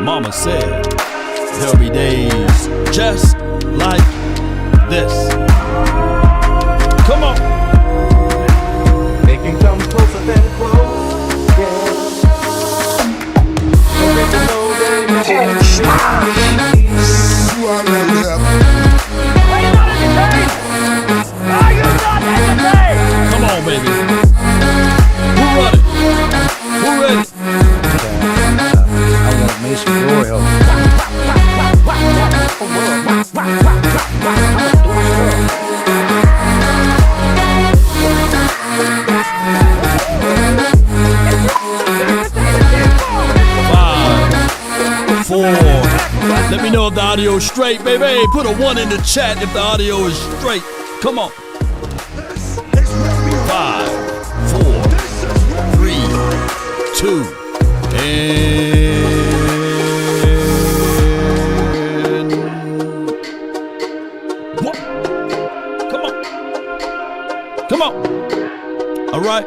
Mama said there'll be days just like this. Come on. Make you come closer than close, yeah. You already have. Come on, baby. Who ready? Who ready? I want Mason Royal. Let me know if the audio is straight, baby. Put a 1 in the chat if the audio is straight. Come on. 5, 4, 3, 2, and what? Come on. Come on. All right.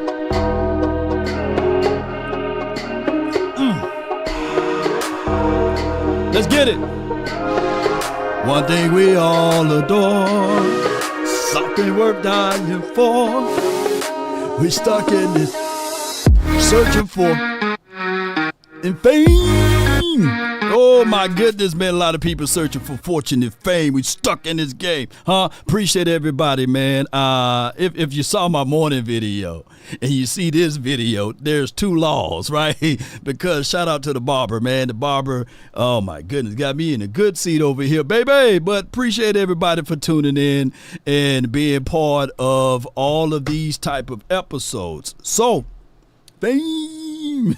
Let's get it. One thing we all adore, something worth dying for. We stuck in this, searching for in fame. Oh my goodness, man, a lot of people searching for fortune and fame. We stuck in this game, huh? Appreciate everybody, man. If you saw my morning video and you see this video, there's 2 laws, right? Because shout out to the barber, man. The barber, oh my goodness, got me in a good seat over here, baby. But appreciate everybody for tuning in and being part of all of these type of episodes. So, fame.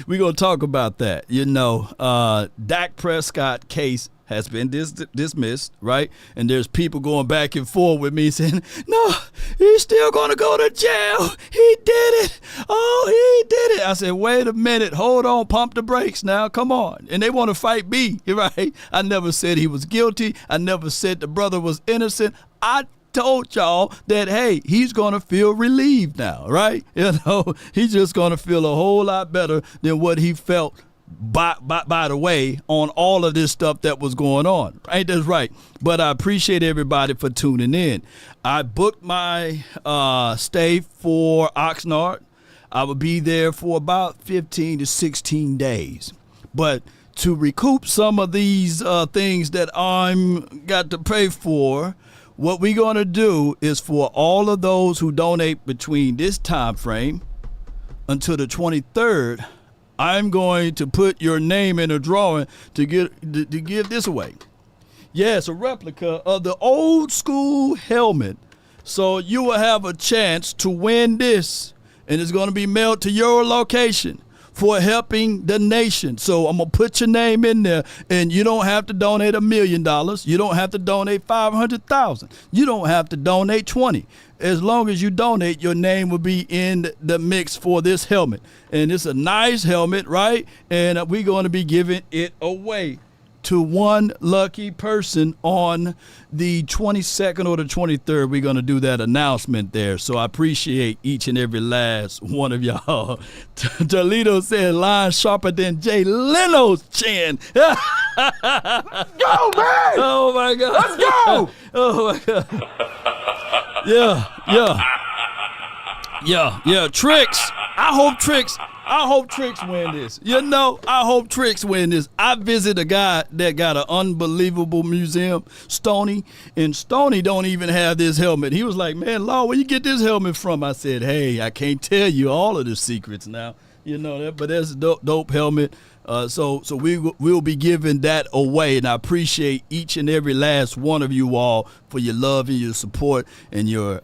We're going to talk about that. You know, Dak Prescott case has been dismissed, right? And there's people going back and forth with me saying, no, he's still going to go to jail. He did it. Oh, he did it. I said, wait a minute. Hold on. Pump the brakes now. Come on. And they want to fight me, right? I never said he was guilty. I never said the brother was innocent. I told y'all that, hey, he's going to feel relieved now, right? You know, he's just going to feel a whole lot better than what he felt by the way on all of this stuff that was going on. Ain't that right? But I appreciate everybody for tuning in. I booked my stay for Oxnard. I will be there for about 15 to 16 days. But to recoup some of these things that I'm got to pay for, what we're going to do is for all of those who donate between this time frame until the 23rd, I'm going to put your name in a drawing to give this away. Yes, a replica of the old school helmet. So you will have a chance to win this, and it's going to be mailed to your location for helping the nation. So I'm going to put your name in there, and you don't have to donate $1 million. You don't have to donate $500,000. You don't have to donate 20. As long as you donate, your name will be in the mix for this helmet. And it's a nice helmet, right? And we're going to be giving it away to one lucky person on the 22nd or the 23rd. We're going to do that announcement there. So I appreciate each and every last one of y'all. Toledo said, line sharper than Jay Leno's chin. Go, man! Oh, my God. Let's go! Oh, my God. Yeah. Tricks. I hope Tricks win this. You know, I hope Tricks win this. I visit a guy that got an unbelievable museum, Stoney, and Stoney don't even have this helmet. He was like, man, Law, where you get this helmet from? I said, hey, I can't tell you all of the secrets now. You know that, but that's a dope helmet. So we'll be giving that away, and I appreciate each and every last one of you all for your love and your support and your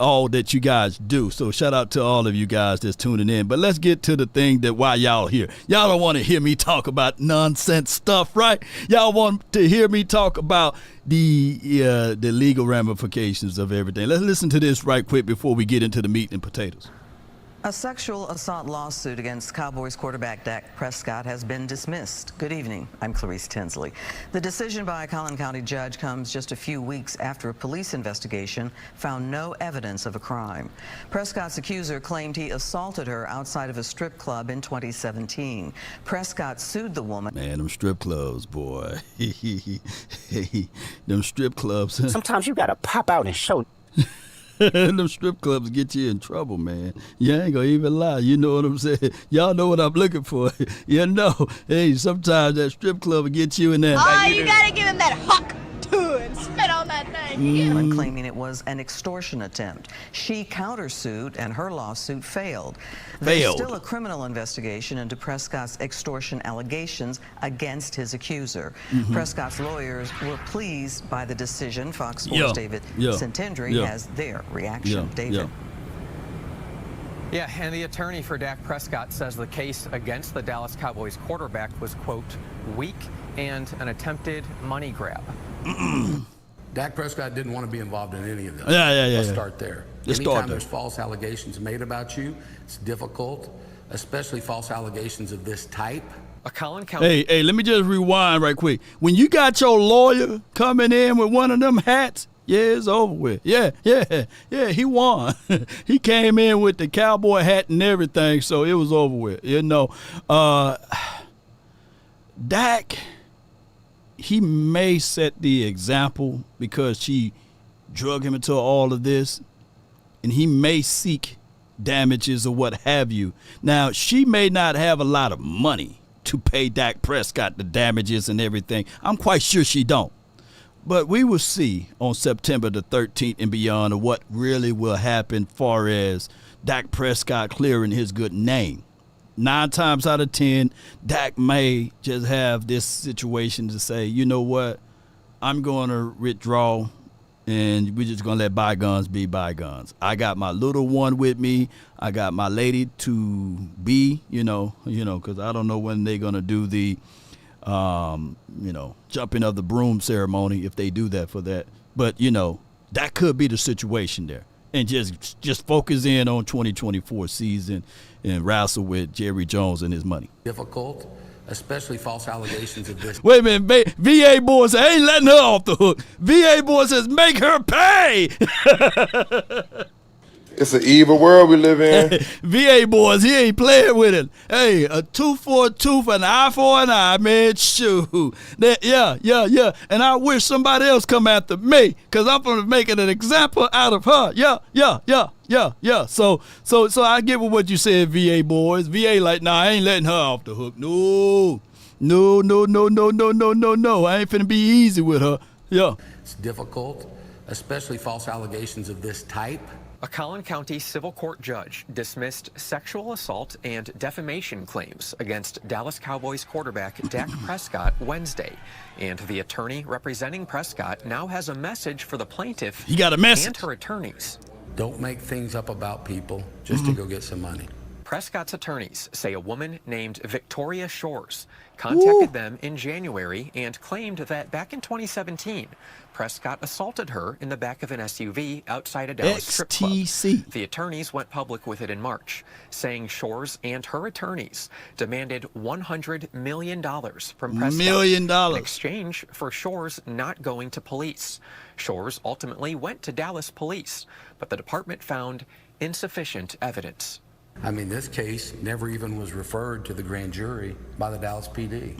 all that you guys do. So shout out to all of you guys that's tuning in. But let's get to the thing that why y'all here. Y'all don't want to hear me talk about nonsense stuff, right? Y'all want to hear me talk about the legal ramifications of everything. Let's listen to this right quick before we get into the meat and potatoes. A sexual assault lawsuit against Cowboys quarterback Dak Prescott has been dismissed. Good evening. I'm Clarice Tinsley. The decision by a Collin County judge comes just a few weeks after a police investigation found no evidence of a crime. Prescott's accuser claimed he assaulted her outside of a strip club in 2017. Prescott sued the woman. Man, them strip clubs, boy. Them strip clubs. Sometimes you gotta pop out and show. Them strip clubs get you in trouble, man. You ain't gonna even lie. You know what I'm saying? Y'all know what I'm looking for. You know, hey, sometimes that strip club will get you in there. Oh, you gotta give him that huck too and spit on that thing. Claiming it was an extortion attempt. She countersued and her lawsuit failed. There's still a criminal investigation into Prescott's extortion allegations against his accuser. Prescott's lawyers were pleased by the decision. Fox Sports' David Centendry has their reaction. David. Yeah, and the attorney for Dak Prescott says the case against the Dallas Cowboys quarterback was, quote, weak and an attempted money grab. Dak Prescott didn't want to be involved in any of this. Let's start there. Anytime there's false allegations made about you, it's difficult, especially false allegations of this type. A Collin County. Hey, let me just rewind right quick. When you got your lawyer coming in with one of them hats, it's over with. Yeah, he won. He came in with the cowboy hat and everything, so it was over with. You know, Dak, he may set the example because she drug him into all of this, and he may seek damages or what have you. Now, she may not have a lot of money to pay Dak Prescott the damages and everything. I'm quite sure she don't. But we will see on September the 13th and beyond what really will happen far as Dak Prescott clearing his good name. 9 times out of 10, Dak may just have this situation to say, you know what, I'm going to withdraw and we're just going to let bygones be bygones. I got my little one with me. I got my lady to be, you know, because I don't know when they're going to do the, jumping of the broom ceremony if they do that for that. But, that could be the situation there. And just focus in on 2024 season and wrestle with Jerry Jones and his money. Difficult, especially false allegations of this. Wait a minute, VA boy says, ain't letting her off the hook. VA boy says, make her pay. It's an evil world we live in. VA boys, he ain't playing with it. Hey, a tooth for a tooth, an eye for an eye, man. Shoot. Yeah. And I wish somebody else come after me, because I'm going to make an example out of her. Yeah. So I get with what you said, VA boys. VA like, nah, I ain't letting her off the hook. No. I ain't finna be easy with her. Yeah. It's difficult, especially false allegations of this type. A Collin County civil court judge dismissed sexual assault and defamation claims against Dallas Cowboys quarterback Dak Prescott Wednesday. And the attorney representing Prescott now has a message for the plaintiff he got a message. And her attorneys. Don't make things up about people just to go get some money. Prescott's attorneys say a woman named Victoria Shores contacted them in January and claimed that back in 2017, Prescott assaulted her in the back of an SUV outside a Dallas strip club. The attorneys went public with it in March, saying Shores and her attorneys demanded $100 million from Prescott in exchange for Shores not going to police. Shores ultimately went to Dallas police, but the department found insufficient evidence. I mean, this case never even was referred to the grand jury by the Dallas PD.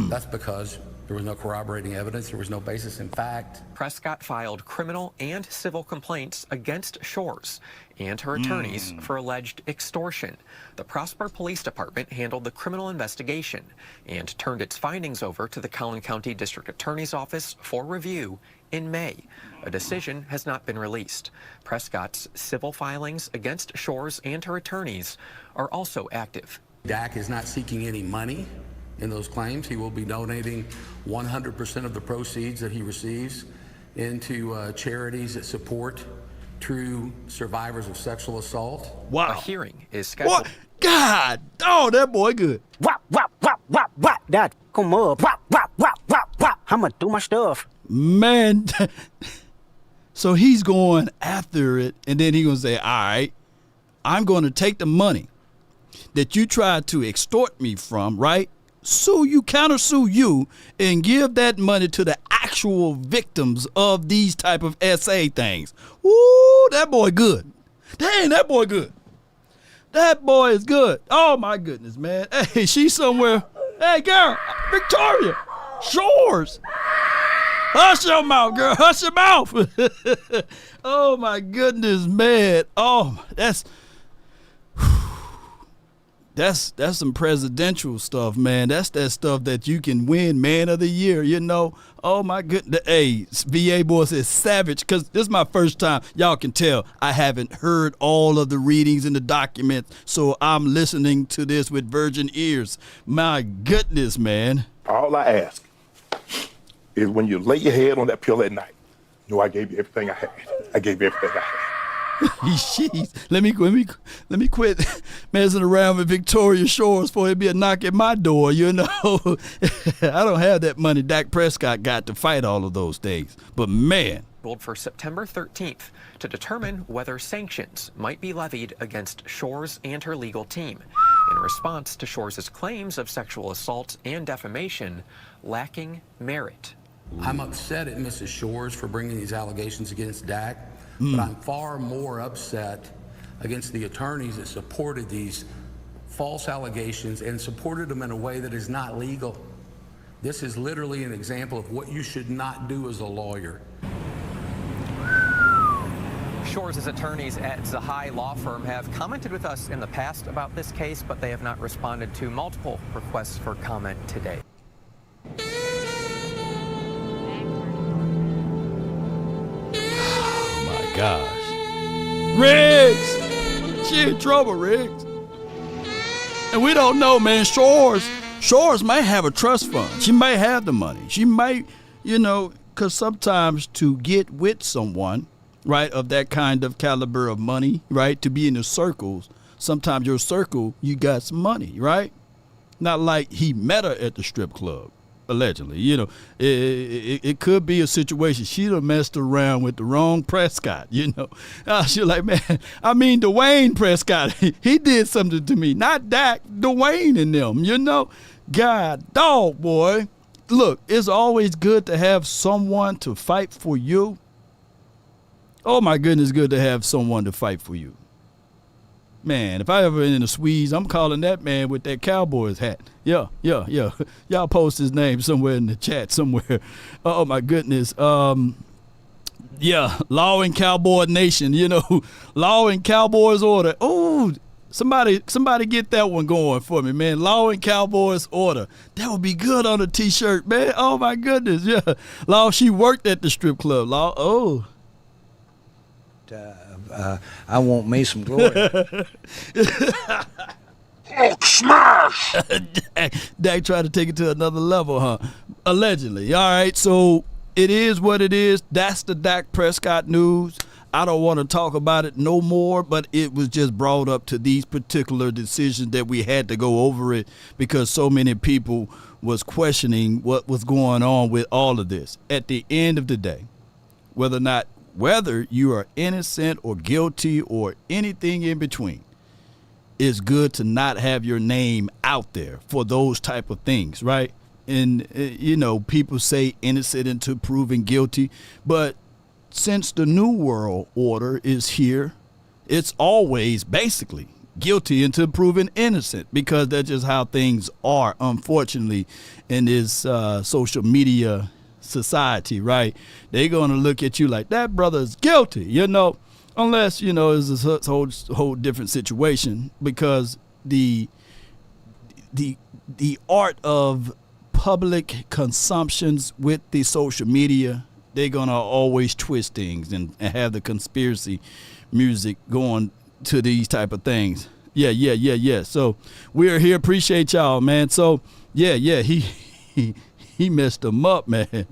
That's because there was no corroborating evidence. There was no basis in fact. Prescott filed criminal and civil complaints against Shores and her attorneys for alleged extortion. The Prosper Police Department handled the criminal investigation and turned its findings over to the Collin County District Attorney's Office for review in May. A decision has not been released. Prescott's civil filings against Shores and her attorneys are also active. Dak is not seeking any money in those claims. He will be donating 100% of the proceeds that he receives into charities that support true survivors of sexual assault. Wow. A hearing is scheduled. What? God, oh, that boy good. Wop. That come up. Wop. I'ma do my stuff. Man, so he's going after it, and then he's going to say, all right, I'm going to take the money that you tried to extort me from, right? Sue you, countersue you, and give that money to the actual victims of these type of SA things. Woo, that boy good. Dang, that boy good. That boy is good. Oh, my goodness, man. Hey, she's somewhere. Hey, girl, Victoria Shores. Hush your mouth, girl. Hush your mouth. Oh, my goodness, man. Oh, that's some presidential stuff, man. That's that stuff that you can win Man of the Year, you know. Oh, my goodness. Hey, VA boy says savage, because this is my first time. Y'all can tell I haven't heard all of the readings in the documents, so I'm listening to this with virgin ears. My goodness, man. All I ask is when you lay your head on that pill at night, you know I gave you everything I had. I gave you everything I had. Jeez. Let me quit messing around with Victoria Shores before it be a knock at my door, you know. I don't have that money Dak Prescott got to fight all of those things. But man. For September 13th to determine whether sanctions might be levied against Shores and her legal team in response to Shores' claims of sexual assault and defamation lacking merit. I'm upset at Mrs. Shores for bringing these allegations against Dak, but I'm far more upset against the attorneys that supported these false allegations and supported them in a way that is not legal. This is literally an example of what you should not do as a lawyer. Shores' attorneys at Zahai Law Firm have commented with us in the past about this case, but they have not responded to multiple requests for comment today. Gosh. Riggs! She in trouble, Riggs. And we don't know, man. Shores might have a trust fund. She might have the money. She might, you know, because sometimes to get with someone, right, of that kind of caliber of money, right, to be in the circles, sometimes your circle, you got some money, right? Not like he met her at the strip club. Allegedly, you know, it could be a situation. She'd have messed around with the wrong Prescott, you know. She's like, man, I mean, Dwayne Prescott, he did something to me, not Dak, Dwayne and them, you know. God, dog, boy. Look, it's always good to have someone to fight for you. Oh, my goodness, good to have someone to fight for you. Man, if I ever in the Swedes, I'm calling that man with that Cowboys hat. Yeah. Y'all post his name somewhere in the chat somewhere. Oh, my goodness. Yeah, Law and Cowboy Nation, you know. Law and Cowboys Order. Oh, somebody get that one going for me, man. Law and Cowboys Order. That would be good on a T-shirt, man. Oh, my goodness, yeah. Law, she worked at the strip club. Law, oh. I want me some glory. Hulk smash! Dak tried to take it to another level, huh? Allegedly. All right, so it is what it is. That's the Dak Prescott news. I don't want to talk about it no more, but it was just brought up to these particular decisions that we had to go over it because so many people was questioning what was going on with all of this. At the end of the day, whether you are innocent or guilty or anything in between, it's good to not have your name out there for those type of things, right? And, you know, people say innocent until proven guilty. But since the New World Order is here, it's always basically guilty until proven innocent because that's just how things are, unfortunately, in this social media society, right? They're going to look at you like that brother's guilty, you know, unless, you know, it's a whole different situation because the art of public consumptions with the social media, they're going to always twist things and have the conspiracy music going to these type of things. Yeah. So we're here. Appreciate y'all, man. So yeah, he messed them up, man.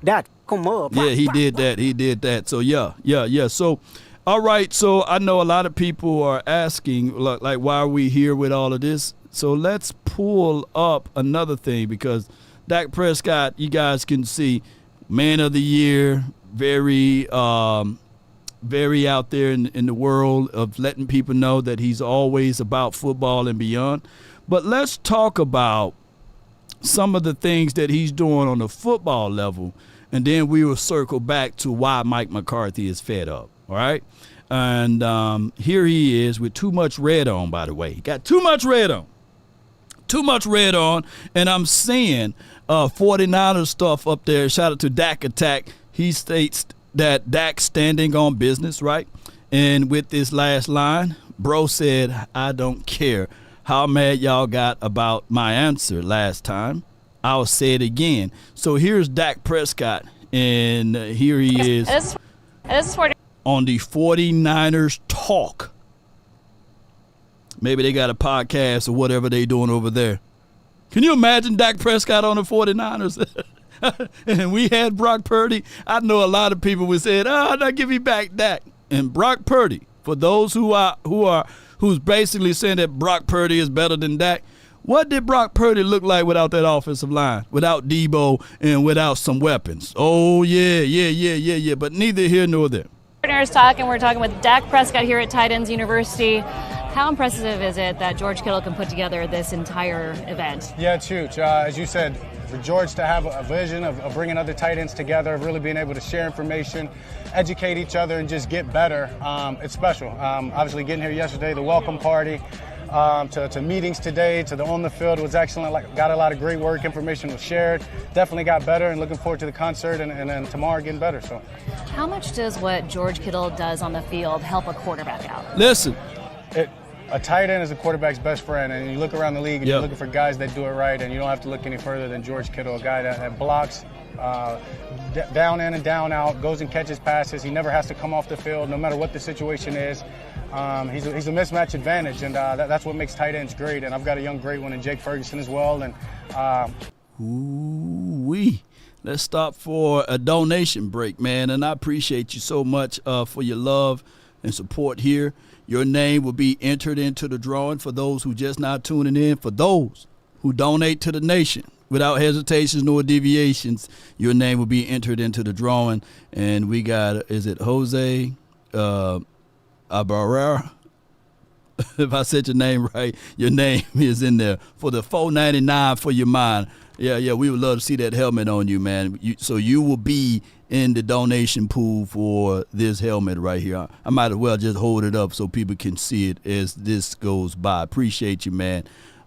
That come up. Yeah, he did that. So yeah. So, all right. So I know a lot of people are asking, like, why are we here with all of this? So let's pull up another thing because Dak Prescott, you guys can see, Man of the Year, very very out there in the world of letting people know that he's always about football and beyond. But let's talk about some of the things that he's doing on the football level, and then we will circle back to why Mike McCarthy is fed up, all right? And here he is with too much red on, by the way. He got too much red on. Too much red on, and I'm seeing 49ers stuff up there. Shout out to Dak Attack. He states that Dak's standing on business, right? And with this last line, bro said, I don't care how mad y'all got about my answer last time. I'll say it again. So here's Dak Prescott, and here he is on the 49ers Talk. Maybe they got a podcast or whatever they doing over there. Can you imagine Dak Prescott on the 49ers? And we had Brock Purdy. I know a lot of people would say, "Oh, no, give me back Dak." And Brock Purdy, for those who's basically saying that Brock Purdy is better than Dak, what did Brock Purdy look like without that offensive line, without Debo, and without some weapons? Oh yeah. But neither here nor there. Partners Talk, and we're talking with Dak Prescott here at Tight Ends University. How impressive is it that George Kittle can put together this entire event? Yeah, it's huge. As you said, for George to have a vision of bringing other tight ends together, of really being able to share information, educate each other, and just get better, it's special. Obviously, getting here yesterday, the welcome party, to meetings today, to the on the field was excellent. Got a lot of great work. Information was shared. Definitely got better, and looking forward to the concert and then tomorrow getting better. So, how much does what George Kittle does on the field help a quarterback out? Listen. A tight end is a quarterback's best friend, and you look around the league and you're looking for guys that do it right, and you don't have to look any further than George Kittle, a guy that blocks down in and down out, goes and catches passes. He never has to come off the field, no matter what the situation is. He's a mismatch advantage, and that's what makes tight ends great. And I've got a young great one in Jake Ferguson as well. And ooh-wee. Let's stop for a donation break, man, and I appreciate you so much for your love and support here. Your name will be entered into the drawing for those who just not tuning in. For those who donate to the nation without hesitations nor deviations, your name will be entered into the drawing. And we got, is it Jose Abarrera? If I said your name right, your name is in there for the $4.99 for your mind. Yeah, we would love to see that helmet on you, man. So you will be in the donation pool for this helmet right here. I might as well just hold it up so people can see it as this goes by. Appreciate you, man.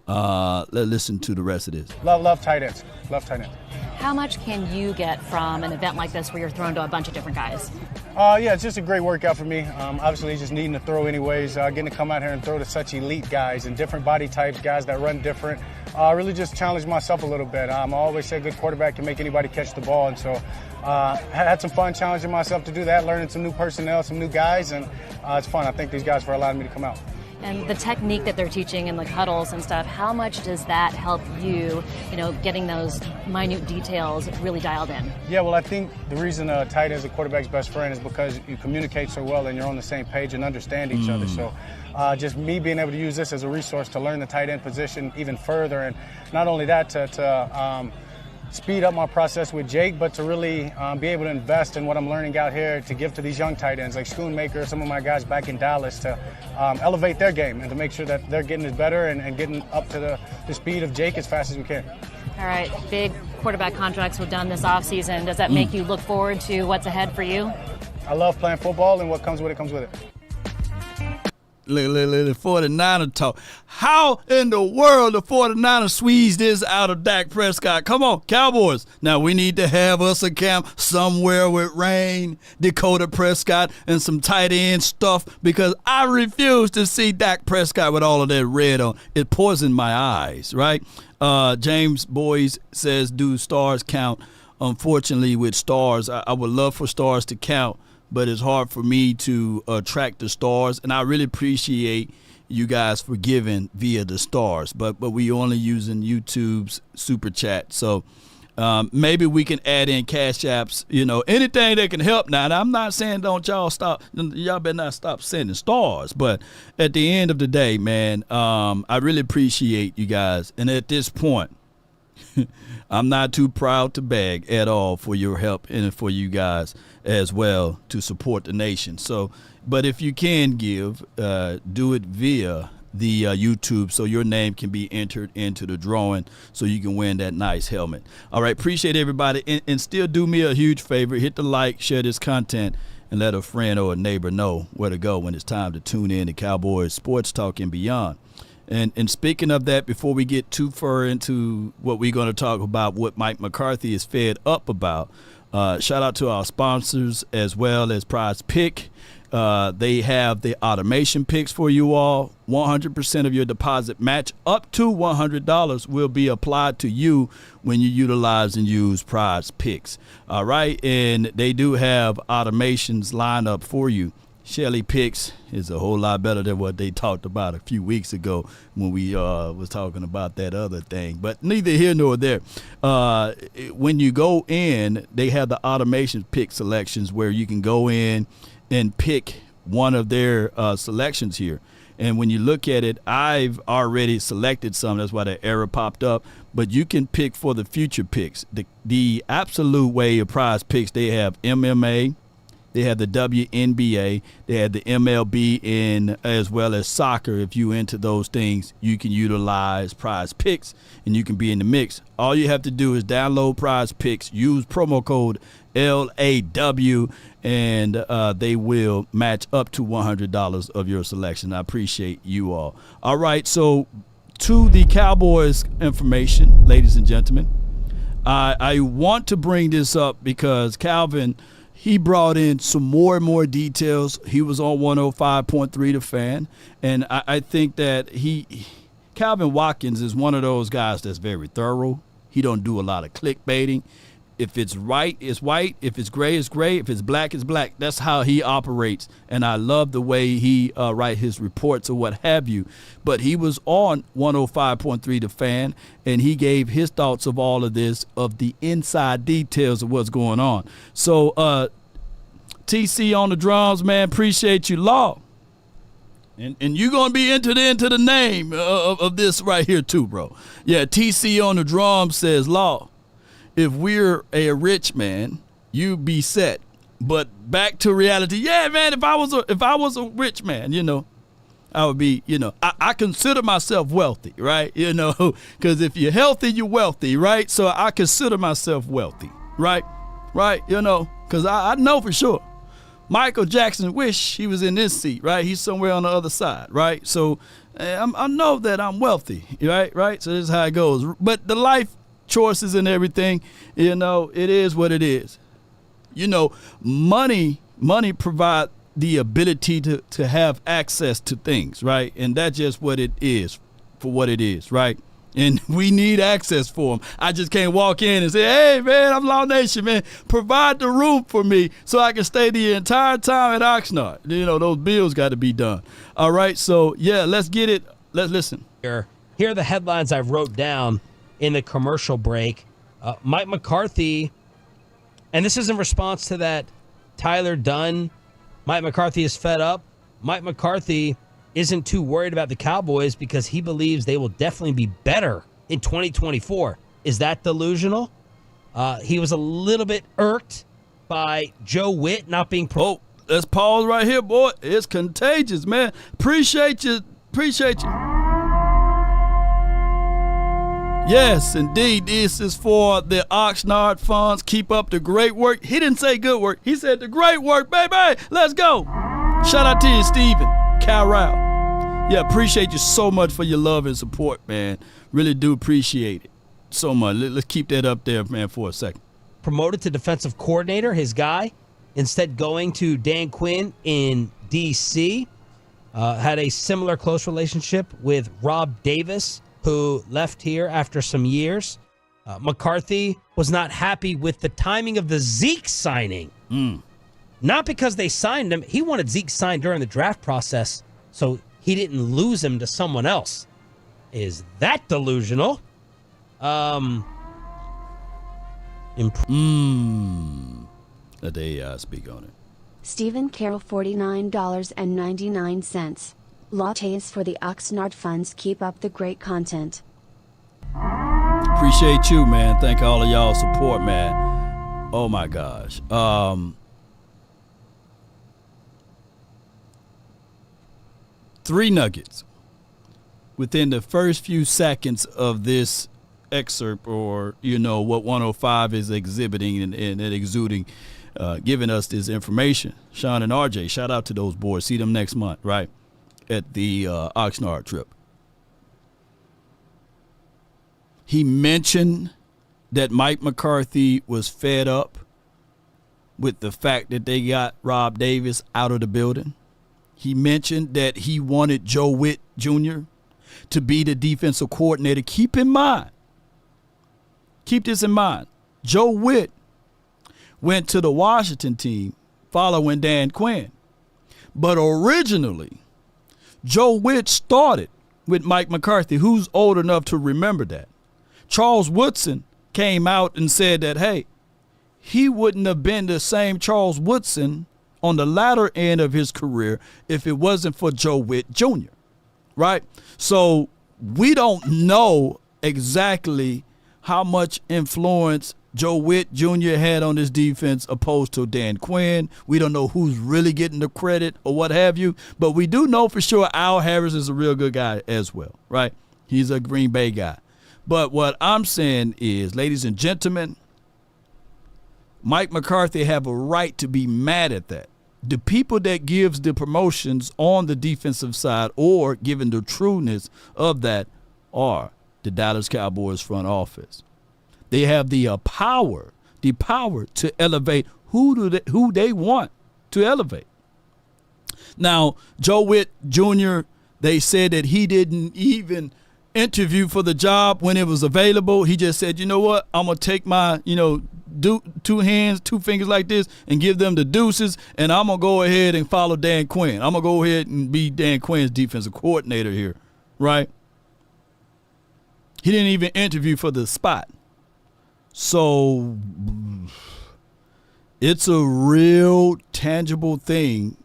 Let's listen to the rest of this. Love tight ends. Love tight ends. How much can you get from an event like this where you're thrown to a bunch of different guys? Yeah, it's just a great workout for me. Obviously, just needing to throw anyways. Getting to come out here and throw to such elite guys and different body types, guys that run different. Really just challenged myself a little bit. I always say a good quarterback can make anybody catch the ball, and so had some fun challenging myself to do that, learning some new personnel, some new guys, and it's fun. I thank these guys for allowing me to come out. And the technique that they're teaching in the huddles and stuff, how much does that help you, getting those minute details really dialed in? Yeah, well, I think the reason a tight end is a quarterback's best friend is because you communicate so well and you're on the same page and understand each other. So just me being able to use this as a resource to learn the tight end position even further, and not only that, to speed up my process with Jake, but to really be able to invest in what I'm learning out here to give to these young tight ends like Schoonmaker, some of my guys back in Dallas, to elevate their game and to make sure that they're getting better and getting up to the speed of Jake as fast as we can. All right, big quarterback contracts were done this offseason. Does that make you look forward to what's ahead for you? I love playing football, and what comes with it comes with it. Look, 49er talk. How in the world the 49ers squeeze this out of Dak Prescott? Come on, Cowboys. Now we need to have us a camp somewhere with Rain, Dakota Prescott, and some tight end stuff, because I refuse to see Dak Prescott with all of that red on. It poisoned my eyes, right? James Boyes says, do stars count? Unfortunately, with stars, I would love for stars to count, but it's hard for me to track the stars, and I really appreciate you guys for giving via the stars, but we only using YouTube's super chat. So maybe we can add in cash apps, anything that can help. Now, I'm not saying y'all better not stop sending stars, but at the end of the day, man, I really appreciate you guys. And at this point, I'm not too proud to beg at all for your help and for you guys as well to support the nation. So, but if you can give, do it via the YouTube so your name can be entered into the drawing so you can win that nice helmet. All right, appreciate everybody. And still do me a huge favor. Hit the like, share this content, and let a friend or a neighbor know where to go when it's time to tune in to Cowboys Sports Talk and beyond. And speaking of that, before we get too far into what we're going to talk about, what Mike McCarthy is fed up about, shout out to our sponsors as well as PrizePicks. They have the automation picks for you all. 100% of your deposit match up to $100 will be applied to you when you utilize and use PrizePicks. All right, and they do have automations lined up for you. Shelly Picks is a whole lot better than what they talked about a few weeks ago when we was talking about that other thing. But neither here nor there. When you go in, they have the automation pick selections where you can go in and pick one of their selections here. And when you look at it, I've already selected some. That's why the error popped up. But you can pick for the future picks. The absolute way of PrizePicks, they have MMA. They have the WNBA, they have the MLB, in as well as soccer. If you into those things, you can utilize PrizePicks and you can be in the mix. All you have to do is download PrizePicks, use promo code LAW, and they will match up to $100 of your selection. I appreciate you all. All right, so to the Cowboys information, ladies and gentlemen, I want to bring this up because Calvin, he brought in some more and more details. He was on 105.3 The Fan, and I think that Calvin Watkins is one of those guys that's very thorough. He don't do a lot of clickbaiting. If it's white, it's white. If it's gray, it's gray. If it's black, it's black. That's how he operates, and I love the way he write his reports or what have you. But he was on 105.3 The Fan, and he gave his thoughts of all of this, of the inside details of what's going on. So, TC on the drums, man, appreciate you, Law. And you're going to be entered into the name of this right here too, bro. Yeah, TC on the drums says, Law, if we're a rich man, you be set. But back to reality. Yeah, man, if I was a rich man, you know, I would be, you know, I consider myself wealthy, right? You know, because if you're healthy, you're wealthy, right? So I consider myself wealthy, right? Right, you know, because I know for sure. Michael Jackson wish he was in this seat, right? He's somewhere on the other side, right? So I know that I'm wealthy, right? So this is how it goes. But the life choices and everything, you know, it is what it is. You know, money provide the ability to have access to things, right? And that's just what it is, for what it is, right? And we need access for them. I just can't walk in and say, hey, man, I'm Law Nation, man. Provide the room for me so I can stay the entire time at Oxnard. You know, those bills got to be done. All right, so, yeah, let's get it. Let's listen. Here are the headlines I wrote down in the commercial break. Mike McCarthy, and this is in response to that Tyler Dunn, Mike McCarthy is fed up. Mike McCarthy isn't too worried about the Cowboys because he believes they will definitely be better in 2024. Is that delusional? He was a little bit irked by Joe Witt not being Oh, let's pause right here, boy. It's contagious, man. Appreciate you. Yes, indeed. This is for the Oxnard funds. Keep up the great work. He didn't say good work. He said the great work, baby. Let's go. Shout out to you, Steven Carroll. Yeah, appreciate you so much for your love and support, man. Really do appreciate it so much. Let's keep that up there, man, for a second. Promoted to defensive coordinator, his guy, instead going to Dan Quinn in D.C. Had a similar close relationship with Rob Davis, who left here after some years. McCarthy was not happy with the timing of the Zeke signing. Not because they signed him. He wanted Zeke signed during the draft process, so he didn't lose him to someone else. Is that delusional? Let they speak on it. Stephen Carroll, $49.99. Lattes for the Oxnard funds. Keep up the great content. Appreciate you, man. Thank all of y'all support, man. Oh my gosh. 3 nuggets within the first few seconds of this excerpt, or what 105 is exhibiting and exuding, giving us this information. Sean and RJ, shout out to those boys. See them next month, right, at the Oxnard trip. He mentioned that Mike McCarthy was fed up with the fact that they got Rob Davis out of the building. He mentioned that he wanted Joe Witt Jr. to be the defensive coordinator. Keep this in mind. Joe Witt went to the Washington team following Dan Quinn. But originally, Joe Witt started with Mike McCarthy. Who's old enough to remember that? Charles Woodson came out and said that, hey, he wouldn't have been the same Charles Woodson on the latter end of his career if it wasn't for Joe Witt Jr., right? So we don't know exactly how much influence Joe Witt Jr. had on this defense opposed to Dan Quinn. We don't know who's really getting the credit or what have you, but we do know for sure Al Harris is a real good guy as well, right? He's a Green Bay guy. But what I'm saying is, ladies and gentlemen, Mike McCarthy have a right to be mad at that. The people that gives the promotions on the defensive side, or given the trueness of that, are the Dallas Cowboys front office. They have the power to elevate who they want to elevate. Now, Joe Witt Jr., they said that he didn't even interview for the job when it was available. He just said, you know what, I'm going to take my, two hands, 2 fingers like this and give them the deuces, and I'm going to go ahead and follow Dan Quinn. I'm going to go ahead and be Dan Quinn's defensive coordinator here, right? He didn't even interview for the spot. So it's a real tangible thing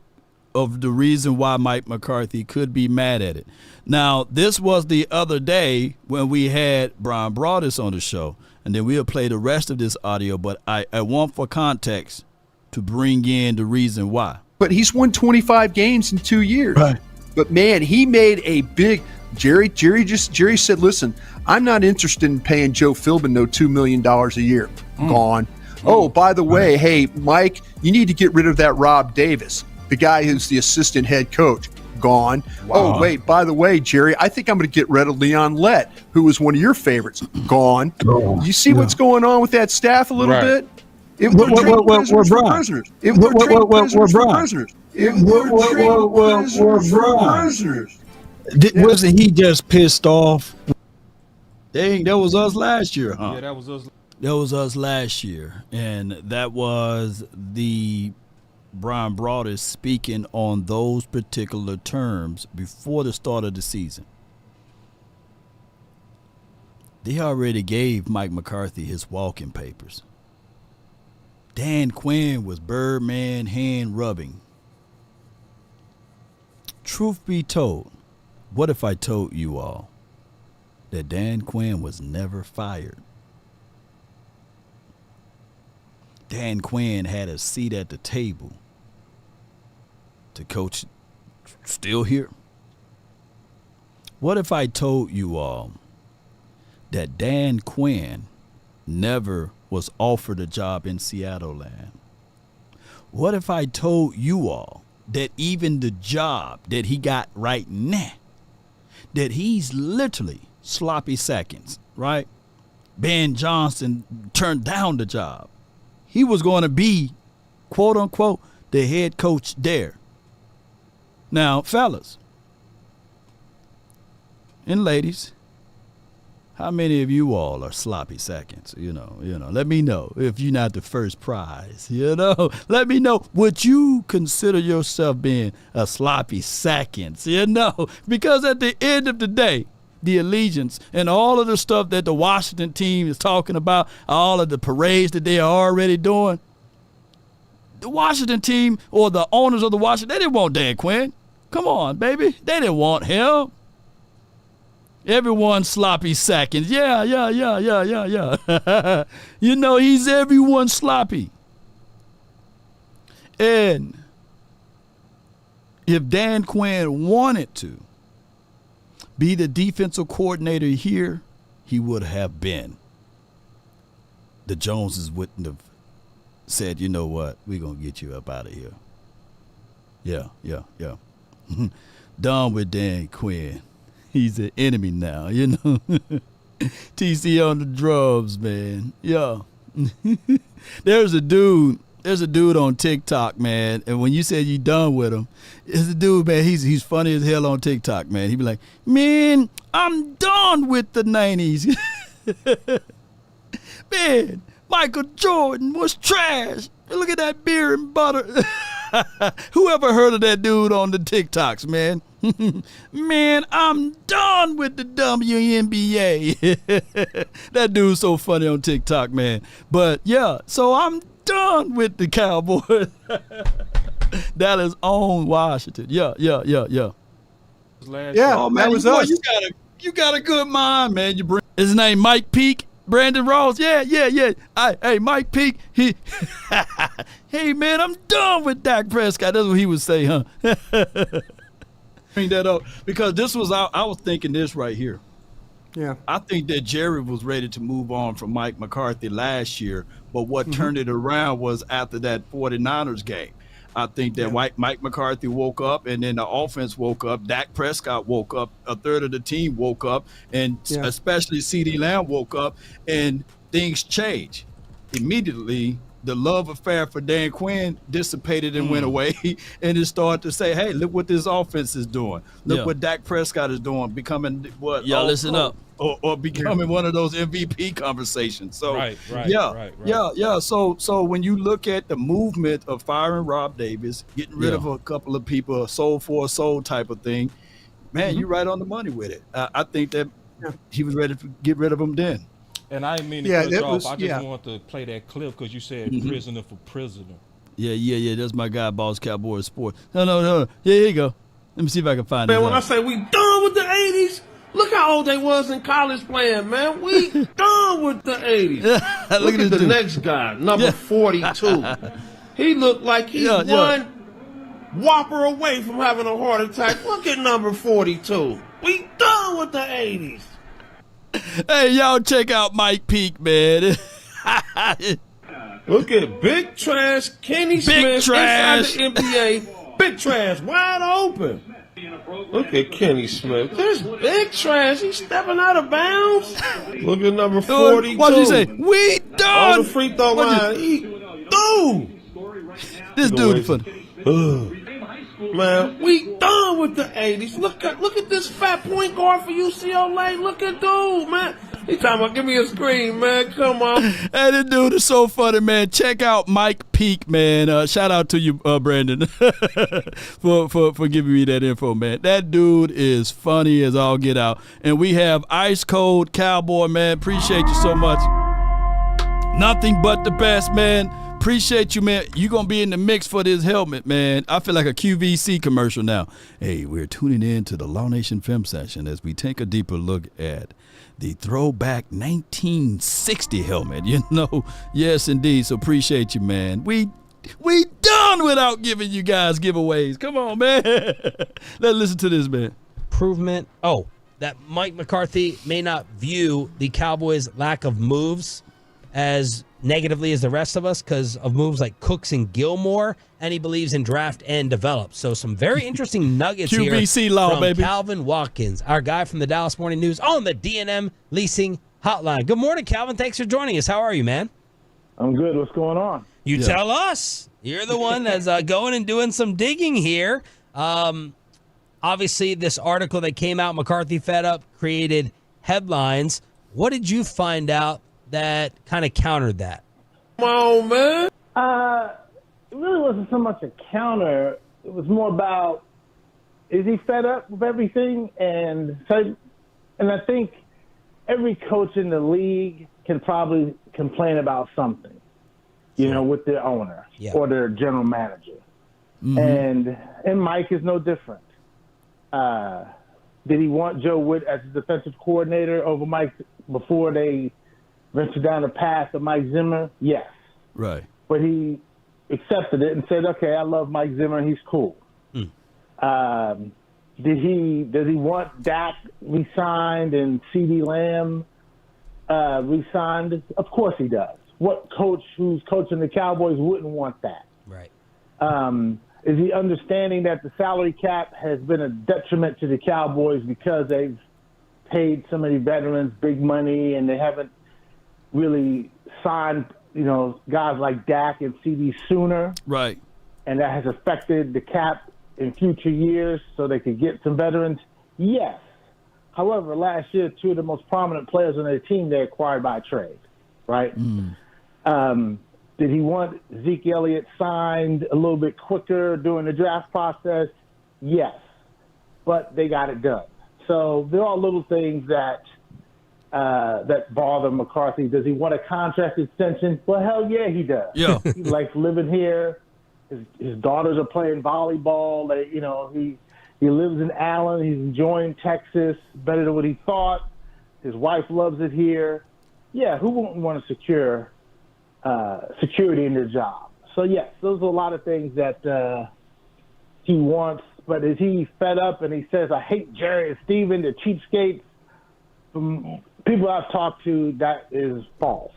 of the reason why Mike McCarthy could be mad at it. Now, this was the other day when we had Brian Broaddus on the show, and then we'll play the rest of this audio, but I want for context to bring in the reason why. But he's won 25 games in 2 years. Right. But, man, he made a big – Jerry said, listen, I'm not interested in paying Joe Philbin no $2 million a year. Gone. Oh, by the way, hey, Mike, you need to get rid of that Rob Davis, the guy who's the assistant head coach. Gone. Wow. Oh, wait, by the way, Jerry, I think I'm going to get rid of Leon Lett, who was one of your favorites. Gone. You see what's going on with that staff a little bit? We're prisoners. Wasn't he just pissed off? Dang, that was us last year, huh? Yeah, that was us. That was us last year, and that was the Brian Broaddus speaking on those particular terms before the start of the season. They already gave Mike McCarthy his walking papers. Dan Quinn was Birdman hand rubbing. Truth be told, what if I told you all that Dan Quinn was never fired? Dan Quinn had a seat at the table to coach, still here. What if I told you all that Dan Quinn never was offered a job in Seattle land? What if I told you all that even the job that he got right now, that he's literally sloppy seconds, right? Ben Johnson turned down the job. He was going to be, quote unquote, the head coach there. Now, fellas and ladies, how many of you all are sloppy seconds? Let me know if you're not the first prize. Let me know. Would you consider yourself being a sloppy seconds? Because at the end of the day, the allegiance and all of the stuff that the Washington team is talking about, all of the parades that they are already doing, the Washington team or the owners of the Washington, they didn't want Dan Quinn. Come on, baby. They didn't want him. Everyone sloppy seconds. Yeah. You know, he's everyone sloppy. And if Dan Quinn wanted to be the defensive coordinator here, he would have been. The Joneses wouldn't have said, you know what, we're going to get you up out of here. Yeah. Done with Dan Quinn. He's an enemy now, you know. TC on the drums, man. Yeah. There's a dude on TikTok, man, and when you said you done with him, it's a dude, man, he's funny as hell on TikTok, man. He be like, man, I'm done with the 90s. Man, Michael Jordan was trash. Look at that beer and butter. Whoever heard of that dude on the TikToks, man? Man, I'm done with the WNBA. That dude's so funny on TikTok, man. But yeah, so I'm done with the Cowboys. Dallas own Washington. Yeah. Yeah, Oh man, that was us. You got a good mind, man. His name Mike Peake, Brandon Ross. Yeah. Hey, Mike Peake. Hey man, I'm done with Dak Prescott. That's what he would say, huh? Bring that up because this was I was thinking this right here. Yeah, I think that Jerry was ready to move on from Mike McCarthy last year, but what turned it around was after that 49ers game. I think that Mike McCarthy woke up, and then the offense woke up. Dak Prescott woke up. A third of the team woke up, and especially CeeDee Lamb woke up, and things changed immediately. The love affair for Dan Quinn dissipated and went away, and it started to say, hey, look what this offense is doing. Look what Dak Prescott is doing, becoming what? Y'all listen up. Or becoming one of those MVP conversations. So right. So when you look at the movement of firing Rob Davis, getting rid of a couple of people, a soul for a soul type of thing, man, you're right on the money with it. I think that he was ready to get rid of them then. And I didn't mean to cut you off. I just want to play that clip because you said prisoner for prisoner. Yeah. That's my guy, Boss Cowboys Sports. No. Yeah, here you go. Let me see if I can find it. Man, when I say we done with the 80s, look how old they was in college playing, man. We done with the 80s. Look at the next guy, number 42. He looked like he's one whopper away from having a heart attack. Look at number 42. We done with the 80s. Hey, y'all check out Mike Peake, man. Look at Big Trash Kenny Smith inside the NBA. Big Trash wide open. Look at Kenny Smith. There's Big Trash. He's stepping out of bounds. Look at number 42. What'd you say? We done. On the free throw line. This dude funny. Man, we done with the 80s. Look at this fat point guard for UCLA. Look at dude, man. He talking about, give me a screen, man. Come on. Hey, this dude is so funny, man. Check out Mike Peake, man. Shout out to you, Brandon, for giving me that info, man. That dude is funny as all get out. And we have Ice Cold Cowboy, man. Appreciate you so much. Nothing but the best, man. Appreciate you, man. You're going to be in the mix for this helmet, man. I feel like a QVC commercial now. Hey, we're tuning in to the Law Nation Film Session as we take a deeper look at the throwback 1960 helmet. You know, yes, indeed. So appreciate you, man. We done without giving you guys giveaways. Come on, man. Let's listen to this, man. Improvement. Oh, that Mike McCarthy may not view the Cowboys' lack of moves as negatively as the rest of us because of moves like Cooks and Gilmore, and he believes in draft and develop. So some very interesting nuggets QVC here law, from baby. Calvin Watkins, our guy from the Dallas Morning News on the D&M Leasing Hotline. Good morning, Calvin. Thanks for joining us. How are you, man? I'm good. What's going on? You tell us. You're the one that's going and doing some digging here. Obviously, this article that came out, McCarthy Fed Up, created headlines. What did you find out that kind of countered that? Come on, man. It really wasn't so much a counter. It was more about, is he fed up with everything? And I think every coach in the league can probably complain about something, with their owner or their general manager. Mm-hmm. And Mike is no different. Did he want Joe Witt as his defensive coordinator over Mike before they ventured down the path of Mike Zimmer? Yes. Right. But he accepted it and said, okay, I love Mike Zimmer and he's cool. Does he want Dak re-signed and CeeDee Lamb re-signed? Of course he does. What coach who's coaching the Cowboys wouldn't want that? Right. Is he understanding that the salary cap has been a detriment to the Cowboys because they've paid so many veterans big money and they haven't really signed, guys like Dak and CD sooner? Right. And that has affected the cap in future years so they could get some veterans? Yes. However, last year, two of the most prominent players on their team they acquired by trade, right? Did he want Zeke Elliott signed a little bit quicker during the draft process? Yes. But they got it done. So there are little things that bother McCarthy. Does he want a contract extension? Well, hell yeah, he does. Yeah. He likes living here. His daughters are playing volleyball. He lives in Allen. He's enjoying Texas better than what he thought. His wife loves it here. Yeah, who wouldn't want to secure security in their job? So, yes, those are a lot of things that he wants. But is he fed up and he says, I hate Jerry and Steven, the cheapskates? From people I've talked to, that is false.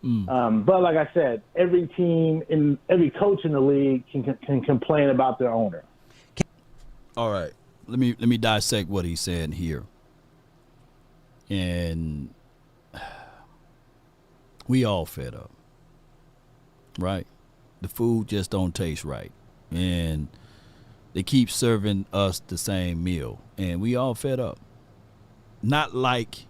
But like I said, every team and every coach in the league can complain about their owner. All right. Let me dissect what he's saying here. And we all fed up. Right? The food just don't taste right. And they keep serving us the same meal. And we all fed up. Not like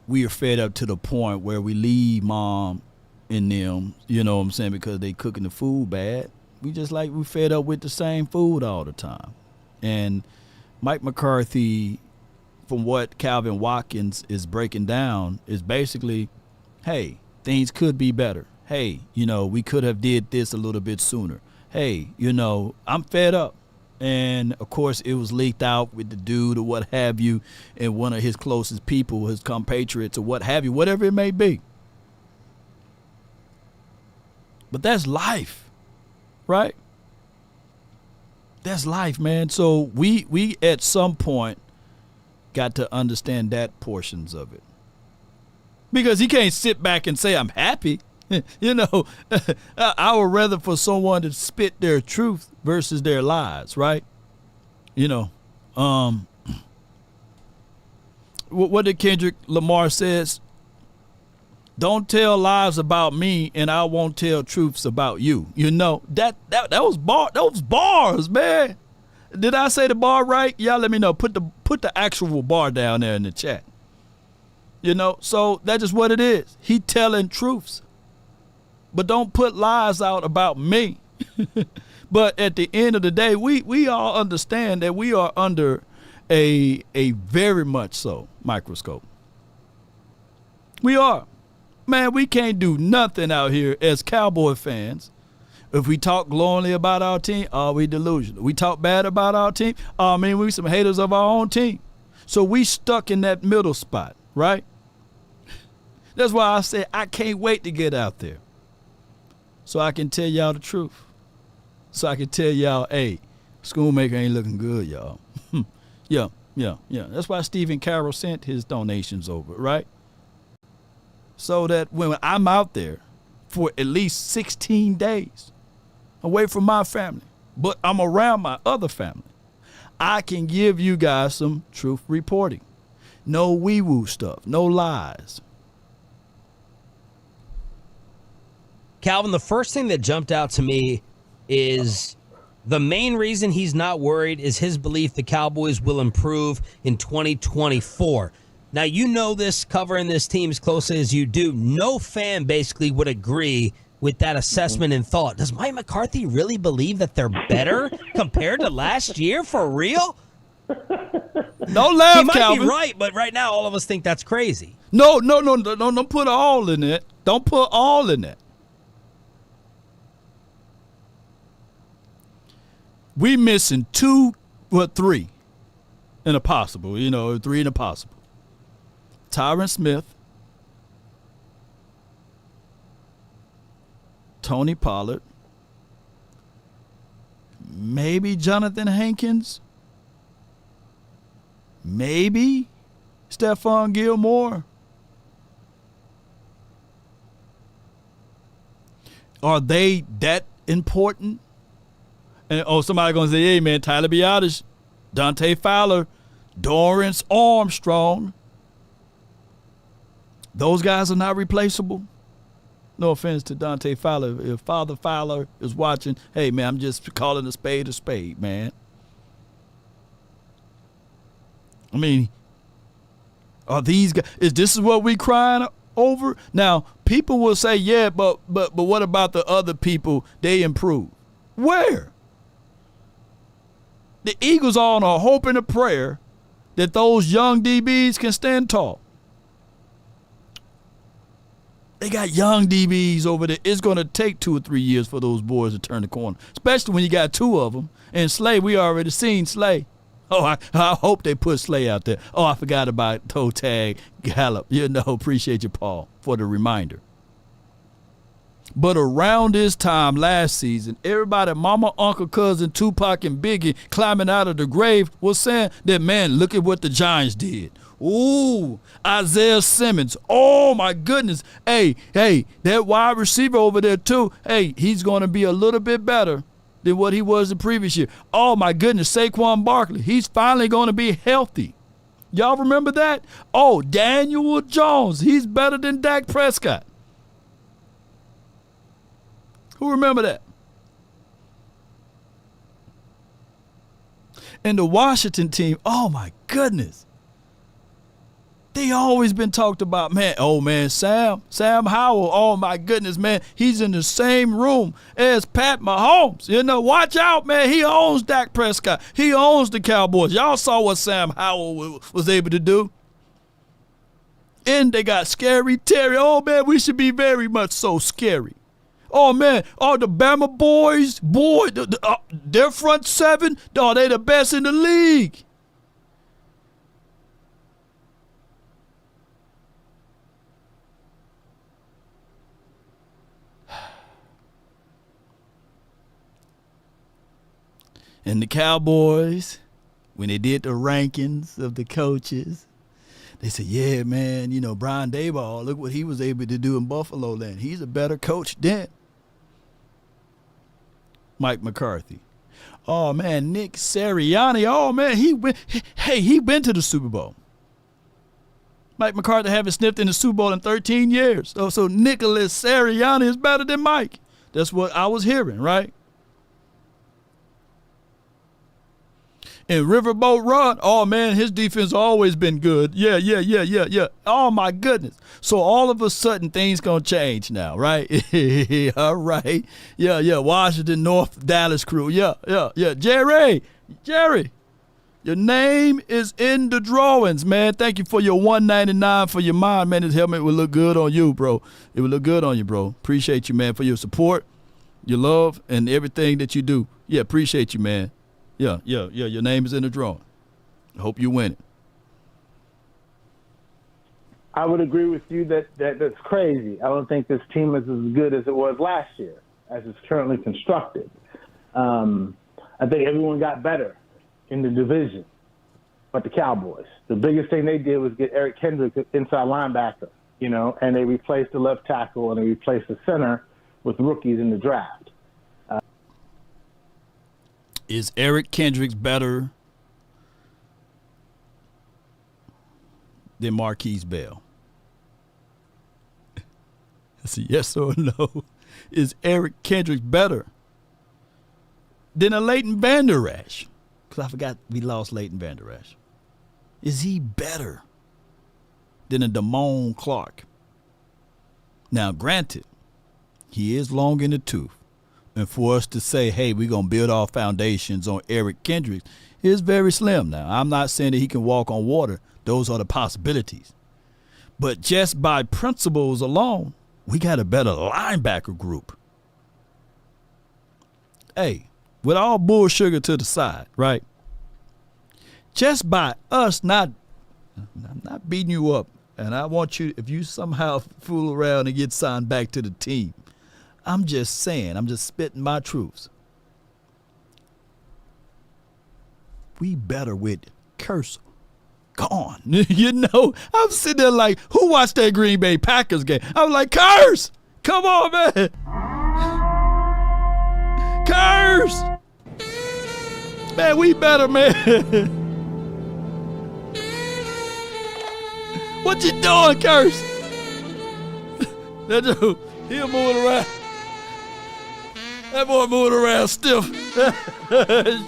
we are fed up to the point where we leave mom and them, you know what I'm saying, because they cooking the food bad. We fed up with the same food all the time. And Mike McCarthy, from what Calvin Watkins is breaking down, is basically, hey, things could be better. Hey, we could have did this a little bit sooner. Hey, I'm fed up. And, of course, it was leaked out with the dude or what have you, and one of his closest people, his compatriots or what have you, whatever it may be. But that's life, right? That's life, man. So we at some point got to understand that portions of it. Because he can't sit back and say, I'm happy. I would rather for someone to spit their truth versus their lies, right? What did Kendrick Lamar says? Don't tell lies about me, and I won't tell truths about you. That was bars, man. Did I say the bar right? Y'all let me know. Put the actual bar down there in the chat. So that's just what it is. He telling truths. But don't put lies out about me. But at the end of the day, we all understand that we are under a very much so microscope. We are. Man, we can't do nothing out here as Cowboy fans. If we talk glowingly about our team, are we delusional? We talk bad about our team, we some haters of our own team. So we stuck in that middle spot, right? That's why I say I can't wait to get out there. So I can tell y'all the truth. So I can tell y'all, hey, Schoolmaker ain't looking good, y'all. Yeah. That's why Stephen Carroll sent his donations over, right? So that when I'm out there for at least 16 days away from my family, but I'm around my other family, I can give you guys some truth reporting. No wee-woo stuff, no lies. Calvin, the first thing that jumped out to me is the main reason he's not worried is his belief the Cowboys will improve in 2024. Now, this, covering this team as closely as you do, no fan basically would agree with that assessment and thought. Does Mike McCarthy really believe that they're better compared to last year, for real? Don't laugh, he might Calvin. be right, but right now all of us think that's crazy. No, don't put all in it. Don't put all in it. We missing 3 and a possible, 3 and a possible. Tyron Smith, Tony Pollard, maybe Jonathan Hankins, maybe Stephon Gilmore. Are they that important? And somebody gonna say, hey man, Tyler Biadasz, Dante Fowler, Dorrance Armstrong. Those guys are not replaceable. No offense to Dante Fowler. If Father Fowler is watching, hey man, I'm just calling a spade, man. I mean, are these guys? Is this what we crying over? Now, people will say, yeah, but what about the other people? They improve. Where? The Eagles are on a hope and a prayer that those young DBs can stand tall. They got young DBs over there. It's going to take 2 or 3 years for those boys to turn the corner, especially when you got 2 of them. And Slay, we already seen Slay. Oh, I hope they put Slay out there. Oh, I forgot about toe tag Gallup. Appreciate you, Paul, for the reminder. But around this time last season, everybody, mama, uncle, cousin, Tupac, and Biggie climbing out of the grave was saying that, man, look at what the Giants did. Ooh, Isaiah Simmons. Oh, my goodness. Hey, that wide receiver over there, too. Hey, he's going to be a little bit better than what he was the previous year. Oh, my goodness, Saquon Barkley. He's finally going to be healthy. Y'all remember that? Oh, Daniel Jones. He's better than Dak Prescott. Who remember that? And the Washington team, oh my goodness. They always been talked about, man. Oh man, Sam Howell, oh my goodness, man. He's in the same room as Pat Mahomes. Watch out, man. He owns Dak Prescott. He owns the Cowboys. Y'all saw what Sam Howell was able to do. And they got Scary Terry. Oh man, we should be very much so scary. Oh, man, the Bama boys, their front seven, they the best in the league. And the Cowboys, when they did the rankings of the coaches, they said, yeah, man, Brian Daboll, look what he was able to do in Buffalo land. He's a better coach than Mike McCarthy. Oh, man, Nick Sirianni. Oh, man, he went to the Super Bowl. Mike McCarthy haven't sniffed in the Super Bowl in 13 years. So Nicholas Sirianni is better than Mike. That's what I was hearing, right? And Riverboat Run, oh, man, his defense always been good. Yeah. Oh, my goodness. So all of a sudden, things going to change now, right? All right. Yeah. Washington, North Dallas crew. Yeah. Jerry, your name is in the drawings, man. Thank you for your $199 for your mind, man. This helmet will look good on you, bro. It will look good on you, bro. Appreciate you, man, for your support, your love, and everything that you do. Yeah, appreciate you, man. Yeah. Your name is in the drawing. I hope you win it. I would agree with you that's crazy. I don't think this team is as good as it was last year, as it's currently constructed. I think everyone got better in the division, but the Cowboys. The biggest thing they did was get Eric Kendricks inside linebacker, and they replaced the left tackle and they replaced the center with rookies in the draft. Is Eric Kendricks better than Marquise Bell? That's a yes or no. Is Eric Kendricks better than a Leighton Vander Esch? Because I forgot we lost Leighton Vander Esch. Is he better than a Damone Clark? Now, granted, he is long in the tooth. And for us to say, hey, we're going to build our foundations on Eric Kendricks is very slim now. I'm not saying that he can walk on water. Those are the possibilities. But just by principles alone, we got a better linebacker group. Hey, with all bull sugar to the side, right? just by us not beating you up, and I want you, if you somehow fool around and get signed back to the team, I'm just saying, I'm just spitting my truths. We better with Curse gone. You know, I'm sitting there like, who watched that Green Bay Packers game? I was like, Curse! Come on, man! Curse! Man, we better, man. What you doing, Curse? That dude, he'll move around. That boy moving around stiff.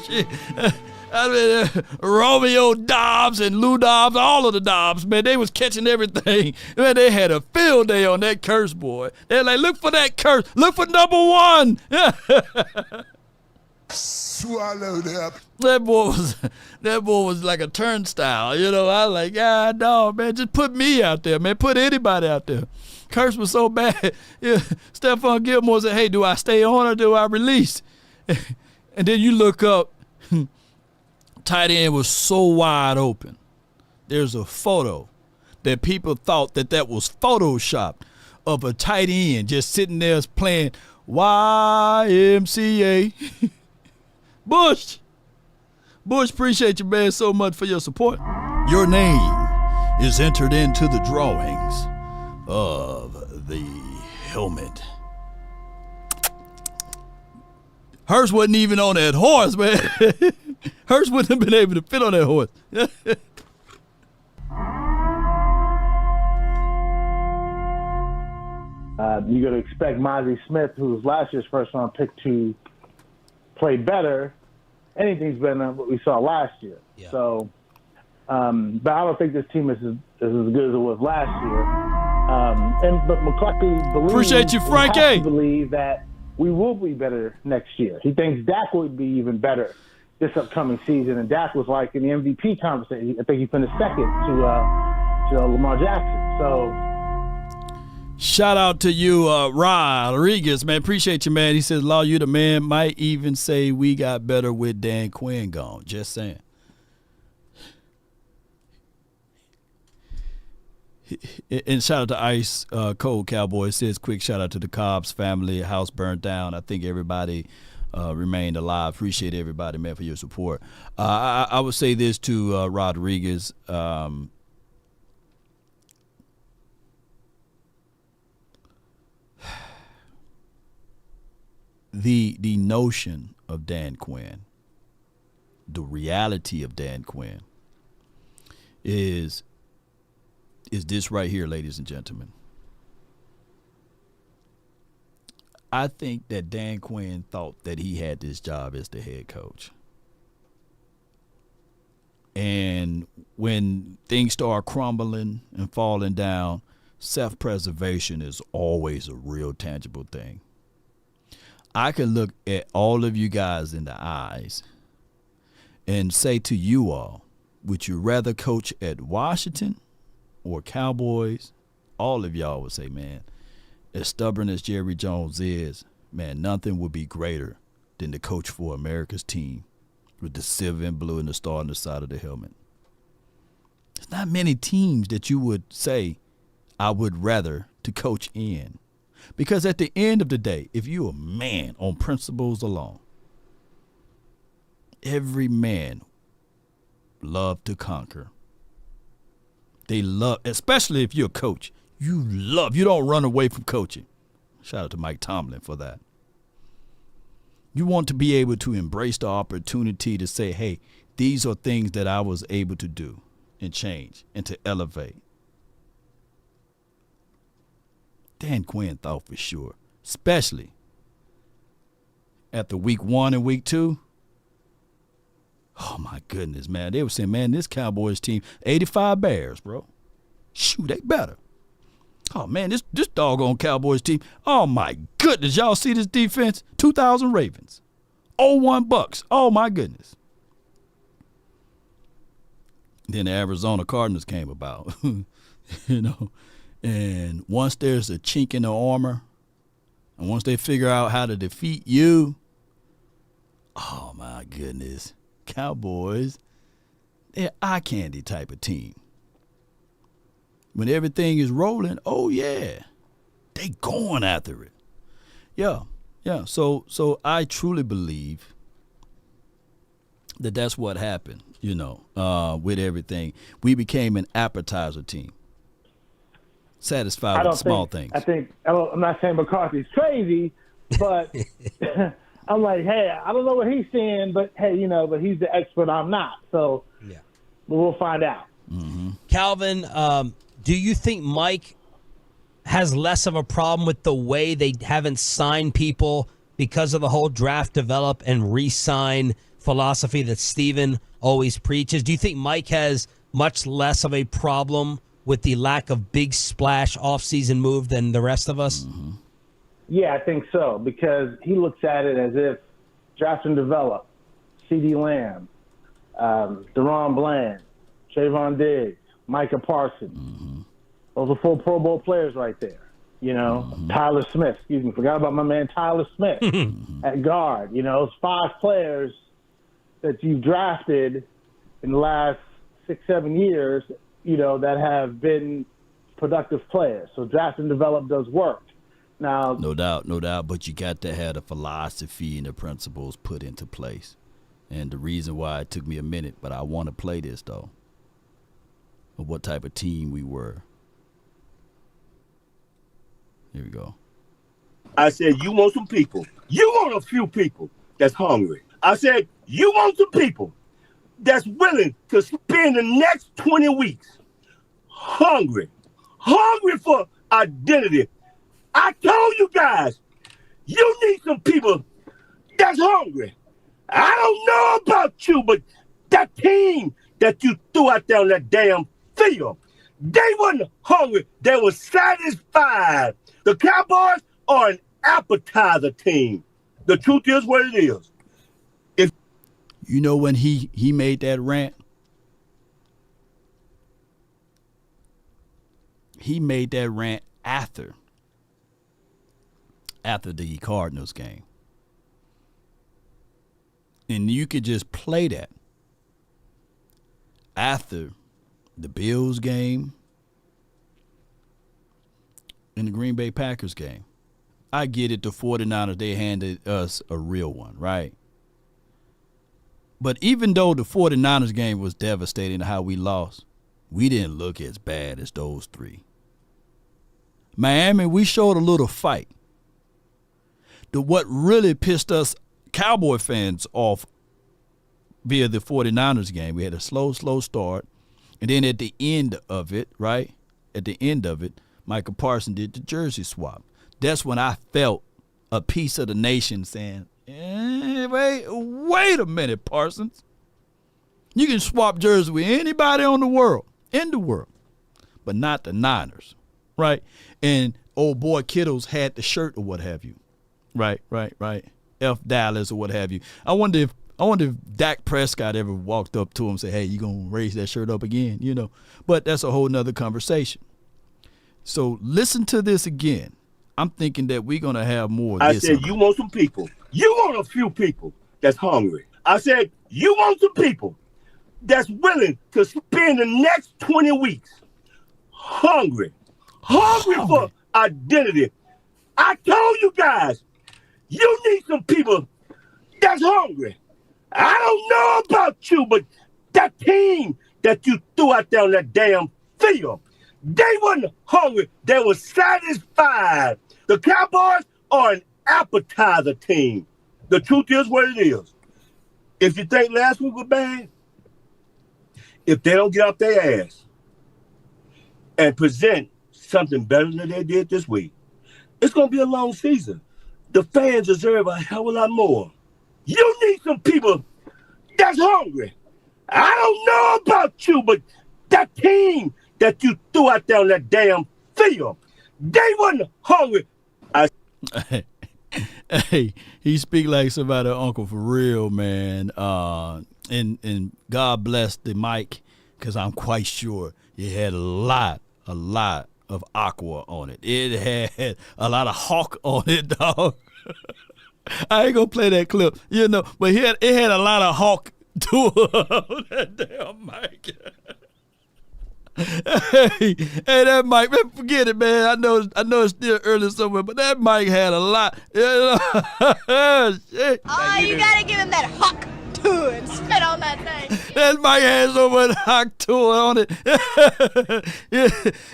Shit. I mean, Romeo Dobbs and Lou Dobbs, all of the Dobbs, man, they was catching everything. Man, they had a field day on that Curse boy. They're like, look for that Curse. Look for number 1. Swallowed up. That boy was like a turnstile. You know, I was like, God, no, man, just put me out there, man. Put anybody out there. Curse was so bad. Yeah, Stephon Gilmore said, hey, do I stay on or do I release? And then you look up, tight end was so wide open. There's a photo that people thought that was photoshopped of a tight end just sitting there playing YMCA. Bush, appreciate you, man, so much for your support. Your name is entered into the drawings of the helmet. Hurst wasn't even on that horse, man. Hurst wouldn't have been able to fit on that horse. You're going to expect Mozzie Smith, who was last year's first-round pick, to play better. Anything's better than what we saw last year. Yeah. So, but I don't think this team is as good as it was last year. But McCarthy believes, appreciate you, Frank. Has to believe that we will be better next year. He thinks Dak will be even better this upcoming season. And Dak was like in the MVP conversation. I think he finished second to Lamar Jackson. So. Shout out to you, Rodriguez, man. Appreciate you, man. He says, Law, you the man. Might even say we got better with Dan Quinn gone. Just saying. And shout out to Ice Cold Cowboy. It says, quick shout out to the Cobbs family. House burned down. I think everybody remained alive. Appreciate everybody, man, for your support. I would say this to Rodriguez. The notion of Dan Quinn, the reality of Dan Quinn is this right here, ladies and gentlemen. I think that Dan Quinn thought that he had this job as the head coach. And when things start crumbling and falling down, self-preservation is always a real tangible thing. I can look at all of you guys in the eyes and say to you all, would you rather coach at Washington or Cowboys? All of y'all would say, man, as stubborn as Jerry Jones is, man, nothing would be greater than to coach for America's team with the silver and blue and the star on the side of the helmet. There's not many teams that you would say I would rather to coach in. Because at the end of the day, if you're a man on principles alone, every man love to conquer. They love, especially if you're a coach, you don't run away from coaching. Shout out to Mike Tomlin for that. You want to be able to embrace the opportunity to say, hey, these are things that I was able to do and change and to elevate. Dan Quinn thought for sure, especially after week 1 and week 2. Oh, my goodness, man. They were saying, man, this Cowboys team, 85 Bears, bro. Shoot, they better. Oh, man, this doggone Cowboys team. Oh, my goodness. Y'all see this defense? 2,000 Ravens. 0-1 Bucks. Oh, my goodness. Then the Arizona Cardinals came about, you know. And once there's a chink in the armor, and once they figure out how to defeat you, oh, my goodness. Cowboys, they're eye candy type of team. When everything is rolling, oh yeah, they going after it. Yeah. So I truly believe that's what happened. With everything, we became an appetizer team. Satisfied with the small things. I'm not saying McCarthy's crazy, but I'm like, hey, I don't know what he's seeing, but hey, but he's the expert. I'm not. So we'll find out. Mm-hmm. Calvin, do you think Mike has less of a problem with the way they haven't signed people because of the whole draft, develop, and re-sign philosophy that Steven always preaches? Do you think Mike has much less of a problem with the lack of big splash offseason move than the rest of us? Mm-hmm. Yeah, I think so, because he looks at it as if draft and develop, CeeDee Lamb, Deron Bland, Trayvon Diggs, Micah Parsons. Mm-hmm. Those are 4 Pro Bowl players right there. Tyler Smith, forgot about my man Tyler Smith at guard. It's 5 players that you've drafted in the last 6-7 years, that have been productive players. So draft and develop does work. Now, no doubt, but you got to have the philosophy and the principles put into place. And the reason why it took me a minute, but I want to play this though, of what type of team we were. Here we go. I said, you want some people. You want a few people that's hungry. I said, you want some people that's willing to spend the next 20 weeks hungry for identity. I told you guys, you need some people that's hungry. I don't know about you, but that team that you threw out there on that damn field, they wasn't hungry. They were satisfied. The Cowboys are an appetizer team. The truth is what it is. When he made that rant, he made that rant after the Cardinals game. And you could just play that after the Bills game and the Green Bay Packers game. I get it, the 49ers, they handed us a real one, right? But even though the 49ers game was devastating how we lost, we didn't look as bad as those 3. Miami, we showed a little fight. What really pissed us Cowboy fans off via the 49ers game, we had a slow start. And then at the end of it, right? At the end of it, Micah Parsons did the jersey swap. That's when I felt a piece of the nation saying, wait a minute, Parsons. You can swap jerseys with anybody in the world, but not the Niners, right? And old boy Kittle's had the shirt or what have you, right? F Dallas or what have you. I wonder if Dak Prescott ever walked up to him and said, hey, you gonna raise that shirt up again, But that's a whole nother conversation. So listen to this again. I'm thinking that we're going to have more of this. I said, you want some people. You want a few people that's hungry. I said, you want some people that's willing to spend the next 20 weeks hungry for identity. I told you guys, you need some people that's hungry. I don't know about you, but that team that you threw out there on that damn field, they wasn't hungry. They were satisfied. The Cowboys are an appetizer team. The truth is what it is. If you think last week was bad, if they don't get off their ass and present something better than they did this week, it's going to be a long season. The fans deserve a hell of a lot more. You need some people that's hungry. I don't know about you, but that team that you threw out there on that damn field, they wasn't hungry. Hey, he speak like somebody uncle for real, man. And God bless the mic, because I'm quite sure it had a lot of aqua on it. It had a lot of hawk on it, dog. I ain't gonna play that clip, but it had a lot of hawk That damn Mike. Hey, that Mike, man, forget it, man. I know it's still early somewhere, but that Mike had a lot. Shit. Oh, you gotta give him that huck too and spit on that thing. That Mike had so much hot tool on it. Yeah,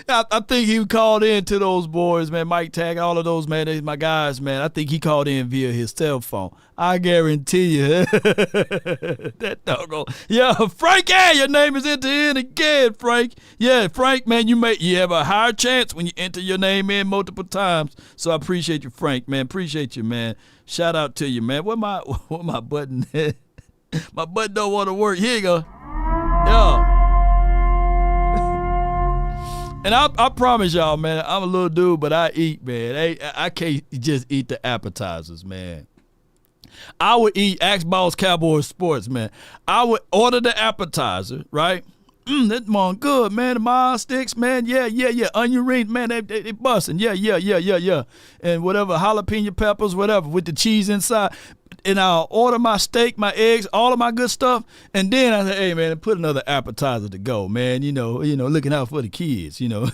I think he called in to those boys, man. Mike Tag, all of those, man. They my guys, man. I think he called in via his cell phone. I guarantee you. That doggone. Yeah, Frank, your name is entered in again, Frank. Yeah, Frank, man, you have a higher chance when you enter your name in multiple times. So I appreciate you, Frank, man. Appreciate you, man. Shout out to you, man. Where my button at? My button don't want to work. Here you go. Yeah. And I promise y'all, man, I'm a little dude, but I eat, man. I can't just eat the appetizers, man. I would eat Xbox Cowboys Sports, man. I would order the appetizer, right? That one good, man. The mild sticks, man. Yeah. Onion rings, man. They busting. Yeah. And whatever, jalapeno peppers, whatever, with the cheese inside. And I'll order my steak, my eggs, all of my good stuff. And then I say, hey, man, put another appetizer to go, man. You know, looking out for the kids, you know.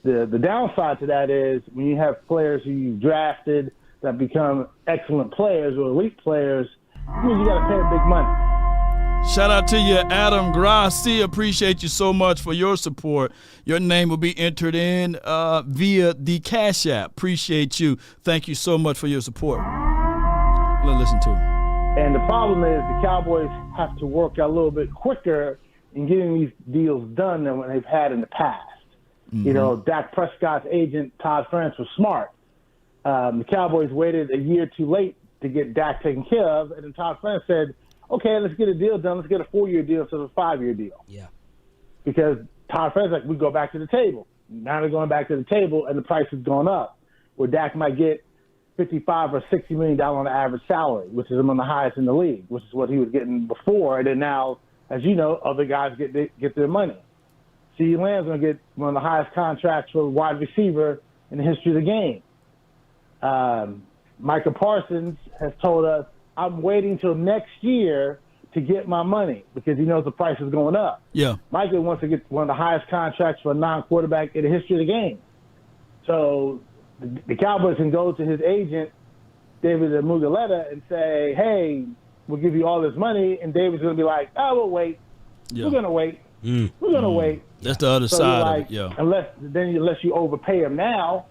The downside to that is when you have players who you've drafted that become excellent players or elite players, you got to pay them big money. Shout out to you, Adam Grassi. Appreciate you so much for your support. Your name will be entered in via the Cash App. Appreciate you. Thank you so much for your support. Let's listen to it. And the problem is the Cowboys have to work a little bit quicker in getting these deals done than what they've had in the past. Mm-hmm. You know, Dak Prescott's agent, Todd France, was smart. The Cowboys waited a year too late to get Dak taken care of, and then Todd France said, okay, let's get a deal done. Let's get a 4-year deal instead of a 5-year deal. Yeah. Because Todd France, we go back to the table. Now they're going back to the table, and the price has gone up, where Dak might get $55 or $60 million on the average salary, which is among the highest in the league, which is what he was getting before. And then now, as you know, other guys get their money. CeeDee Lamb's going to get one of the highest contracts for a wide receiver in the history of the game. Micah Parsons has told us, I'm waiting till next year to get my money because he knows the price is going up. Yeah. Micah wants to get one of the highest contracts for a non-quarterback in the history of the game. So the Cowboys can go to his agent, David Muguleta, and say, hey, we'll give you all this money. And David's going to be like, oh, we'll wait. Yeah. We're going to wait. We're going to wait. That's the other side of it, yeah. Unless you overpay him now.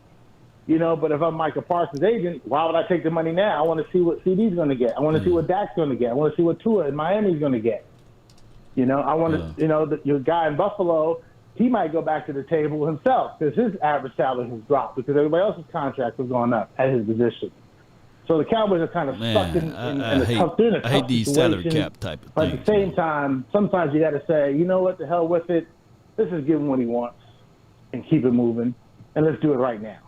You know, but if I'm Micah Parsons' agent, why would I take the money now? I want to see what CD's going to get. I want to see what Dak's going to get. I want to see what Tua in Miami's going to get. You know, I want to, your guy in Buffalo, he might go back to the table himself because his average salary has dropped because everybody else's contract has gone up at his position. So the Cowboys are kind of stuck in a tough situation. I hate these salary cap type of things. But at the same time, sometimes you got to say, you know what, the hell with it. Let's just give him what he wants and keep it moving, and let's do it right now.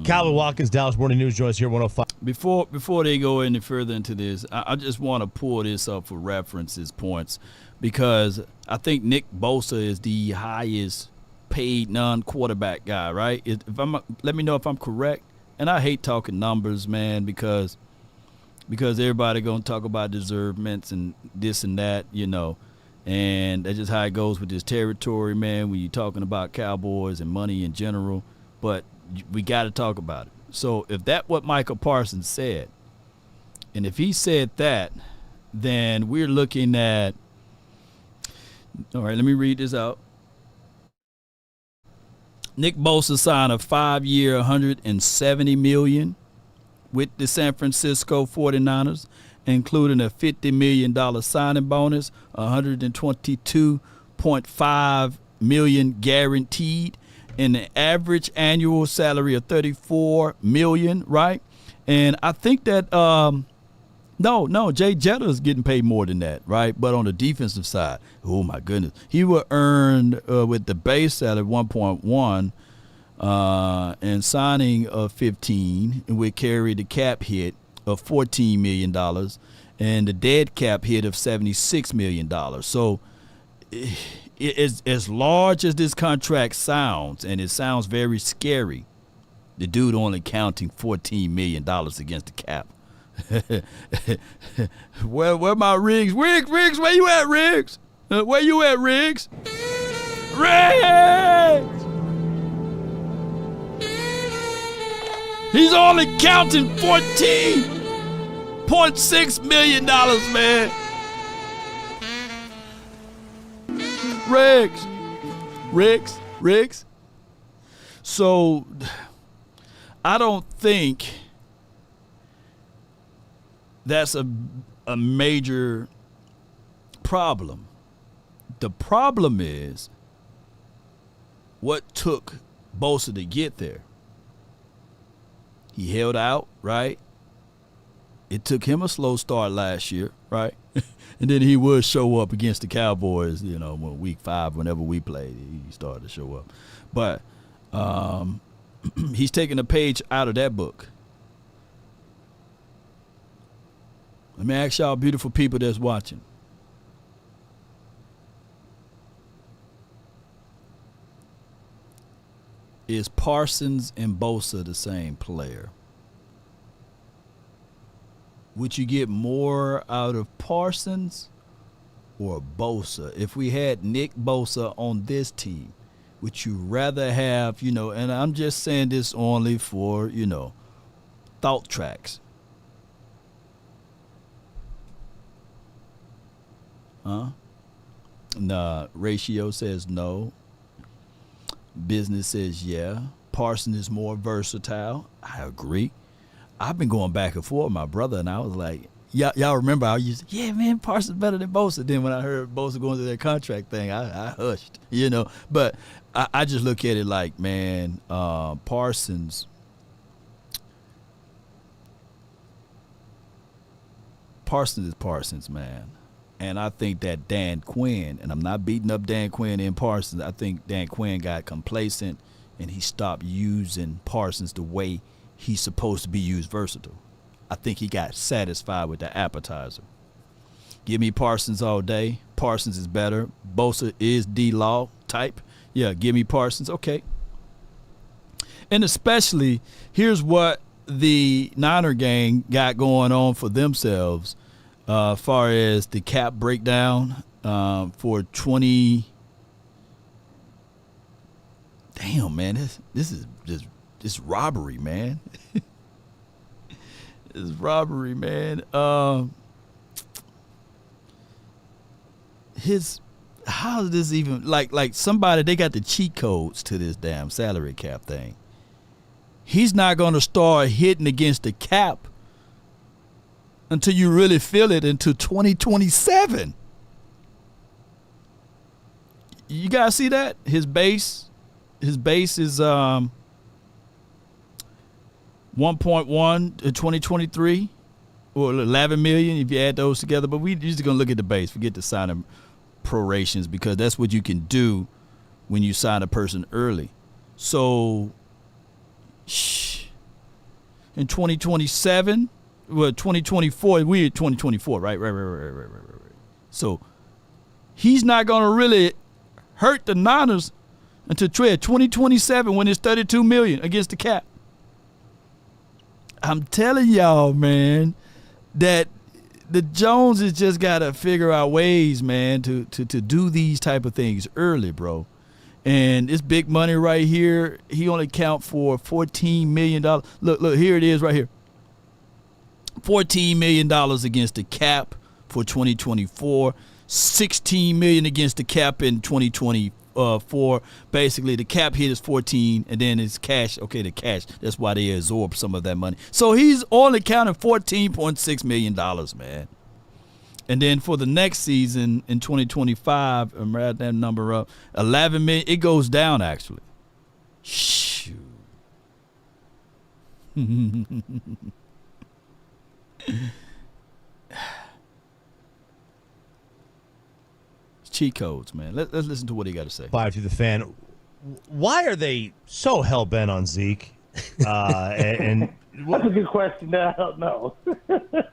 Calvin Watkins, Dallas Morning News, joins here 105. Before they go any further into this, I just want to pull this up for references points because I think Nick Bosa is the highest paid non-quarterback guy, right? Let me know if I'm correct. And I hate talking numbers, man, because everybody gonna talk about deservements and this and that, you know. And that's just how it goes with this territory, man, when you're talking about Cowboys and money in general. But we got to talk about it. So if that's what Micah Parsons said, and if he said that, then we're looking at, all right, let me read this out. Nick Bosa signed a 5-year, $170 million with the San Francisco 49ers, including a $50 million signing bonus, $122.5 million guaranteed, and an average annual salary of $34 million, right? And I think that no, Jay Jetta is getting paid more than that, right? But on the defensive side, oh my goodness, he will earn with the base salary 1.1 and signing of 15, and would carry the cap hit of $14 million and the dead cap hit of $76 million. So as large as this contract sounds, and it sounds very scary, the dude only counting $14 million against the cap. where my Riggs? Riggs, where you at, Riggs? Where you at, Riggs? Riggs! He's only counting $14.6 million, man. Riggs. So, I don't think that's a major problem. The problem is what took Bosa to get there. He held out, right? It took him a slow start last year, right? And then he would show up against the Cowboys, when week 5, whenever we played, he started to show up. But he's taking a page out of that book. Let me ask y'all beautiful people that's watching. Is Parsons and Bosa the same player? Would you get more out of Parsons or Bosa? If we had Nick Bosa on this team, would you rather have, and I'm just saying this only for, thought tracks. Nah, Ratio says no. Business says yeah. Parsons is more versatile. I agree. I've been going back and forth with my brother, and I was like, y'all remember I used to, yeah, man, Parsons better than Bosa. Then when I heard Bosa going through that contract thing, I hushed, But I just look at it like, man, Parsons is Parsons, man. And I think that Dan Quinn, and I'm not beating up Dan Quinn and Parsons, I think Dan Quinn got complacent and he stopped using Parsons the way he's supposed to be used versatile. I think he got satisfied with the appetizer. Give me Parsons all day. Parsons is better. Bosa is D-Law type. Yeah, give me Parsons. Okay. And especially, here's what the Niner gang got going on for themselves far as the cap breakdown for 20. Damn, man, this is just robbery, man. It's robbery, man. How is this even like somebody, they got the cheat codes to this damn salary cap thing. He's not going to start hitting against the cap until you really feel it into 2027. You guys see that? His base is 1.1 in 2023 or 11 million if you add those together. But we're just going to look at the base. Forget the signing prorations because that's what you can do when you sign a person early. So in 2027, well, 2024, we're in 2024, right? Right. So he's not going to really hurt the Niners until 2027 when it's $32 million against the cap. I'm telling y'all, man, that the Joneses just got to figure out ways, man, to do these type of things early, bro. And it's big money right here. He only count for $14 million. Look, here it is right here. $14 million against the cap for 2024. $16 million against the cap in 2024. Basically, the cap hit is 14, and then it's cash. Okay, the cash. That's why they absorb some of that money. So he's only counting $14.6 million, man. And then for the next season in 2025, I'm writing that number up, $11 million. It goes down actually. Shoot. Cheat codes, man. Let's listen to what he got to say. Five to the fan. Why are they so hell bent on Zeke? And that's a good question. I don't know.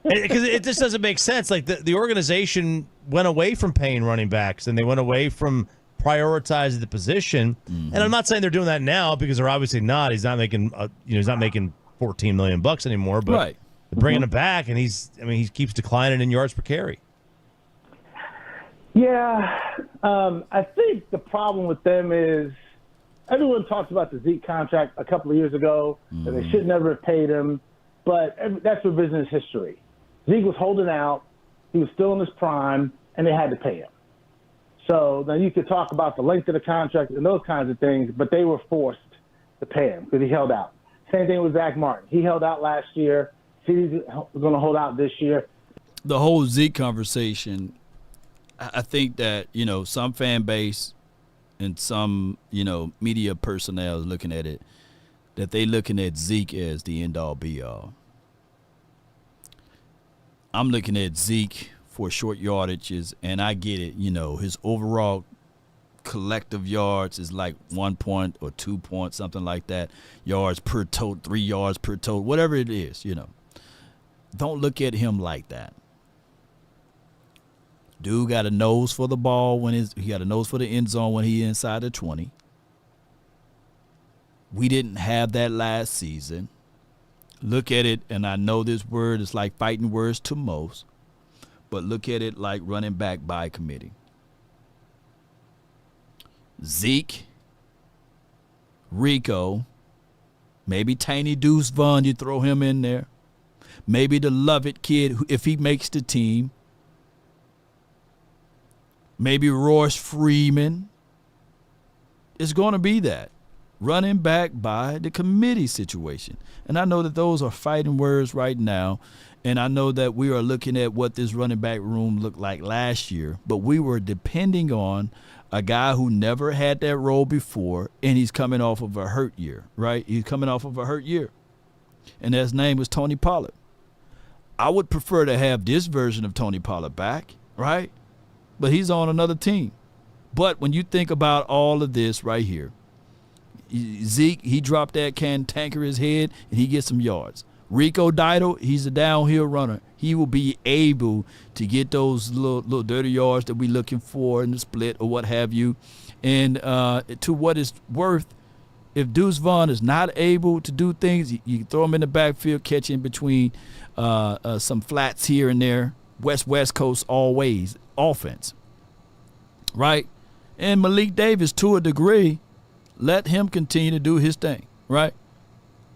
Because it just doesn't make sense. Like the organization went away from paying running backs, and they went away from prioritizing the position. Mm-hmm. And I'm not saying they're doing that now because they're obviously not. He's not making he's not making $14 million anymore. But right. bringing him back, and he keeps declining in yards per carry. Yeah, I think the problem with them is everyone talks about the Zeke contract a couple of years ago, and they should never have paid him, but that's for business history. Zeke was holding out. He was still in his prime, and they had to pay him. So now you could talk about the length of the contract and those kinds of things, but they were forced to pay him because he held out. Same thing with Zach Martin. He held out last year. He's going to hold out this year. The whole Zeke conversation, I think that, some fan base and some, media personnel is looking at it, that they looking at Zeke as the end-all, be-all. I'm looking at Zeke for short yardages, and I get it. His overall collective yards is like 1 point or 2 points, something like that. Yards per tote, 3 yards per tote, whatever it is, Don't look at him like that. Dude got a nose for the ball he got a nose for the end zone when he inside the 20. We didn't have that last season. Look at it, and I know this word is like fighting words to most, but look at it like running back by committee. Zeke, Rico, maybe Tiny Deuce Vaughn, you throw him in there. Maybe the Lovett kid, if he makes the team. Maybe Royce Freeman. It's going to be that. Running back by the committee situation. And I know that those are fighting words right now. And I know that we are looking at what this running back room looked like last year. But we were depending on a guy who never had that role before, and he's coming off of a hurt year, right? He's coming off of a hurt year. And his name was Tony Pollard. I would prefer to have this version of Tony Pollard back, right? But he's on another team. But when you think about all of this right here, Zeke, he dropped that cantankerous head, and he gets some yards. Rico Didal, he's a downhill runner. He will be able to get those little dirty yards that we're looking for in the split or what have you. And to what it's worth, if Deuce Vaughn is not able to do things, you throw him in the backfield, catch in between some flats here and there. West Coast always offense, right? And Malik Davis, to a degree, let him continue to do his thing, right?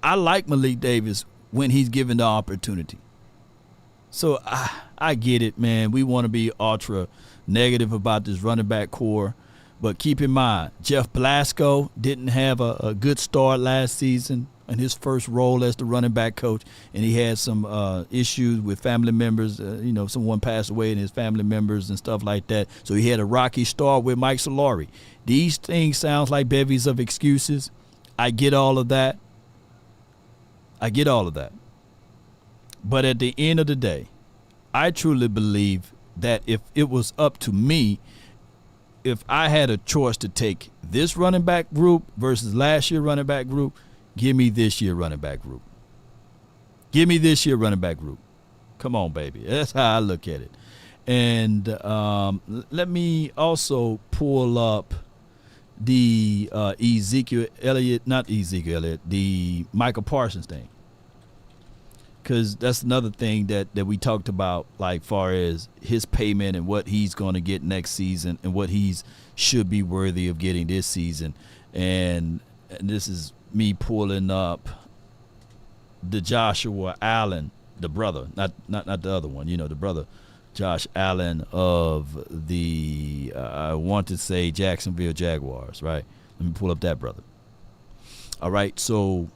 I like Malik Davis when he's given the opportunity. So I get it, man. We want to be ultra negative about this running back core. But keep in mind, Jeff Blasco didn't have a good start last season in his first role as the running back coach. And he had some issues with family members. Someone passed away and his family members and stuff like that. So he had a rocky start with Mike Solari. These things sound like bevies of excuses. I get all of that. But at the end of the day, I truly believe that if it was up to me, if I had a choice to take this running back group versus last year running back group, give me this year running back group. Give me this year running back group. Come on, baby. That's how I look at it. And let me also pull up the Elliott, the Micah Parsons thing. Because that's another thing that we talked about, like far as his payment and what he's going to get next season and what he's should be worthy of getting this season. And this is me pulling up the Joshua Allen, the brother, not the other one, the brother, Josh Allen of the, I want to say Jacksonville Jaguars, right? Let me pull up that brother. All right, so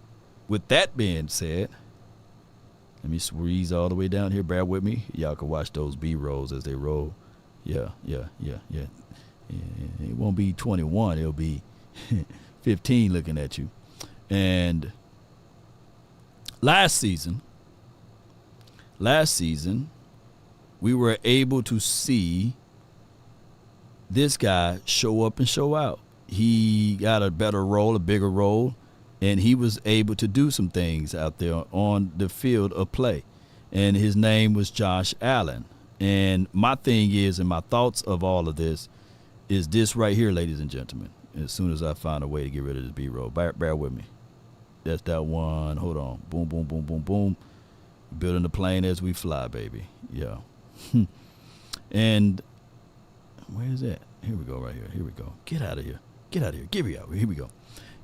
with that being said, let me squeeze all the way down here. Bear with me. Y'all can watch those B-rolls as they roll. Yeah. It won't be 21. It'll be 15 looking at you. And last season, we were able to see this guy show up and show out. He got a better role, a bigger role. And he was able to do some things out there on the field of play. And his name was Josh Allen. And my thing is, and my thoughts of all of this, is this right here, ladies and gentlemen. As soon as I find a way to get rid of this B-roll. Bear with me. That's that one. Hold on. Boom, boom, boom, boom, boom. Building the plane as we fly, baby. Yeah. And where is that? Here we go, right here. Here we go. Get out of here. Get out of here. Giddy up. Here we go.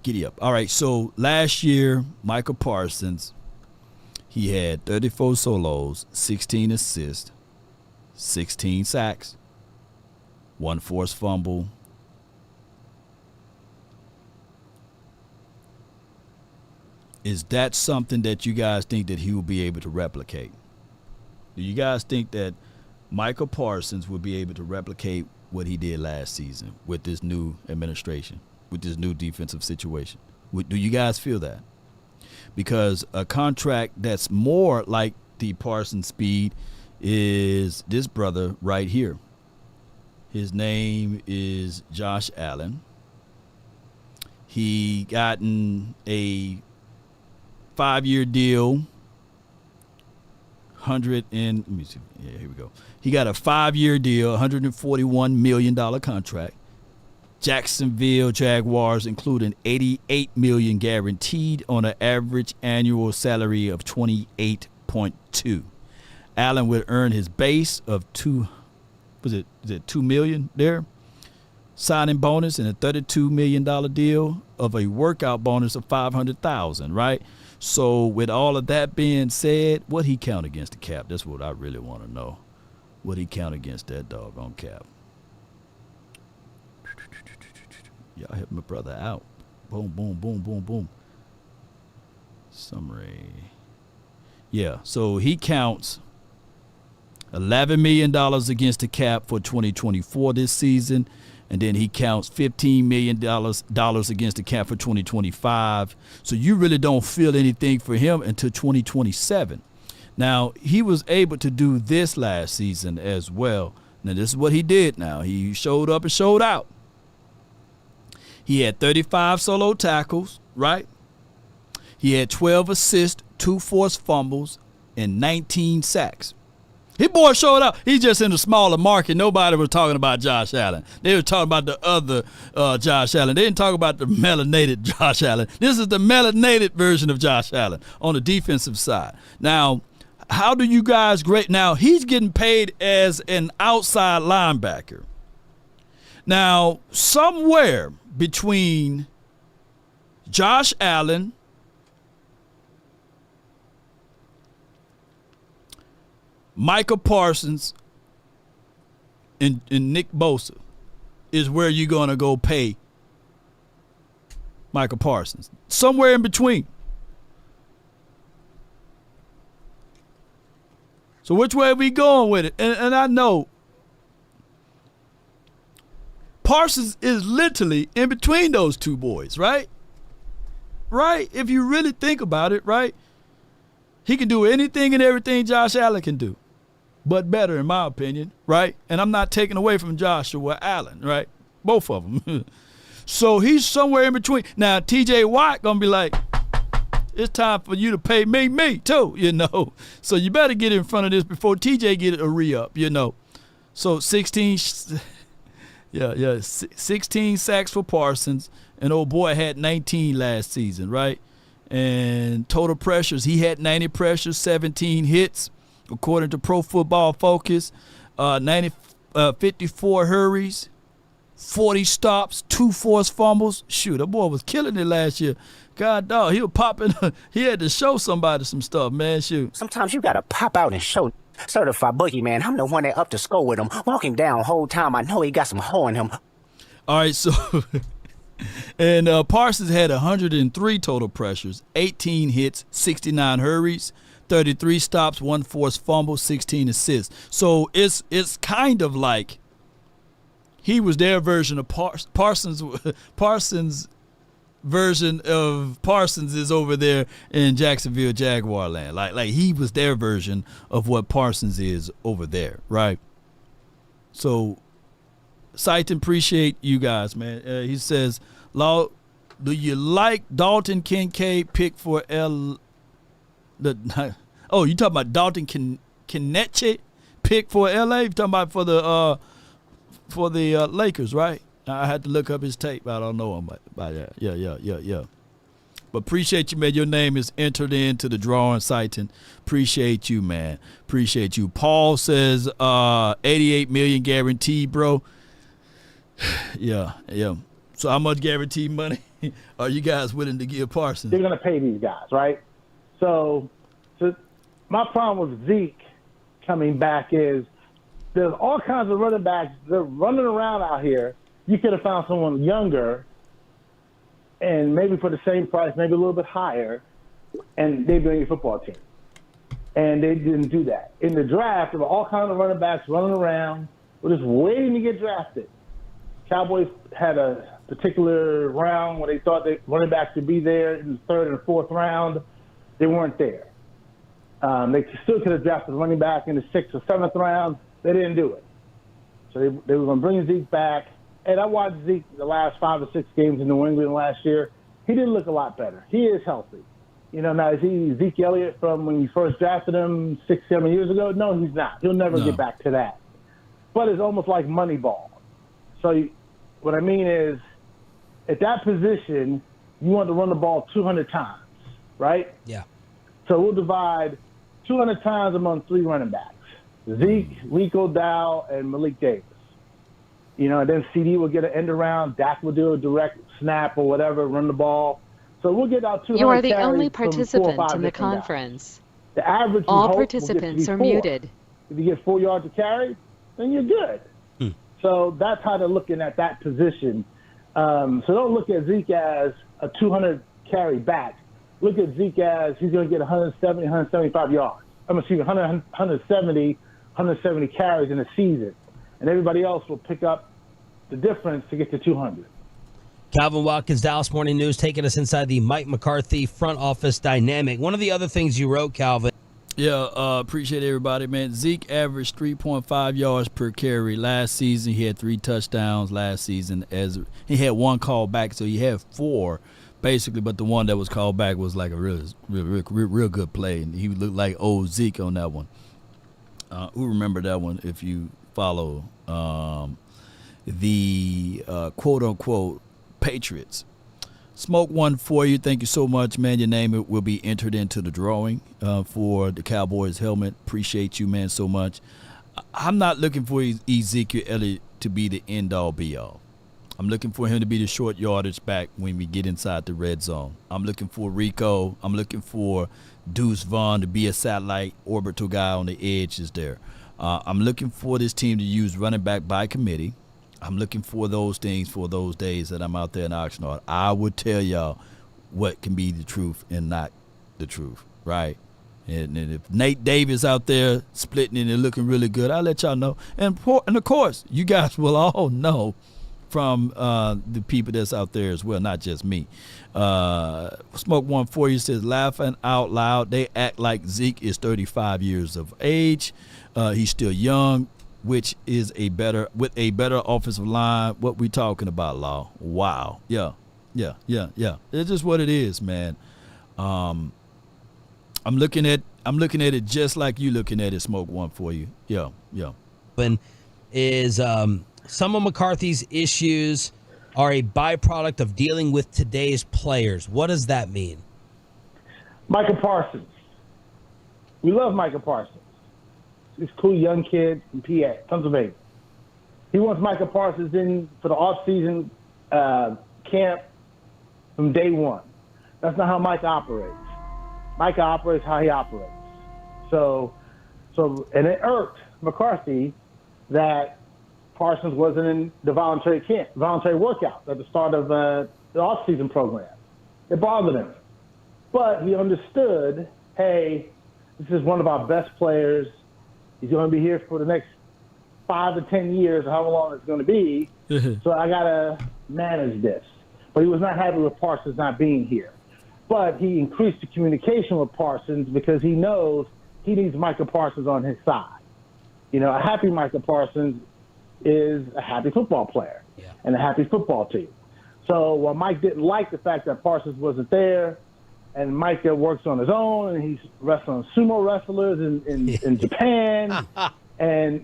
Giddy up. All right, so last year, Micah Parsons, he had 34 solos, 16 assists, 16 sacks, 1 forced fumble. Is that something that you guys think that he will be able to replicate? Do you guys think that Micah Parsons will be able to replicate what he did last season with this new administration, with this new defensive situation? Do you guys feel that? Because a contract that's more like the Parsons speed is this brother right here. His name is Josh Allen. He gotten a 5-year deal. Let me see. Yeah, here we go. He got a 5-year deal, $141 million contract. Jacksonville Jaguars, including $88 million guaranteed on an average annual salary of $28.2. Allen would earn his base of $2 million there, signing bonus, and a $32 million deal of a workout bonus of $500,000, right? So with all of that being said, what he count against the cap? That's what I really want to know. What he count against that doggone cap? Y'all help my brother out. Boom, boom, boom, boom, boom. Summary. Yeah, so he counts $11 million against the cap for 2024 this season, and then he counts $15 million against the cap for 2025. So you really don't feel anything for him until 2027. Now, he was able to do this last season as well. Now, this is what he did now. He showed up and showed out. He had 35 solo tackles, right? He had 12 assists, 2 forced fumbles, and 19 sacks. His boy showed up. He's just in a smaller market. Nobody was talking about Josh Allen. They were talking about the other Josh Allen. They didn't talk about the melanated Josh Allen. This is the melanated version of Josh Allen on the defensive side. Now, how do you guys grade? Now, he's getting paid as an outside linebacker. Now, somewhere between Josh Allen, Micah Parsons, and Nick Bosa is where you're going to go pay Micah Parsons. Somewhere in between. So which way are we going with it? And I know Parsons is literally in between those two boys, right? Right? If you really think about it, right? He can do anything and everything Josh Allen can do, but better in my opinion, right? And I'm not taking away from Joshua Allen, right? Both of them. So he's somewhere in between. Now, TJ Watt going to be like, it's time for you to pay me too, you know. So you better get in front of this before TJ get a re-up, you know. So 16 sacks for Parsons. And old boy had 19 last season, right? And total pressures, he had 90 pressures, 17 hits, according to Pro Football Focus, 54 hurries, 40 stops, 2 forced fumbles. Shoot, that boy was killing it last year. God dog, he was popping. He had to show somebody some stuff, man. Shoot. Sometimes you got to pop out and show certified boogeyman. I'm the one that up to score with him. Walk him down whole time. I know he got some hoe in him. All right, so and Parsons had 103 total pressures, 18 hits, 69 hurries, 33 stops, 1 forced fumble, 16 assists. So it's kind of like he was their version of Parsons. Parsons' version of Parsons is over there in Jacksonville Jaguar land. Like he was their version of what Parsons is over there, right? So Saiton, appreciate you guys, man. He says, Law, do you like Dalton Kincaid pick for you talking about Dalton Kincaid pick for LA? You talking about for the Lakers, right? I had to look up his tape. I don't know him about that. Yeah. But appreciate you, man. Your name is entered into the drawing site, and appreciate you, man. Appreciate you. Paul says 88 million guaranteed, bro. Yeah. So how much guaranteed money are you guys willing to give Parsons? They're going to pay these guys, right? So my problem with Zeke coming back is there's all kinds of running backs. They're running around out here. You could have found someone younger and maybe for the same price, maybe a little bit higher, and they'd be on your football team. And they didn't do that. In the draft, there were all kinds of running backs running around. We're just waiting to get drafted. Cowboys had a particular round where they thought that running backs would be there in the third and fourth round. They weren't there. They still could have drafted a running back in the sixth or seventh round. They didn't do it. So they were going to bring Zeke back. And I watched Zeke the last 5 or 6 games in New England last year. He didn't look a lot better. He is healthy. Now, is he Ezekiel Elliott from when you first drafted him 6, 7 years ago? No, he's not. He'll never get back to that. But it's almost like Moneyball. So what I mean is, at that position, you want to run the ball 200 times, right? Yeah. So we'll divide 200 times among 3 running backs: Zeke, Rico Dow, and Malik Davis. And then CD will get an end around. Dak will do a direct snap or whatever, run the ball. So we'll get out 200 You are the carries only from 4 or 5 participant in the different guys. conference. The average All you hope participants will are get to be 4. muted. If you get 4 yards to carry, then you're good. So that's how they're looking at that position. So don't look at Zeke as a 200 carry back. Look at Zeke as he's going to get 170, 175 yards. I'm going to see 170 carries in a season. And everybody else will pick up the difference to get to 200. Calvin Watkins, Dallas Morning News, taking us inside the Mike McCarthy front office dynamic. One of the other things you wrote, Calvin. Yeah, appreciate everybody, man. Zeke averaged 3.5 yards per carry last season. He had 3 touchdowns last season. As he had 1 call back, so he had 4 basically. But the one that was called back was like a real good play, and he looked like old Zeke on that one. Who remember that one? If you follow the quote unquote Patriots. Smoke one for you. Thank you so much, man. Your name will be entered into the drawing for the Cowboys helmet. Appreciate you, man, so much. I'm not looking for Ezekiel Elliott to be the end-all, be-all. I'm looking for him to be the short yardage back when we get inside the red zone. I'm looking for Rico. I'm looking for Deuce Vaughn to be a satellite orbital guy on the edges there. I'm looking for this team to use running back by committee. I'm looking for those things for those days that I'm out there in Oxnard. I would tell y'all what can be the truth and not the truth, right? And if Nate Davis out there splitting it and looking really good, I'll let y'all know. And of course, you guys will all know from the people that's out there as well, not just me. Smoke one for you says, laughing out loud, they act like Zeke is 35 years of age. He's still young, which is with a better offensive line. What we talking about, Law? Wow. Yeah. It's just what it is, man. I'm looking at it just like you looking at it. Smoke one for you. Yeah. And is some of McCarthy's issues are a byproduct of dealing with today's players. What does that mean? Micah Parsons. We love Micah Parsons. This cool young kid from PA, Pennsylvania. He wants Micah Parsons in for the offseason camp from day one. That's not how Micah operates. Micah operates how he operates. So, and it irked McCarthy that Parsons wasn't in the voluntary workout at the start of the offseason program. It bothered him. But he understood, hey, this is one of our best players. He's going to be here for the next 5 to 10 years, or however long it's going to be. So I got to manage this. But he was not happy with Parsons not being here. But he increased the communication with Parsons because he knows he needs Micah Parsons on his side. A happy Micah Parsons is a happy football player and a happy football team. So while Mike didn't like the fact that Parsons wasn't there, and Micah works on his own, and he's wrestling sumo wrestlers in Japan, and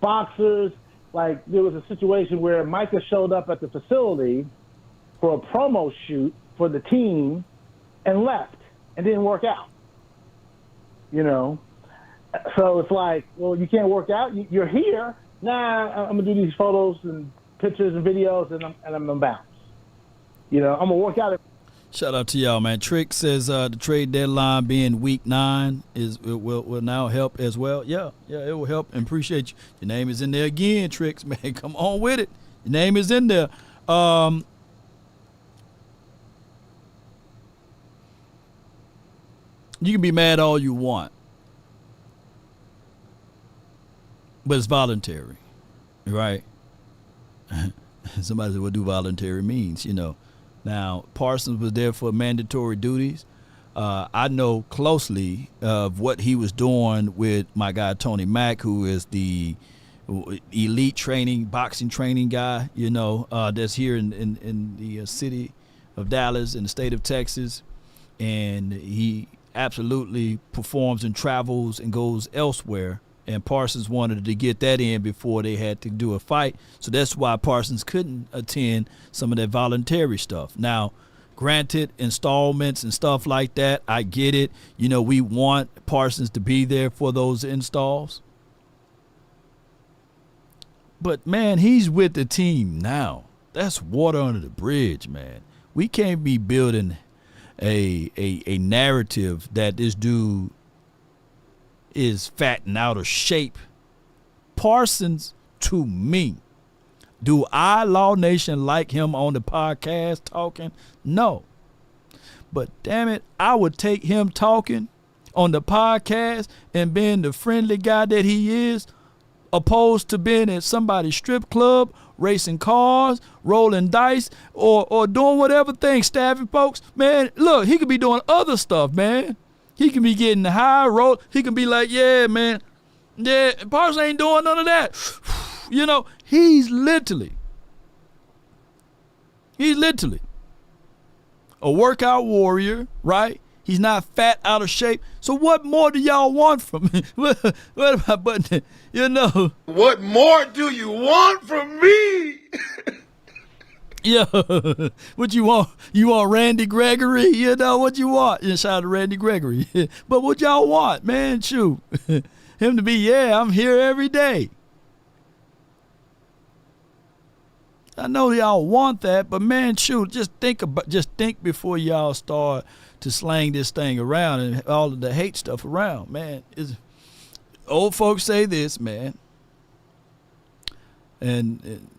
boxers. Like there was a situation where Micah showed up at the facility for a promo shoot for the team and left and didn't work out. You know? So it's like, well, you can't work out. You're here. Nah, I'm going to do these photos and pictures and videos, and I'm going to bounce. You know, I'm going to work out. Shout out to y'all, man. Trick says the trade deadline being week 9 will now help as well. Yeah, it will help, and appreciate you. Your name is in there again, Tricks, man. Come on with it. Your name is in there. You can be mad all you want, but it's voluntary, right? Somebody said, what do voluntary means, you know? Now, Parsons was there for mandatory duties. I know closely of what he was doing with my guy, Tony Mack, who is the elite boxing training guy, you know, that's here in the city of Dallas in the state of Texas. And he absolutely performs and travels and goes elsewhere. And Parsons wanted to get that in before they had to do a fight. So that's why Parsons couldn't attend some of that voluntary stuff. Now, granted, installments and stuff like that, I get it. You know, we want Parsons to be there for those installs. But, man, he's with the team now. That's water under the bridge, man. We can't be building a narrative that this dude is fat and out of shape. Parsons, to me, do I, Law Nation, like him on the podcast talking? No. But damn it, I would take him talking on the podcast and being the friendly guy that he is, opposed to being at somebody's strip club, racing cars, rolling dice, or doing whatever thing, stabbing folks. Man, look, he could be doing other stuff, man. He can be getting high, roll. He can be like, yeah, man. Yeah, Parsons ain't doing none of that. You know, he's literally a workout warrior, right? He's not fat, out of shape. So what more do y'all want from me? What about, but, you know. What more do you want from me? Yeah, what you want? You want Randy Gregory? You know what you want? Yeah, shout out to Randy Gregory. But what y'all want, man? Shoot, him to be, yeah, I'm here every day. I know y'all want that, but man, shoot, just think before y'all start to slang this thing around and all of the hate stuff around, man. Old folks say this, man, and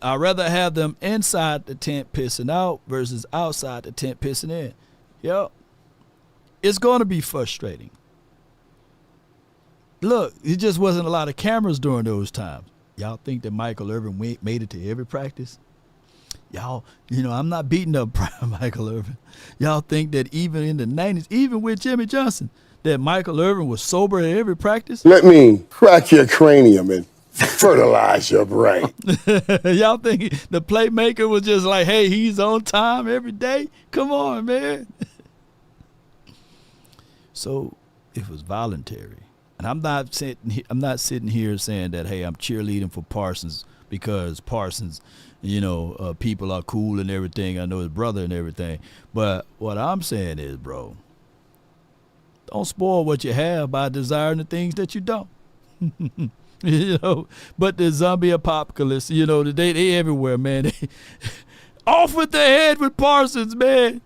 I'd rather have them inside the tent pissing out versus outside the tent pissing in. Yep. It's going to be frustrating. Look, it just wasn't a lot of cameras during those times. Y'all think that Michael Irvin made it to every practice? Y'all, you know, I'm not beating up Michael Irvin. Y'all think that even in the 90s, even with Jimmy Johnson, that Michael Irvin was sober at every practice? Let me crack your cranium and fertilize your brain. Y'all think the playmaker was just like, hey, he's on time every day? Come on, man. So it was voluntary. And I'm not sitting here saying that, hey, I'm cheerleading for Parsons because Parsons, you know, people are cool and everything. I know his brother and everything. But what I'm saying is, bro, don't spoil what you have by desiring the things that you don't. You know, but the zombie apocalypse, you know, they everywhere, man. Off with the head with Parsons, man.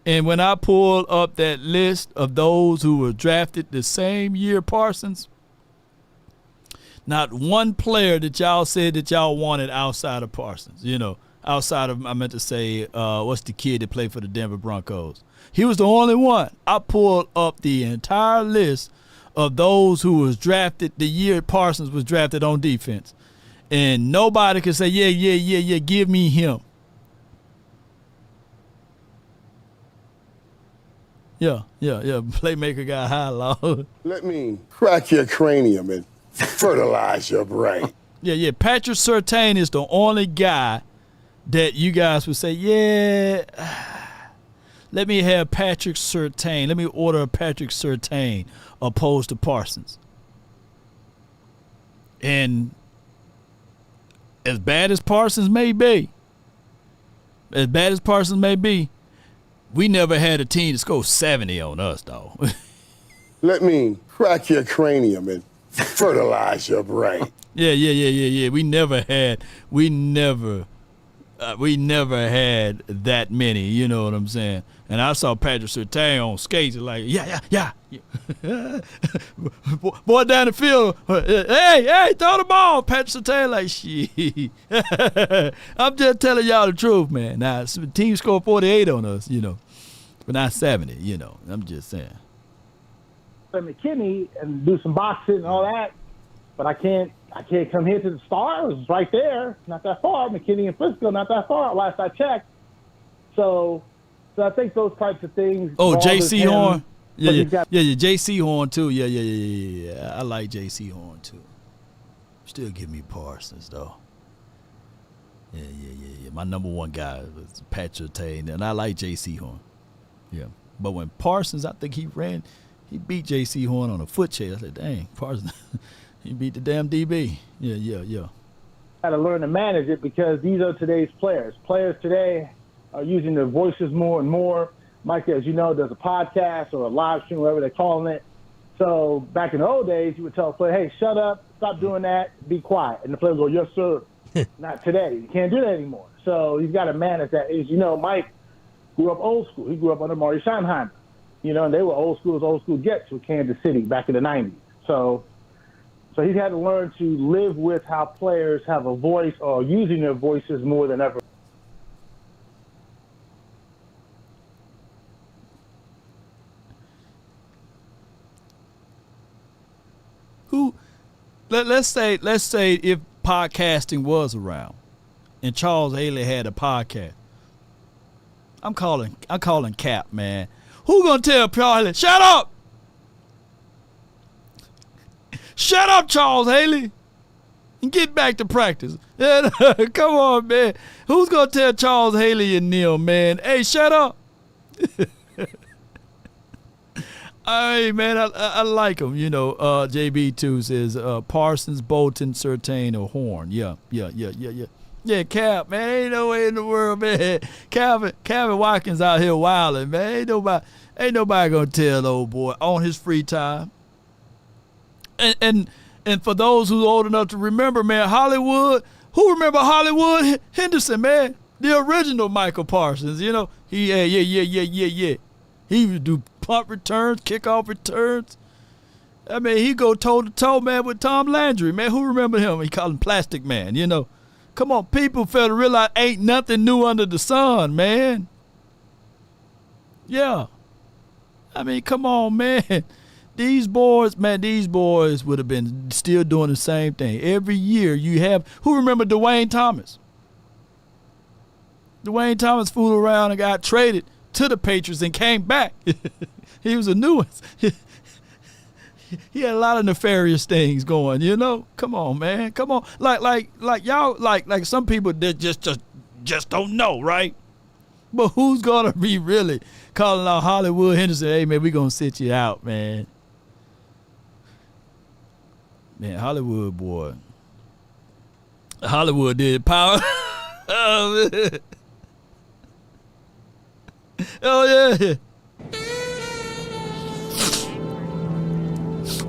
And when I pulled up that list of those who were drafted the same year Parsons, not one player that y'all said that y'all wanted outside of Parsons, you know, outside of, I meant to say, what's the kid that played for the Denver Broncos? He was the only one. I pulled up the entire list of those who was drafted the year Parsons was drafted on defense. And nobody could say, yeah, give me him. Yeah. Playmaker got high, law. Let me crack your cranium and fertilize your brain. Yeah. Patrick Surtain is the only guy that you guys would say, yeah, let me have Patrick Surtain. Let me order a Patrick Surtain opposed to Parsons. And as bad as Parsons may be, as bad as Parsons may be, we never had a team to score 70 on us, dog. Let me crack your cranium and fertilize your brain. Yeah. We never had that many. You know what I'm saying? And I saw Patrick Surtain on skates like, yeah. Boy down the field, hey, throw the ball. Patrick Surtain like, shit. I'm just telling y'all the truth, man. Now, the team scored 48 on us, you know, but not 70, you know. I'm just saying. McKinney and do some boxing and all that, but I can't come here to the Stars. It's right there, not that far. McKinney and Frisco, not that far. Last I checked. So I think those types of things. Oh, J.C. Horn. Yeah, J.C. Horn too. Yeah. I like J.C. Horn too. Still give me Parsons though. Yeah. My number one guy was Patrick Surtain, and I like J.C. Horn. Yeah, but when Parsons, I think he beat J.C. Horn on a foot chase. I said, dang, Parsons, he beat the damn DB. Yeah. Got to learn to manage it because these are today's players. Players today are using their voices more and more. Micah, as you know, does a podcast or a live stream, whatever they're calling it. So back in the old days, you would tell a player, hey, shut up, stop doing that, be quiet. And the player would go, yes, sir. Not today. You can't do that anymore. So he's got to manage that. As you know, Mike grew up old school. He grew up under Marty Schottenheimer. You know, and they were old school Jets with Kansas City back in the 90s. So he's had to learn to live with how players have a voice or using their voices more than ever. Let's say if podcasting was around and Charles Haley had a podcast. I'm calling Cap, man. Who gonna tell Charles Haley, shut up? Shut up, Charles Haley, and get back to practice. Come on, man. Who's gonna tell Charles Haley and Neil, man, hey, shut up? Hey, man, I like him. You know, JB2 says Parsons, Bolton, Surtain, or Horn. Yeah. Yeah, Cap, man, ain't no way in the world, man. Calvin Watkins out here wilding, man. Ain't nobody gonna tell the old boy on his free time. And for those who old enough to remember, man, Hollywood. Who remember Hollywood Henderson, man? The original Micah Parsons. You know, yeah. He would do punt returns, kickoff returns. I mean, he go toe to toe, man, with Tom Landry, man. Who remember him? He called him Plastic Man. You know. Come on, people fail to realize ain't nothing new under the sun, man. Yeah. I mean, come on, man. These boys would have been still doing the same thing. Every year you have, who remember Dwayne Thomas? Dwayne Thomas fooled around and got traded to the Patriots and came back. He was a new one. He had a lot of nefarious things going, you know. Come on, man. Come on. Like y'all, like some people that just don't know, right? But who's gonna be really calling out Hollywood Henderson? Hey, man, we gonna sit you out, man. Man, Hollywood boy. Hollywood did power. Oh, man. Oh yeah.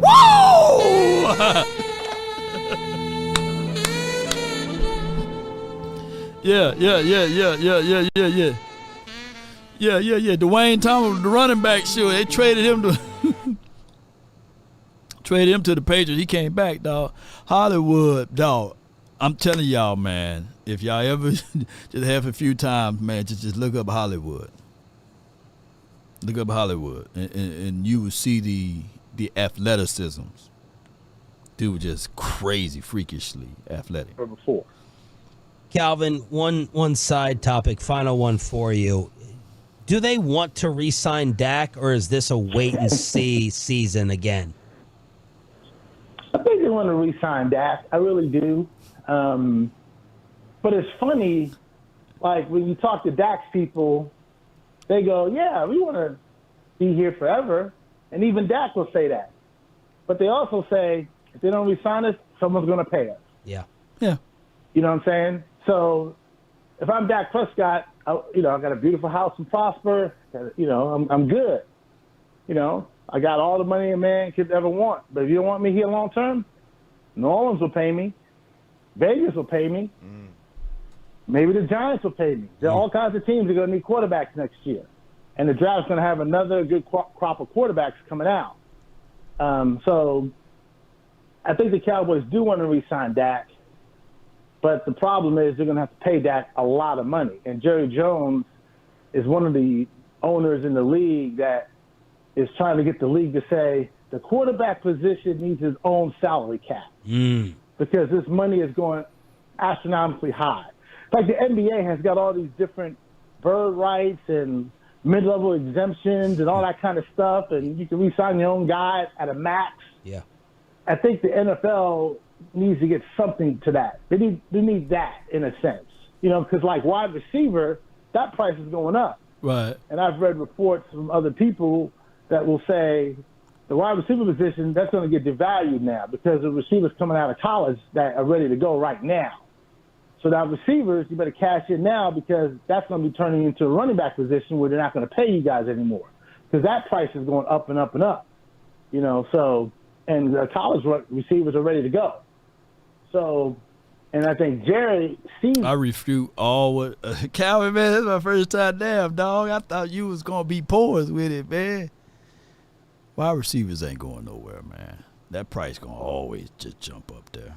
Woo! Yeah. Dwayne Thomas, the running back, sure. They traded him to the Patriots. He came back, dog. Hollywood, dog. I'm telling y'all, man, if y'all ever just have a few times, man, just look up Hollywood. Look up Hollywood, and you will see the athleticisms. Dude was just crazy, freakishly athletic. Before. Calvin, one side topic, final one for you. Do they want to re-sign Dak, or is this a wait-and-see season again? I think they want to re-sign Dak. I really do. But it's funny, like when you talk to Dak's people, they go, yeah, we want to be here forever. And even Dak will say that. But they also say, if they don't re-sign us, someone's going to pay us. Yeah. You know what I'm saying? So if I'm Dak Prescott, I got a beautiful house in Prosper. I'm good. I got all the money a man could ever want. But if you don't want me here long term, New Orleans will pay me. Vegas will pay me. Maybe the Giants will pay me. There are all kinds of teams that are going to need quarterbacks next year. And the draft's going to have another good crop of quarterbacks coming out. So I think the Cowboys do want to re-sign Dak. But the problem is they're going to have to pay Dak a lot of money. And Jerry Jones is one of the owners in the league that is trying to get the league to say the quarterback position needs his own salary cap because this money is going astronomically high. Like the NBA has got all these different bird rights and mid-level exemptions and all that kind of stuff, and you can re-sign your own guy at a max. Yeah. I think the NFL needs to get something to that. They need that in a sense, because like wide receiver, that price is going up. Right. And I've read reports from other people that will say the wide receiver position, that's going to get devalued now because the receivers coming out of college that are ready to go right now. So now receivers, you better cash in now because that's going to be turning into a running back position where they're not going to pay you guys anymore because that price is going up and up and up. So and the college receivers are ready to go. So, and I think Jerry sees. I refute all what Calvin, man. This is my first time. Damn, dog. I thought you was gonna be poised with it, man. Wide receivers ain't going nowhere, man. That price gonna always just jump up there.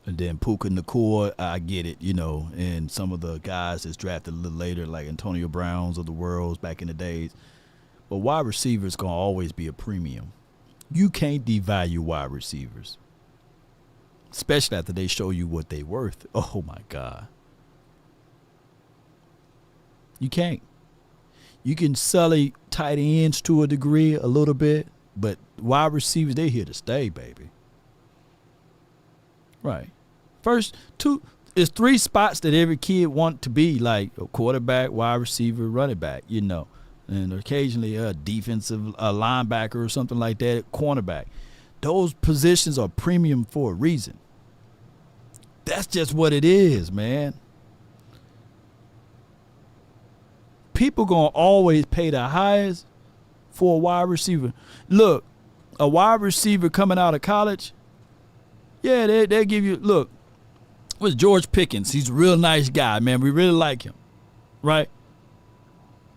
And then Puka Nacua, I get it, and some of the guys that's drafted a little later, like Antonio Browns of the world back in the days. But wide receivers gonna always be a premium. You can't devalue wide receivers, especially after they show you what they're worth. Oh, my God. You can't. You can sully tight ends to a degree a little bit, but wide receivers, they're here to stay, baby. Right. First, it's 3 spots that every kid want to be, like a quarterback, wide receiver, running back, and occasionally a defensive linebacker or something like that, cornerback. Those positions are premium for a reason. That's just what it is, man. People going to always pay the highest for a wide receiver. Look, a wide receiver coming out of college, yeah, they give you, look, what's George Pickens? He's a real nice guy, man. We really like him, right?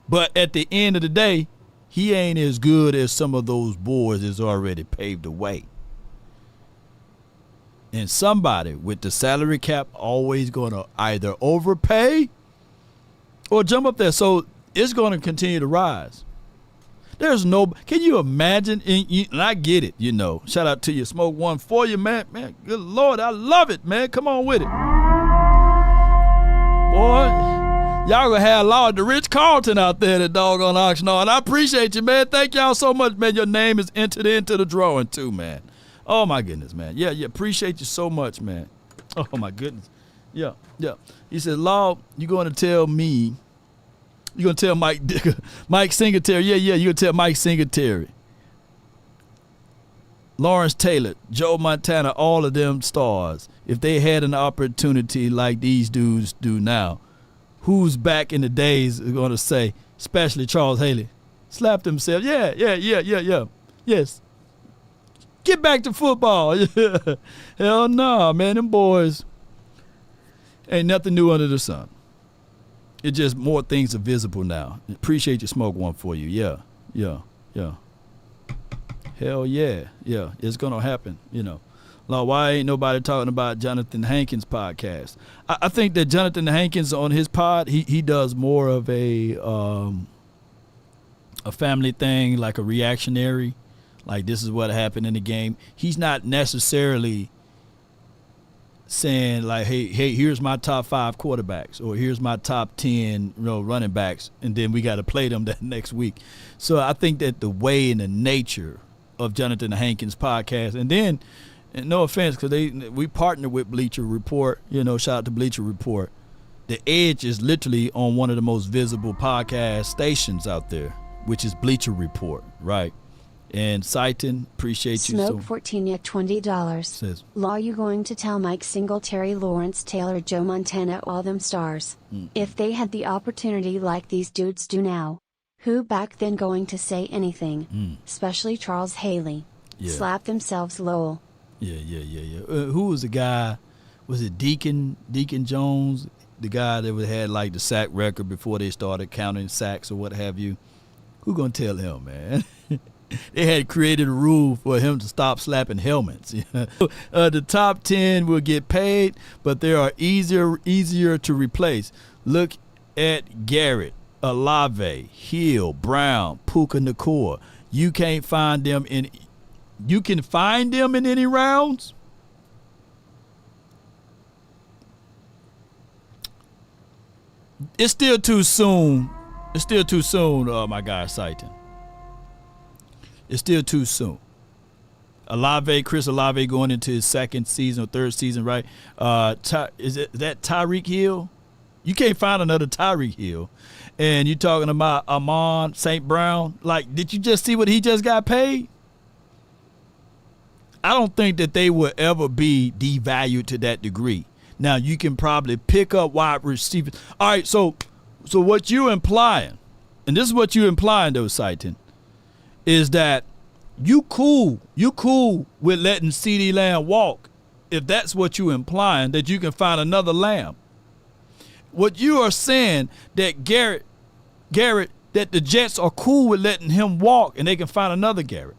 But at the end of the day, he ain't as good as some of those boys that's already paved the way. And somebody with the salary cap always going to either overpay or jump up there. So it's going to continue to rise. Can you imagine? And I get it, Shout out to you. Smoke one for you, man. Man, good Lord, I love it, man. Come on with it. Boy. Y'all gonna have Lord the Rich Carlton out there, the dog on Oxnard. I appreciate you, man. Thank y'all so much, man. Your name is entered into the drawing too, man. Oh my goodness, man. Yeah, appreciate you so much, man. Oh my goodness. Yeah. He said, Lord, you gonna tell me, you gonna tell Mike Singletary. Yeah, you gonna tell Mike Singletary. Lawrence Taylor, Joe Montana, all of them stars. If they had an opportunity like these dudes do now, who's back in the days is going to say, especially Charles Haley, slap themselves. Yeah. Yes. Get back to football. Hell no, man. Them boys ain't nothing new under the sun. It's just more things are visible now. Appreciate you, Smoke one for you. Yeah. Hell yeah. Yeah, it's going to happen, Like, why ain't nobody talking about Jonathan Hankins' podcast? I think that Jonathan Hankins on his pod, he does more of a family thing, like a reactionary, like this is what happened in the game. He's not necessarily saying like, hey, here's my top 5 quarterbacks or here's my top 10 running backs, and then we got to play them that next week. So I think that the way and the nature of Jonathan Hankins' podcast, and then, and no offense, because we partner with Bleacher Report, shout out to Bleacher Report. The Edge is literally on one of the most visible podcast stations out there, which is Bleacher Report, right? And Saiton, appreciate you. Smoke 14 yak $20. Says, Law, you going to tell Mike Singletary, Lawrence Taylor, Joe Montana, all them stars, if they had the opportunity like these dudes do now, who back then going to say anything, especially Charles Haley, slap themselves lol. Yeah. Who was the guy? Was it Deacon Jones? The guy that had like the sack record before they started counting sacks or what have you? Who gonna tell him, man? They had created a rule for him to stop slapping helmets. The top 10 will get paid, but they are easier to replace. Look at Garrett, Olave, Hill, Brown, Puka Nacua. You can find them in any rounds. It's still too soon. My guy Saiton. It's still too soon. Chris Olave going into his second season or third season, right? Is that Tyreek Hill? You can't find another Tyreek Hill. And you're talking about Amon St. Brown. Like, did you just see what he just got paid? I don't think that they will ever be devalued to that degree. Now, you can probably pick up wide receivers. All right, so what you're implying, and this is what you're implying, though, Saiton, is that you cool with letting CeeDee Lamb walk, if that's what you're implying, that you can find another Lamb. What you are saying that Garrett, that the Jets are cool with letting him walk and they can find another Garrett.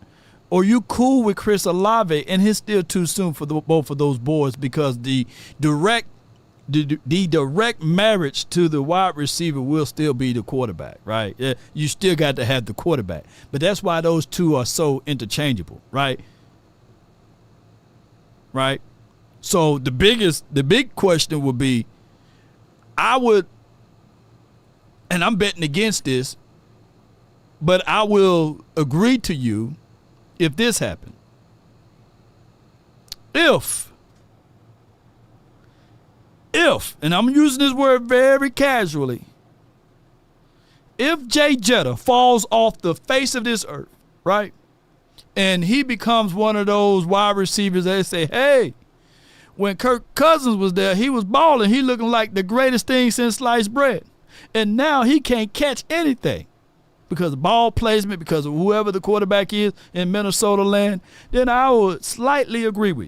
Or you cool with Chris Olave, and it's still too soon for both of those boys because the direct marriage to the wide receiver will still be the quarterback, right? Yeah, you still got to have the quarterback. But that's why those two are so interchangeable, right? Right? So the big question would be, and I'm betting against this, but I will agree to you if this happened. If, and I'm using this word very casually, if Jay Jetta falls off the face of this earth, right, and he becomes one of those wide receivers that say, hey, when Kirk Cousins was there, he was balling. He looking like the greatest thing since sliced bread. And now he can't catch anything because of ball placement, because of whoever the quarterback is in Minnesota land, then I would slightly agree with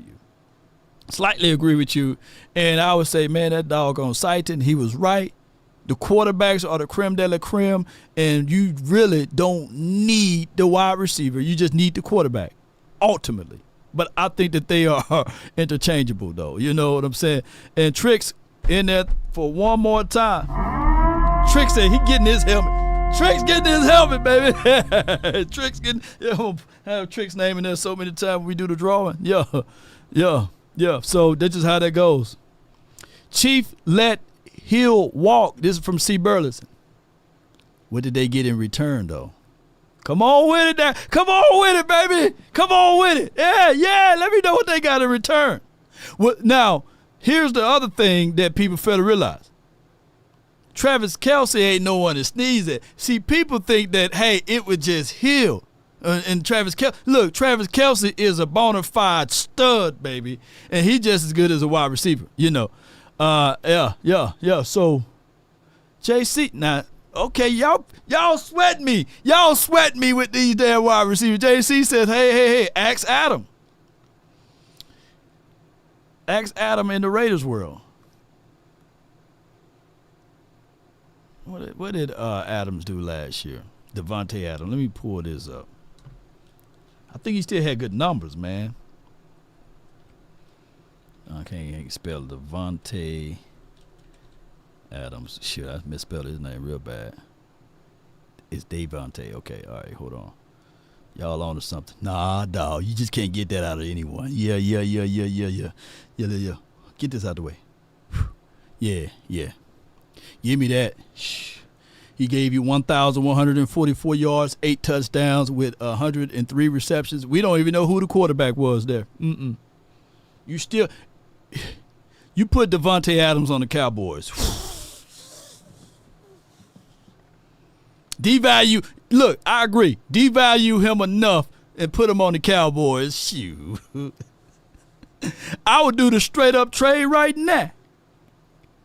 you. And I would say, man, that doggone Saiton, he was right. The quarterbacks are the creme de la creme, and you really don't need the wide receiver. You just need the quarterback, ultimately. But I think that they are interchangeable, though. You know what I'm saying? And Trix in there for one more time. Trix said he getting his helmet. Trix getting his helmet, baby. Trix getting, have Trix name in there so many times when we do the drawing. Yeah. So that's just how that goes. Chief let Hill walk. This is from C. Burleson. What did they get in return, though? Come on with it, come on with it, baby. Come on with it. Yeah. Let me know what they got in return. Well, now, here's the other thing that people fail to realize. Travis Kelce ain't no one to sneeze at. See, people think that, hey, it was just Hill. And Travis Kelce is a bona fide stud, baby. And he just as good as a wide receiver, you know. Yeah. So, JC, now, okay, y'all sweat me. Y'all sweat me with these damn wide receivers. JC says, hey, ask Adam. Ask Adam in the Raiders world. What did Adams do last year? Davante Adams. Let me pull this up. I think he still had good numbers, man. I can't spell Davante Adams. Shit, I misspelled his name real bad. It's Davante. Okay, all right, hold on. Y'all on to something. Nah, dawg, you just can't get that out of anyone. Yeah. Get this out the way. Yeah. Give me that. He gave you 1,144 yards, 8 touchdowns with 103 receptions. We don't even know who the quarterback was there. You put Davante Adams on the Cowboys. Devalue. Look, I agree. Devalue him enough and put him on the Cowboys. Shoot. I would do the straight up trade right now.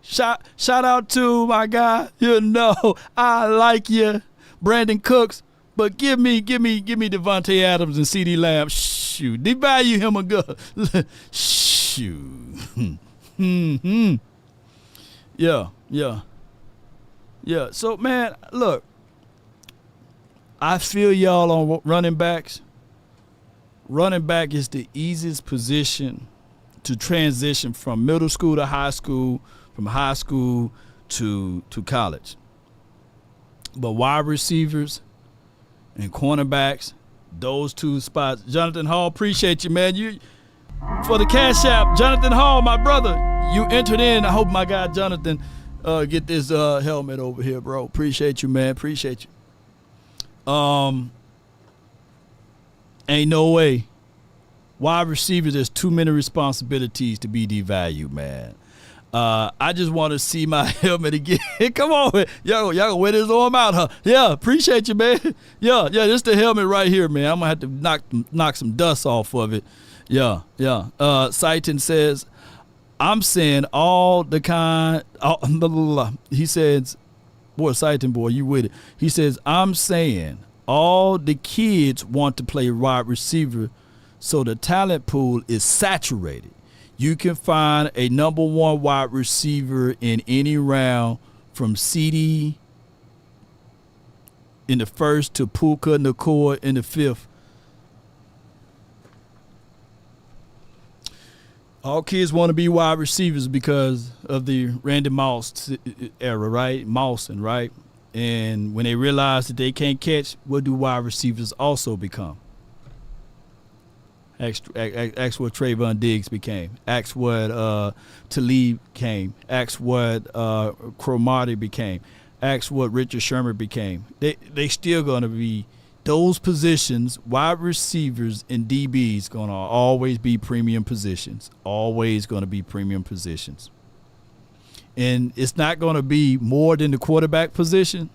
Shout out to my guy. You know, I like you, Brandon Cooks, but give me Davante Adams and CeeDee Lamb. Shoot, devalue him a good. Shoot. Yeah. So man, look, I feel y'all on running backs. Running back is the easiest position to transition from middle school to high school, from high school to college. But wide receivers and cornerbacks, those two spots. Jonathan Hall, appreciate you, man. You for the Cash App, Jonathan Hall, my brother. You entered in. I hope my guy Jonathan get this helmet over here, bro. Appreciate you, man. Appreciate you. Ain't no way. Wide receivers, there's too many responsibilities to be devalued, man. I just want to see my helmet again. Come on, y'all gonna wear this arm out, huh? Yeah, appreciate you, man. Yeah, this is the helmet right here, man. I'm gonna have to knock some dust off of it. Yeah. Saiton says, I'm saying all the kind. He says, boy, Saiton, boy, you with it. He says, I'm saying all the kids want to play wide receiver, so the talent pool is saturated. You can find a number one wide receiver in any round, from CD in the first to Puka Nakua in the fifth. All kids want to be wide receivers because of the Randy Moss era, right? Mawson, right? And when they realize that they can't catch, what do wide receivers also become? Ask what Trayvon Diggs became. Ask what Talib became. Ask what Cromartie became. Ask what Richard Sherman became. They still going to be those positions. Wide receivers and DBs going to always be premium positions. Always going to be premium positions. And it's not going to be more than the quarterback position,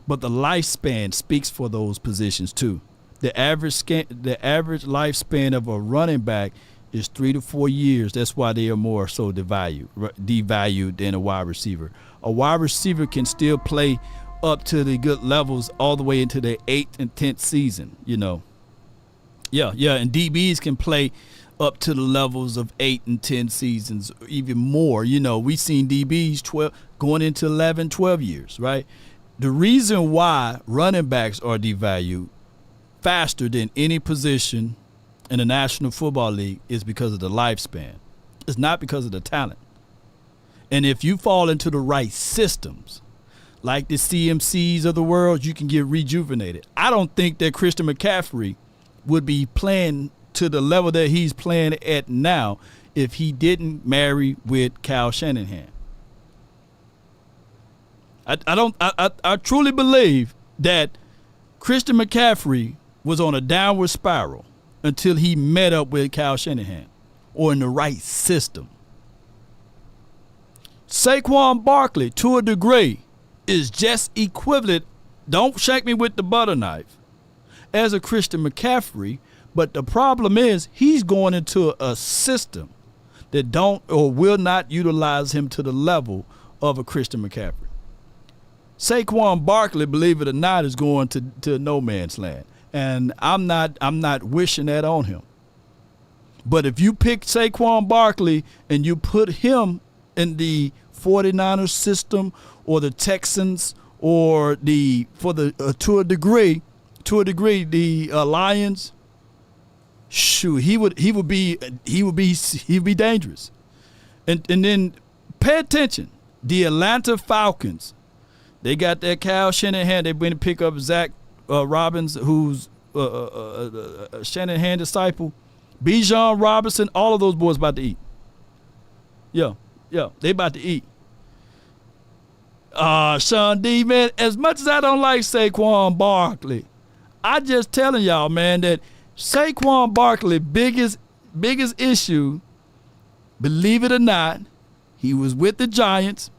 but the lifespan speaks for those positions too. The average lifespan of a running back is 3 to 4 years. That's why they are more so devalued than a wide receiver. A wide receiver can still play up to the good levels all the way into their 8th and 10th season, you know. Yeah, and DBs can play up to the levels of 8 and 10 seasons, even more. You know, we've seen DBs going into 11, 12 years, right? The reason why running backs are devalued faster than any position in the National Football League is because of the lifespan. It's not because of the talent. And if you fall into the right systems, like the CMCs of the world, you can get rejuvenated. I don't think that Christian McCaffrey would be playing to the level that he's playing at now if he didn't marry with Kyle Shanahan. I truly believe that Christian McCaffrey was on a downward spiral until he met up with Kyle Shanahan, or in the right system. Saquon Barkley, to a degree, is just equivalent, don't shake me with the butter knife, as a Christian McCaffrey, but the problem is he's going into a system that don't or will not utilize him to the level of a Christian McCaffrey. Saquon Barkley, believe it or not, is going to no man's land. And I'm not wishing that on him. But if you pick Saquon Barkley and you put him in the 49ers system or the Texans or to a degree the Lions, shoot, he would be dangerous. And then pay attention. The Atlanta Falcons, they got that Kyle Shanahan. They went to pick up Zach Robbins, who's a Shanahan disciple. Bijan Robinson, all of those boys about to eat. Yeah, they about to eat. Sean D, man, as much as I don't like Saquon Barkley, I just telling y'all, man, that Saquon Barkley biggest issue, believe it or not, he was with the Giants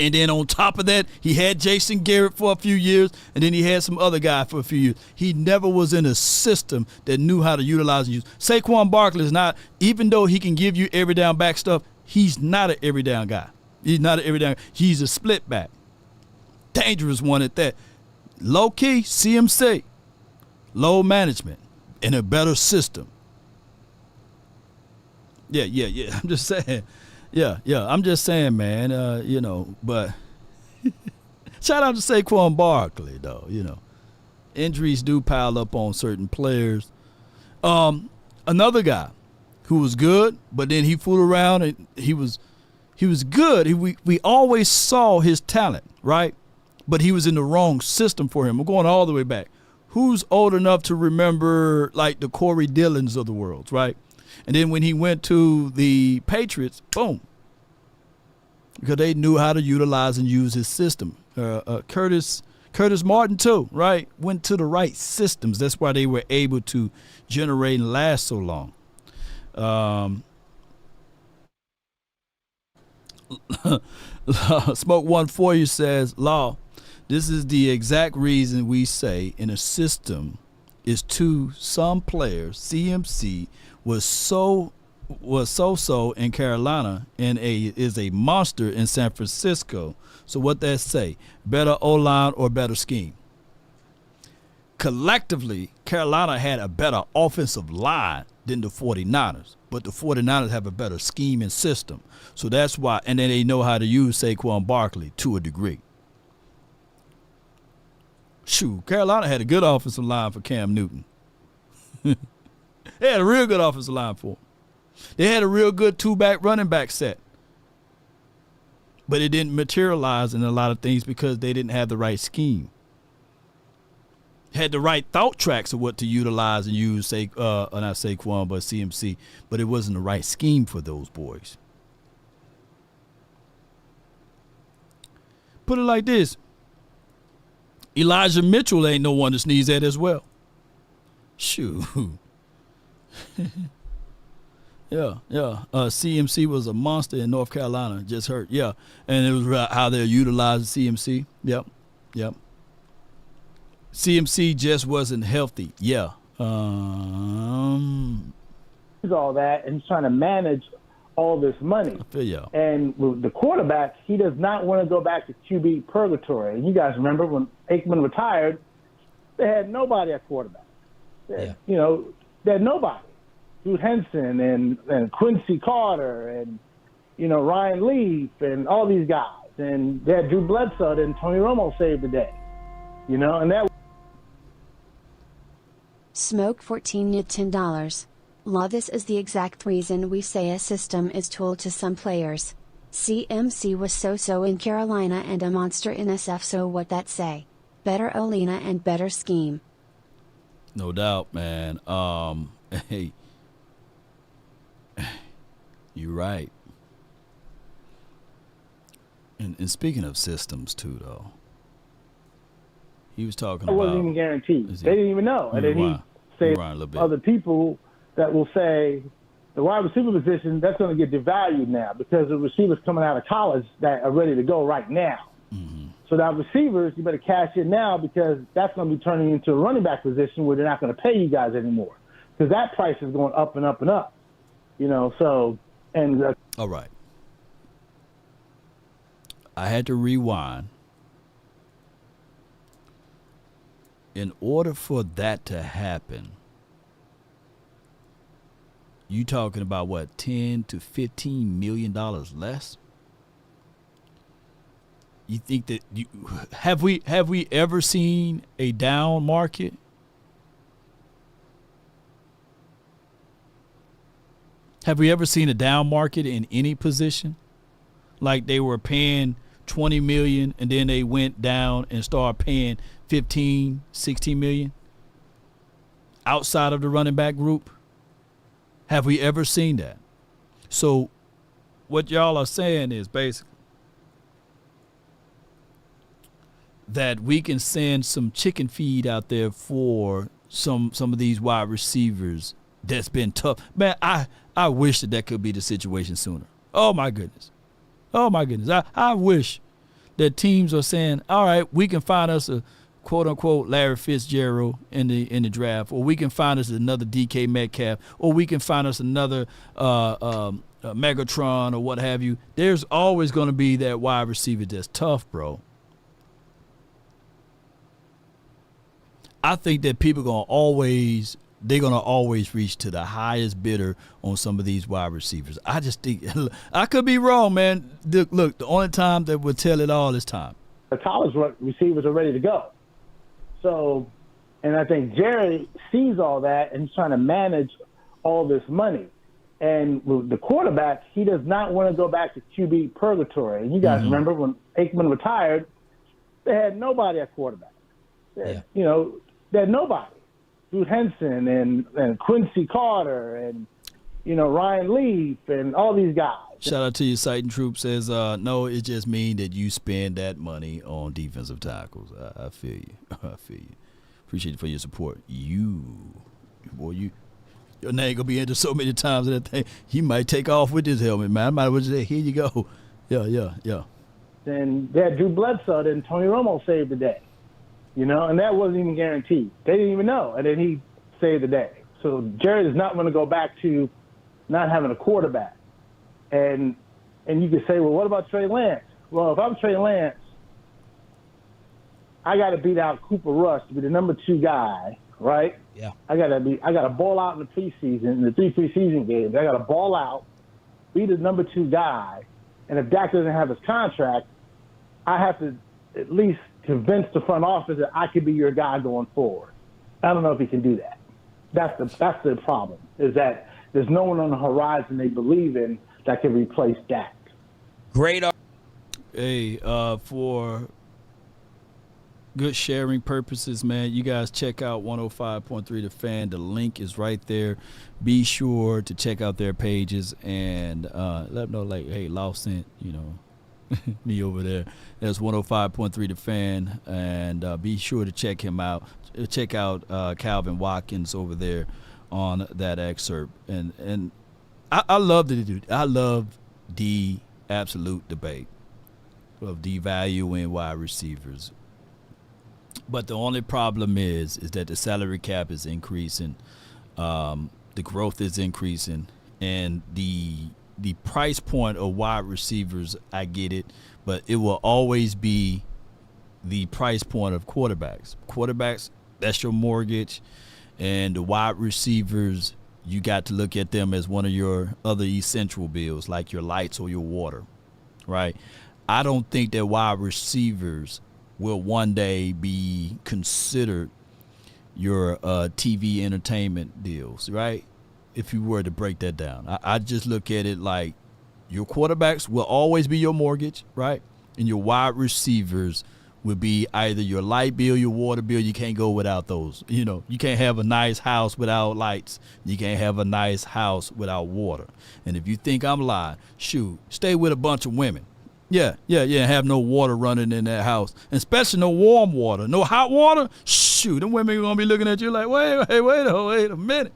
And then on top of that, he had Jason Garrett for a few years, and then he had some other guy for a few years. He never was in a system that knew how to utilize and use. Saquon Barkley is not, even though he can give you every down back stuff, he's not an every down guy. He's not an every down. He's a split back. Dangerous one at that. Low key, CMC. Low management in a better system. Yeah. I'm just saying. Yeah. I'm just saying, man. But shout out to Saquon Barkley, though. Injuries do pile up on certain players. Another guy who was good, but then he fooled around and he was good. We always saw his talent, right? But he was in the wrong system for him. We're going all the way back. Who's old enough to remember like the Corey Dillons of the world, right? And then when he went to the Patriots, boom. Because they knew how to utilize and use his system. Curtis Martin too, right? Went to the right systems. That's why they were able to generate and last so long. Smoke 1 for you says, Law, this is the exact reason we say in a system is to some players, CMC was so in Carolina and is a monster in San Francisco. So what that say? Better O-line or better scheme? Collectively, Carolina had a better offensive line than the 49ers, but the 49ers have a better scheme and system. So that's why, and then they know how to use Saquon Barkley to a degree. Shoot, Carolina had a good offensive line for Cam Newton. They had a real good offensive line for him. They had a real good two-back running back set. But it didn't materialize in a lot of things because they didn't have the right scheme. Had the right thought tracks of what to utilize and use, not Saquon, but CMC, but it wasn't the right scheme for those boys. Put it like this. Elijah Mitchell ain't no one to sneeze at as well. Shoot. Yeah. CMC was a monster in North Carolina. Just hurt. Yeah. And it was how they're utilizing CMC. Yep. CMC just wasn't healthy. Yeah. All that and trying to manage all this money. I feel you. And with the quarterback, he does not want to go back to QB purgatory. And you guys remember when Aikman retired, they had nobody at quarterback. They had nobody. Drew Henson and Quincy Carter and, Ryan Leaf and all these guys. And they had Drew Bledsoe and Tony Romo saved the day. And that. Smoke 14 at $10. Law, this is the exact reason we say a system is tool to some players. CMC was so-so in Carolina and a monster in SF, so what that say? Better O-line and better scheme. No doubt, man. Hey. You're right. And speaking of systems, too, though, he was talking about... It wasn't even guaranteed. They didn't even know. And then he said other people that will say the wide receiver position, that's going to get devalued now because the receivers coming out of college that are ready to go right now. Mm-hmm. So now receivers, you better cash in now because that's going to be turning into a running back position where they're not going to pay you guys anymore because that price is going up and up and up. So... All right. I had to rewind. In order for that to happen, you talking about what, $10 to $15 million less? You think that have we ever seen a down market? Have we ever seen a down market in any position? Like they were paying $20 million and then they went down and started paying $15, $16 million outside of the running back group? Have we ever seen that? So what y'all are saying is basically that we can send some chicken feed out there for some of these wide receivers that's been tough. Man, I wish that could be the situation sooner. Oh, my goodness. I wish that teams are saying, all right, we can find us a quote unquote Larry Fitzgerald in the draft, or we can find us another DK Metcalf, or we can find us another Megatron or what have you. There's always going to be that wide receiver that's tough, bro. I think that people they're going to always reach to the highest bidder on some of these wide receivers. I just think, I could be wrong, man. Look, the only time that will tell it all is time. The college receivers are ready to go. So, and I think Jerry sees all that and he's trying to manage all this money. And with the quarterback, he does not want to go back to QB purgatory. And you guys remember when Aikman retired, they had nobody at quarterback. They had nobody. Drew Henson and Quincy Carter and, Ryan Leaf and all these guys. Shout out to you, Sighting Troop says, no, it just means that you spend that money on defensive tackles. I feel you. I feel you. Appreciate it for your support. Your name gonna be entered so many times in that thing. He might take off with his helmet, man. I might as well just say, here you go. Yeah. And they had Drew Bledsoe, and Tony Romo saved the day. And that wasn't even guaranteed. They didn't even know, and then he saved the day. So Jerry does not want to go back to not having a quarterback. And you could say, well, what about Trey Lance? Well, if I'm Trey Lance, I got to beat out Cooper Rush to be the number 2 guy, right? Yeah. I got to ball out in the preseason, in the 3 preseason games. I got to ball out, be the number 2 guy, and if Dak doesn't have his contract, I have to at least convince the front office that I could be your guy going forward. I don't know if he can do that. That's the problem, is that there's no one on the horizon they believe in that can replace Dak. Great. Hey, for good sharing purposes, man, you guys check out 105.3 The Fan. The link is right there. Be sure to check out their pages and let them know, like, hey, Law sent, me over there. That's 105.3 The Fan, and be sure to check him out. Check out Calvin Watkins over there on that excerpt. And I love the absolute debate of devaluing wide receivers. But the only problem is that the salary cap is increasing, the growth is increasing, and the price point of wide receivers, I get it, but it will always be the price point of quarterbacks. Quarterbacks, that's your mortgage, and the wide receivers, you got to look at them as one of your other essential bills, like your lights or your water, right? I don't think that wide receivers will one day be considered your TV entertainment deals, right? If you were to break that down, I just look at it like your quarterbacks will always be your mortgage, right? And your wide receivers would be either your light bill, your water bill. You can't go without those. You can't have a nice house without lights. You can't have a nice house without water. And if you think I'm lying, shoot, stay with a bunch of women. Yeah. Have no water running in that house, especially no warm water, no hot water. Shoot, them women are gonna be looking at you like, wait a minute.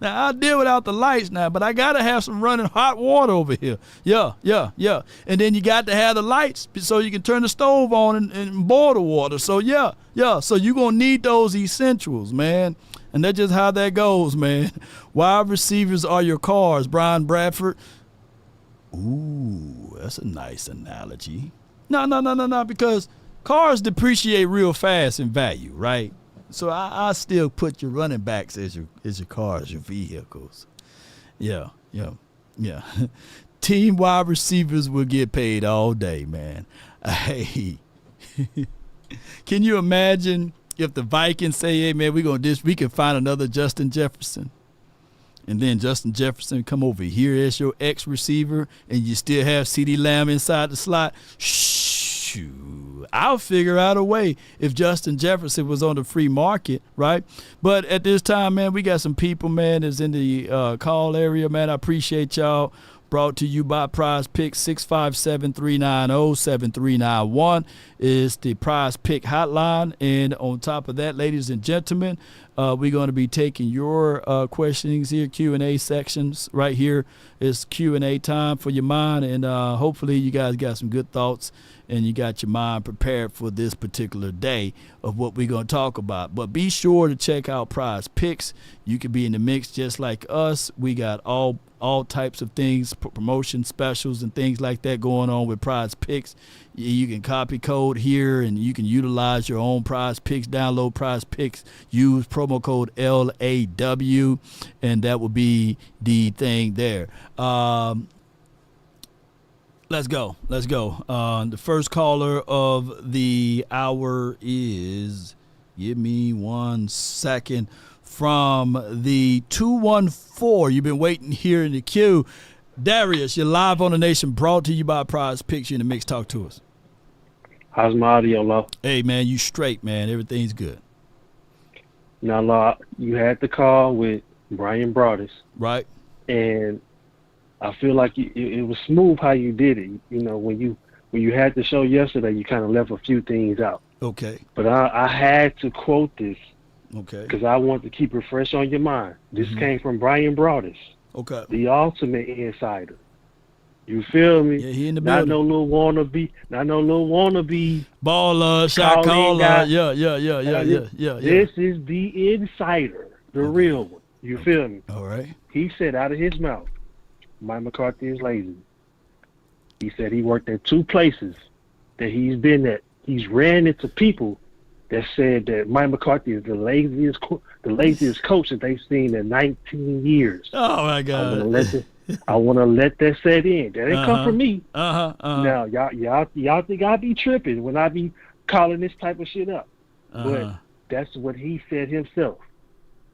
Now I'll deal without the lights now, but I gotta have some running hot water over here. Yeah. And then you got to have the lights so you can turn the stove on and boil the water. So yeah. So you're gonna need those essentials, man. And that's just how that goes, man. Wide receivers are your cars, Brian Bradford. Ooh, that's a nice analogy. No, because cars depreciate real fast in value, right? So I still put your running backs as your cars, your vehicles. Yeah. Team wide receivers will get paid all day, man. Hey, can you imagine if the Vikings say, hey, man, we can find another Justin Jefferson? And then Justin Jefferson come over here as your X receiver, and you still have CeeDee Lamb inside the slot. Shoot, I'll figure out a way if Justin Jefferson was on the free market, right? But at this time, man, we got some people, man, that's in the call area, man. I appreciate y'all brought to you by PrizePicks. 657-390-7391 is the PrizePick hotline. And on top of that, ladies and gentlemen, we're going to be taking your questionings here, Q&A sections right here. It's Q&A time for your mind, and hopefully you guys got some good thoughts and you got your mind prepared for this particular day of what we're going to talk about. But be sure to check out PrizePicks. You can be in the mix just like us. We got all types of things, promotion specials and things like that going on with PrizePicks. You can copy code here and you can utilize your own PrizePicks. Download PrizePicks. Use promo code LAW, and that will be the thing there. Let's go. The first caller of the hour is, give me 1 second, from the 214. You've been waiting here in the queue. Darius, you're live on the Nation, brought to you by PrizePicks. You in the mix. Talk to us. How's my audio, Lo? Hey, man, you straight, man. Everything's good. Now, Lo, you had the call with Brian Broaddus. Right. And I feel like it was smooth how you did it. You know, when you had the show yesterday, you kind of left a few things out. Okay. But I had to quote this. Okay. Because I want to keep it fresh on your mind. This came from Brian Broaddus. Okay. The ultimate insider. You feel me? Yeah, he in the not building. no little wannabe. Baller, shot caller. Yeah. This is the insider, the real one. You feel me? All right. He said out of his mouth, Mike McCarthy is lazy. He said he worked at 2 places that he's been at. He's ran into people that said that Mike McCarthy is the laziest coach that they've seen in 19 years. Oh my God! I want to let that set in. That ain't come from me. Now y'all think I be tripping when I be calling this type of shit up, but that's what he said himself.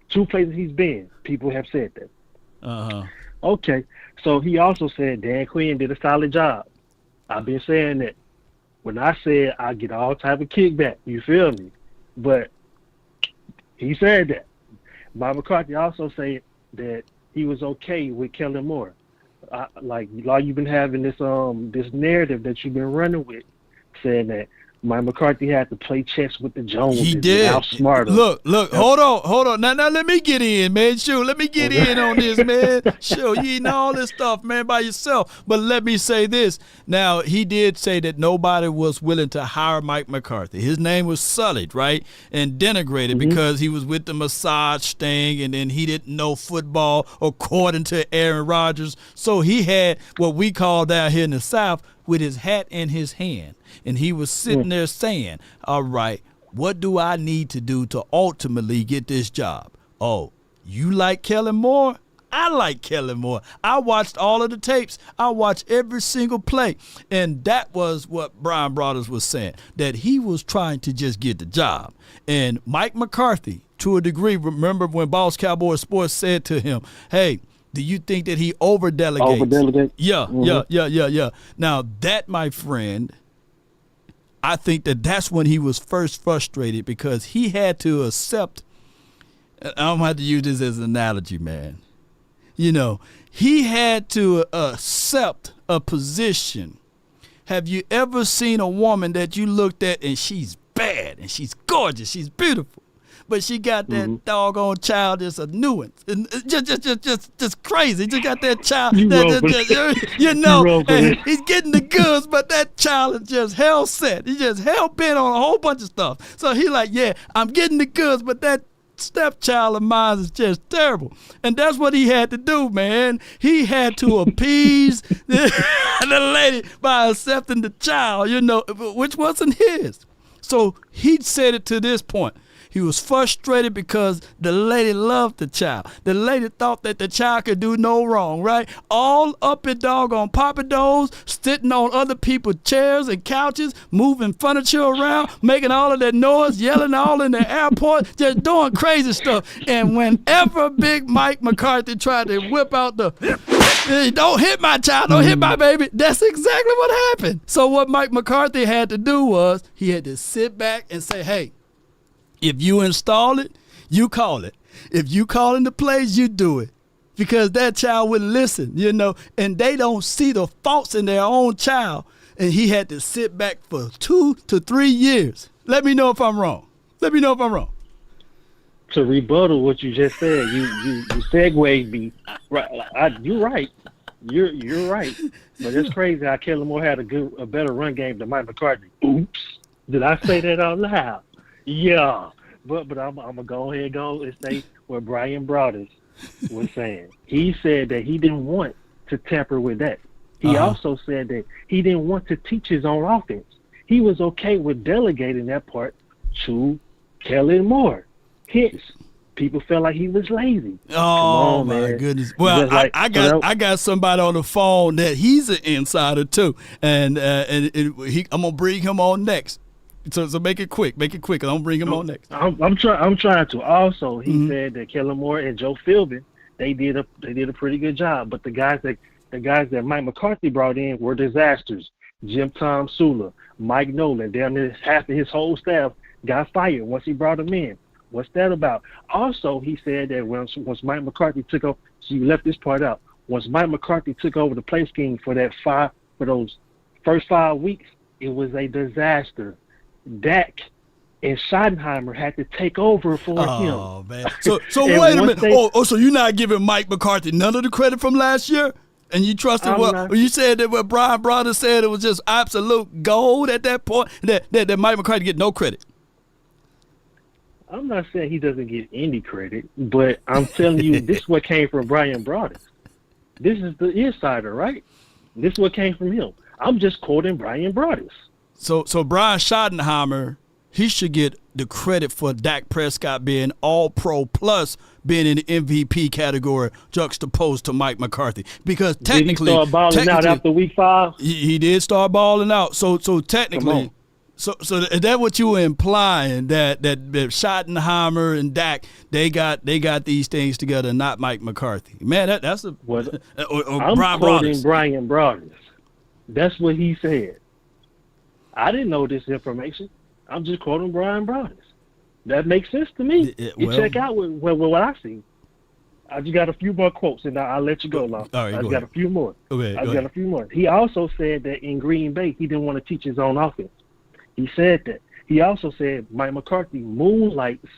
2 places he's been, people have said that. Okay, so he also said Dan Quinn did a solid job. I've been saying that. When I said I get all type of kickback, you feel me? But he said that. Mike McCarthy also said that he was okay with Kellen Moore. Like you've been having this narrative that you've been running with, saying that Mike McCarthy had to play chess with the Joneses. He did. Outsmart them. Look. Hold on. Now let me get in, man. Sure, let me get in on this, man. Sure, you eating all this stuff, man, by yourself. But let me say this. Now, he did say that nobody was willing to hire Mike McCarthy. His name was sullied, right, and denigrated because he was with the massage thing, and then he didn't know football, according to Aaron Rodgers. So he had what we call down here in the South with his hat in his hand. And he was sitting there saying, all right, what do I need to do to ultimately get this job? Oh, you like Kellen Moore? I like Kellen Moore. I watched all of the tapes. I watched every single play. And that was what Brian Broaddus was saying, that he was trying to just get the job. And Mike McCarthy, to a degree, remember when Boss Cowboys Sports said to him, hey, do you think that he over-delegates? Yeah. Now, that, my friend, I think that's when he was first frustrated, because he had to accept, I'm going to have to use this as an analogy, man. You know, he had to accept a position. Have you ever seen a woman that you looked at and she's bad and she's gorgeous, she's beautiful, but she got that doggone child that's a nuisance, and just crazy. Just got that child, and he's getting the goods, but that child is just hell set. He's just hell bent on a whole bunch of stuff. So he like, yeah, I'm getting the goods, but that stepchild of mine is just terrible. And that's what he had to do, man. He had to appease the lady by accepting the child, which wasn't his. So he said it to this point. He was frustrated because the lady loved the child. The lady thought that the child could do no wrong, right? All up in doggone papados, sitting on other people's chairs and couches, moving furniture around, making all of that noise, yelling all in the airport, just doing crazy stuff. And whenever Big Mike McCarthy tried to whip out don't hit my child, don't hit my baby, that's exactly what happened. So what Mike McCarthy had to do was he had to sit back and say, hey, if you install it, you call it. If you call in the plays, you do it. because that child wouldn't listen, you know, and they don't see the faults in their own child. And he had to sit back for 2 to 3 years. Let me know if I'm wrong. Let me know if I'm wrong. To rebuttal what you just said, you segued me. Right, you're right. You're right. But it's crazy how Kellen Moore had a better run game than Mike McCarthy. Oops. Did I say that out loud? Yeah. But I'm gonna go ahead and say what Brian Broadus was saying. He said that he didn't want to tamper with that. He also said that he didn't want to teach his own offense. He was okay with delegating that part to Kellen Moore. Hence, people felt like he was lazy. Oh, my goodness. Well, I got somebody on the phone that he's an insider too, and I'm gonna bring him on next. So make it quick. I'm gonna bring him on next. I'm trying to. Also, he said that Kellen Moore and Joe Philbin they did a pretty good job, but the guys that Mike McCarthy brought in were disasters. Jim Tom Sula, Mike Nolan, damn near half of his whole staff got fired once he brought them in. What's that about? Also, he said that once Mike McCarthy took over, so you left this part out. Once Mike McCarthy took over the play scheme for those first 5 weeks, it was a disaster. Dak and Schottenheimer had to take over for him. Oh, man. So wait a minute. So you're not giving Mike McCarthy none of the credit from last year? And you trusted you said that what Brian Brothers said it was just absolute gold at that point, that Mike McCarthy get no credit? I'm not saying he doesn't get any credit, but I'm telling you, this is what came from Brian Broadus. This is the insider, right? This is what came from him. I'm just quoting Brian Broadus. So Brian Schottenheimer, he should get the credit for Dak Prescott being all-pro plus being in the MVP category juxtaposed to Mike McCarthy. Because technically... Did he start balling out after week 5? He did start balling out. So technically... So is that what you were implying, that Schottenheimer and Dak, they got these things together, not Mike McCarthy? Man, that's a... I'm quoting Brian Broadus. That's what he said. I didn't know this information. I'm just quoting Brian Broadus. That makes sense to me. You check out what I see. I just got a few more quotes, and I'll let you go, Lon. All right, I got a few more. A few more. He also said that in Green Bay, he didn't want to teach his own offense. He said that. He also said Mike McCarthy moonlights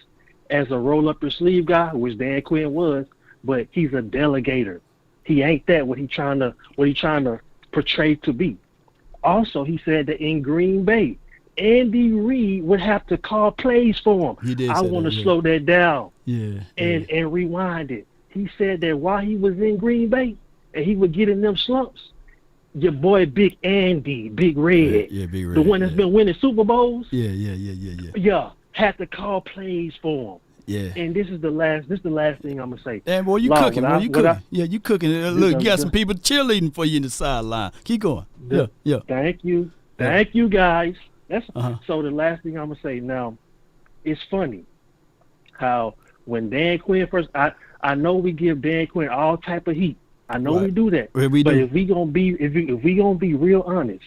as a roll-up your sleeve guy, which Dan Quinn was, but he's a delegator. He ain't that what he trying to portray to be. Also, he said that in Green Bay, Andy Reid would have to call plays for him. I want to slow that down and rewind it. He said that while he was in Green Bay and he would get in them slumps, your boy Big Andy, Big Red, Big Red, the one that's been winning Super Bowls, had to call plays for him. Yeah. And this is the last thing I'm gonna say. Damn, boy, you cooking. You cooking. Look, you got some people cheerleading for you in the sideline. Keep going. Yeah. Thank you, guys. So the last thing I'm gonna say now, it's funny how when Dan Quinn first, I know we give Dan Quinn all type of heat. I know we do that. But if we gonna be real honest,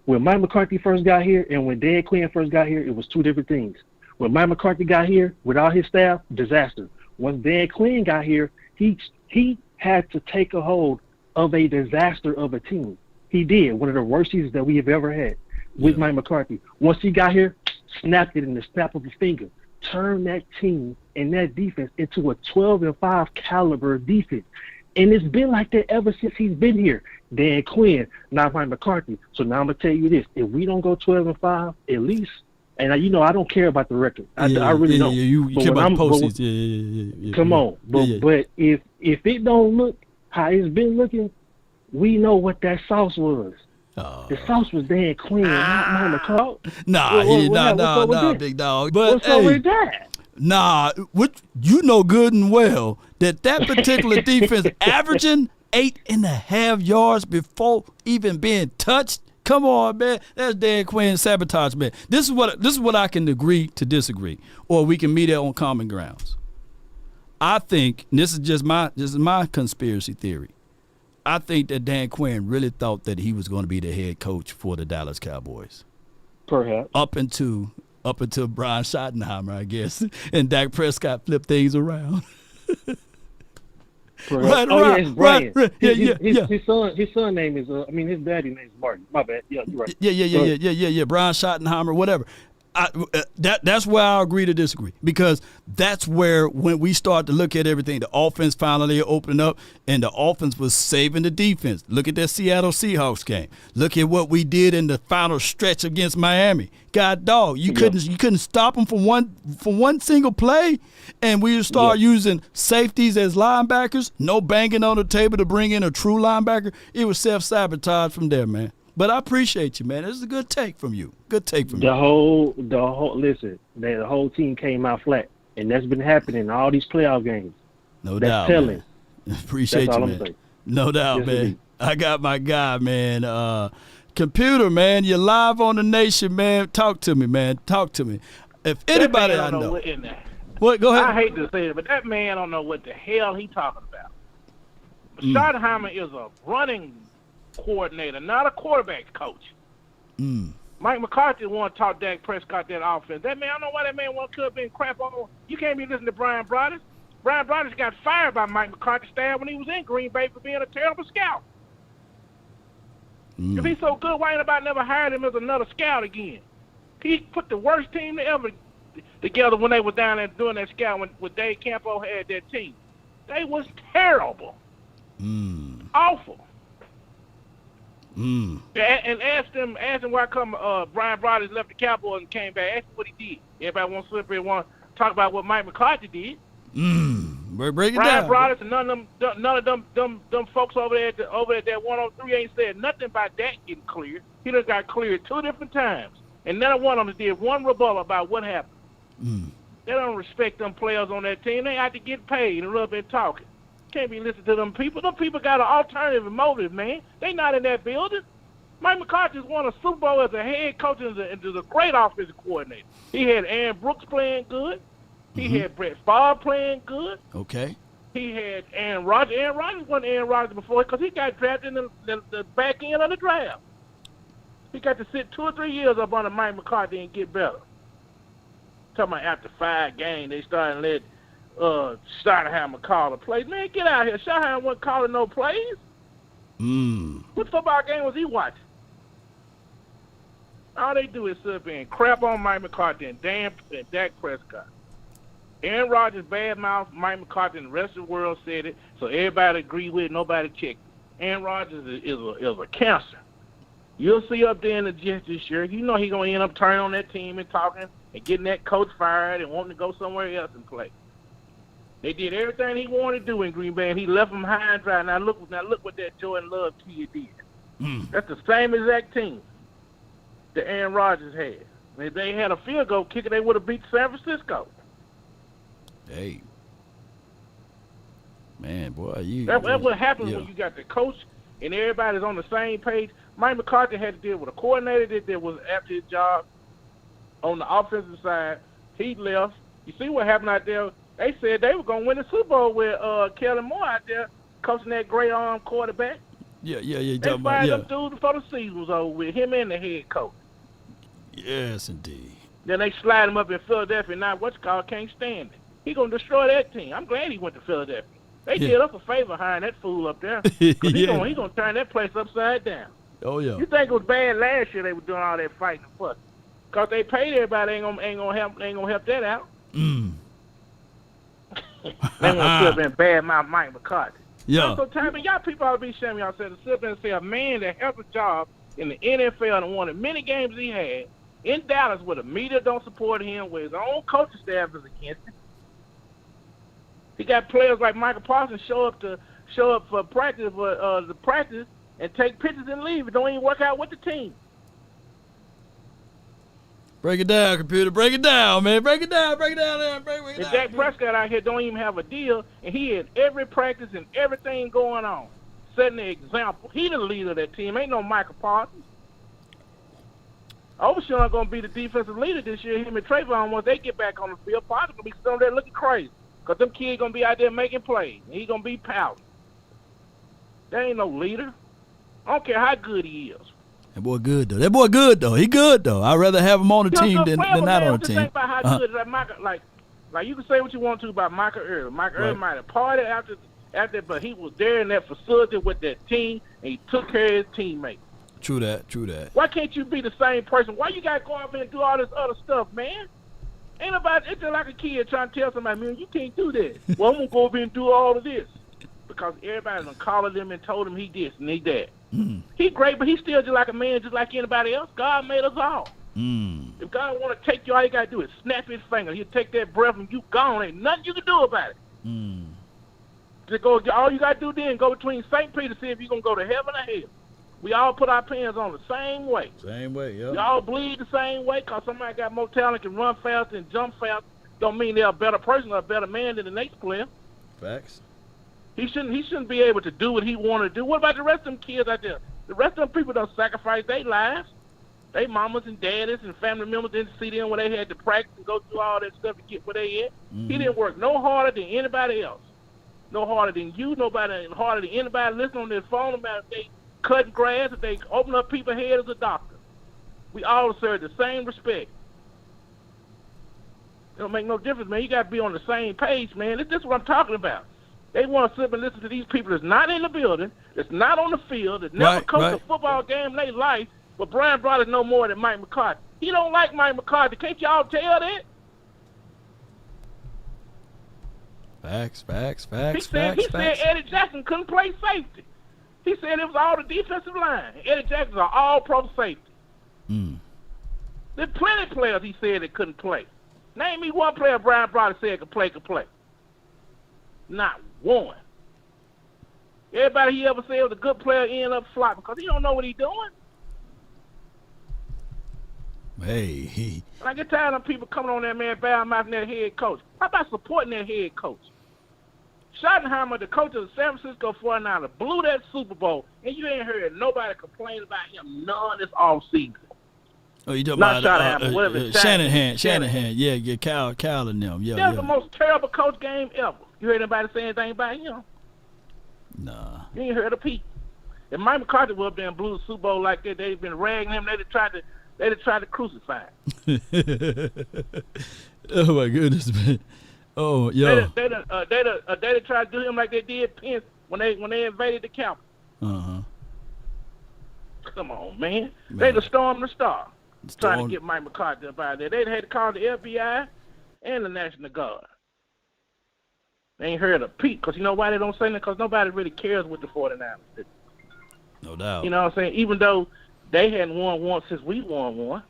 when Mike McCarthy first got here and when Dan Quinn first got here, it was two different things. When Mike McCarthy got here with all his staff, disaster. Once Dan Quinn got here, he had to take a hold of a disaster of a team. He did one of the worst seasons that we have ever had with Mike McCarthy. Once he got here, snapped it in the snap of a finger, turned that team and that defense into a 12-5 caliber defense. And it's been like that ever since he's been here. Dan Quinn, not Mike McCarthy. So now I'm going to tell you this. If we don't go 12-5, at least, and I don't care about the record. I really don't. You care about the postseason. Come on. But if it don't look how it's been looking, we know what that sauce was. The sauce was Dan Quinn, not Mike McCarthy. Nah, big dog. But what's up with that? Nah, you know good and well that particular defense averaging 8.5 yards before even being touched. Come on, man. That's Dan Quinn sabotage, man. This is what I can agree to disagree, or we can meet on common grounds. I think, and this is my conspiracy theory. I think that Dan Quinn really thought that he was going to be the head coach for the Dallas Cowboys. Perhaps. Up until Brian Schottenheimer, I guess, and Dak Prescott flipped things around. Right, oh yeah, it's Brian. right. Yeah. His son name is his daddy name is Martin. My bad. Yeah, you're right. Yeah. Brian Schottenheimer, whatever. That's where I agree to disagree, because that's where, when we start to look at everything, the offense finally opened up, and the offense was saving the defense. Look at that Seattle Seahawks game. Look at what we did in the final stretch against Miami. God dog, you couldn't stop them from one single play, and we start using safeties as linebackers. No banging on the table to bring in a true linebacker. It was self-sabotage from there, man. But I appreciate you, man. This is a good take from you. The whole the whole team came out flat, and that's been happening in all these playoff games. No that's doubt. telling. Appreciate that's you, all man. I'm saying. No doubt, Yes, man. indeed. I got my guy, man. Computer, man. You're live on the nation, man. Talk to me, man. Talk to me. If anybody I know. What? Go ahead. I hate to say it, but that man don't know what the hell he talking about. Schottenheimer is a running coordinator, not a quarterback coach. Mike McCarthy want to talk Dak Prescott that offense. That man, I don't know why that man could have been crap on. You can't be listening to Brian Broaddus. Brian Broaddus got fired by Mike McCarthy's staff when he was in Green Bay for being a terrible scout. If he's so good, why ain't nobody never hired him as another scout again? He put the worst team ever together when they were down there doing that scout when Dave Campo had that team. They was terrible. Awful. And ask him why come Brian Broaddus left the Cowboys and came back. Ask him what he did. Everybody wants to sit here and want to talk about what Mike McCarthy did. Break it Brian down. Broaddus and none of them folks over there at that 103 ain't said nothing about that getting cleared. He done got cleared 2 different times, and none of one of them did one rebuttal about what happened. They don't respect them players on that team. They have to get paid and rub and talking. Can't be listening to them people. Them people got an alternative motive, man. They not in that building. Mike McCarthy's won a Super Bowl as a head coach and is a great offensive coordinator. He had Aaron Brooks playing good. He had Brett Favre playing good. Okay. He had Aaron Rodgers. Aaron Rodgers wasn't Aaron Rodgers before because he got drafted in the back end of the draft. He got to sit 2 or 3 years up under Mike McCarthy and get better. Talking about after 5 games, they started to let Schottenheimer call the plays. Man, get out here. Schottenheimer wasn't calling no plays. What football game was he watching? All they do is sit up and crap on Mike McCarthy and Dak Prescott. Aaron Rodgers badmouthed Mike McCarthy, and the rest of the world said it, so everybody agreed with it, nobody checked. Aaron Rodgers is a cancer. You'll see up there in the Jets this year, you know he's going to end up turning on that team and talking and getting that coach fired and wanting to go somewhere else and play. They did everything he wanted to do in Green Bay, and he left them high and dry. Now look what that Jordan Love kid did. That's the same exact team that Aaron Rodgers had. If they had a field goal kicker, they would have beat San Francisco. Hey, man, boy, That's what happens when you got the coach and everybody's on the same page. Mike McCarthy had to deal with a coordinator that was after his job on the offensive side. He left. You see what happened out there? They said they were going to win the Super Bowl with Kellen Moore out there coaching that great arm quarterback. Yeah. They fired them dudes before the season was over with, him and the head coach. Yes, indeed. Then they slide him up in Philadelphia. Now can't stand it. He going to destroy that team. I'm glad he went to Philadelphia. They did us a favor hiring that fool up there. He going to turn that place upside down. Oh, yeah. You think it was bad last year they were doing all that fighting and fussing? Because they paid everybody, ain't gonna help that out. They want to sit up and badmouth Mike McCarthy. Yeah. So, Tommy, y'all people ought to be ashamed of yourselves to sit up and say a man that has a job in the NFL and won as many games as he had in Dallas where the media don't support him, where his own coaching staff is against him. He got players like Micah Parsons show up for practice and take pictures and leave. It don't even work out with the team. Break it down, computer. Break it down, man. Break it down. Break it down. And Dak Prescott out here don't even have a deal, and he had every practice and everything going on, setting the example. He the leader of that team. Ain't no Micah Parsons. Overshawn going to be the defensive leader this year. Him and Trayvon, once they get back on the field, Parsons going to be still there looking crazy because them kids going to be out there making plays, and he going to be pouting. There ain't no leader. I don't care how good he is. That boy good, though. He good, though. I'd rather have him on the team than not on the team. Think about how good like you can say what you want to about Micah Earl. Micah Earl might have partied But he was there in that facility with that team, and he took care of his teammates. True that. True that. Why can't you be the same person? Why you got to go out there and do all this other stuff, man? Ain't nobody, it's just like a kid trying to tell somebody, man, you can't do that. Well, I'm going to go over and do all of this. Because everybody done called him and told him he this and he that. He great, but he's still just like a man, just like anybody else. God made us all. If God want to take you, all you got to do is snap his finger. He'll take that breath and you gone. Ain't nothing you can do about it. Just go, all you got to do then, go between St. Peter, see if you're going to go to heaven or hell. We all put our pants on the same way. Same way, yeah. We all bleed the same way because somebody got more talent, can run fast and jump fast. Don't mean they're a better person or a better man than the next player. Facts. He shouldn't be able to do what he want to do. What about the rest of them kids out there? The rest of them people don't sacrifice their lives. They mamas and daddies and family members didn't see them when they had to practice and go through all that stuff to get where they at. He didn't work no harder than anybody else. No harder than you, nobody harder than anybody listening on their phone about if they cutting grass, if they open up people's head as a doctor. We all deserve the same respect. It don't make no difference, man. You got to be on the same page, man. This is what I'm talking about. They want to sit and listen to these people that's not in the building, that's not on the field, that never coached a football game in their life, but Brian Brothers know more than Mike McCarthy. He don't like Mike McCarthy. Can't y'all tell that? Facts. He said Eddie Jackson couldn't play safety. He said it was all the defensive line. Eddie Jackson's are all pro safety. There's plenty of players he said that couldn't play. Name me one player Brian Brothers said could play. Not one. Everybody he ever said was a good player ended up flopping because he don't know what he's doing. Hey. And I get tired of people coming on there, man, bad-mouthing their head coach. How about supporting their head coach? Schottenheimer, the coach of the San Francisco 49ers, blew that Super Bowl, and you ain't heard nobody complain about him none this offseason. Oh, you talking Not about Shanahan. Yeah, Cal and them. That was the most terrible coach game ever. You heard anybody say anything about him? Nah. You ain't heard a peep. If Mike McCarthy was up there and blew the Super Bowl like that, they'd been ragging him. They'd have tried to crucify him. Oh my goodness, man. Oh, yo. They'd have tried to do him like they did Pence when they invaded the Capitol. Come on, man. They'd have stormed the Star. Trying to get Mike McCarthy up out there. They'd had to call the FBI and the National Guard. They ain't heard a peep because you know why they don't say that? Because nobody really cares what the 49ers do. No doubt. You know what I'm saying? Even though they hadn't won one since we won one,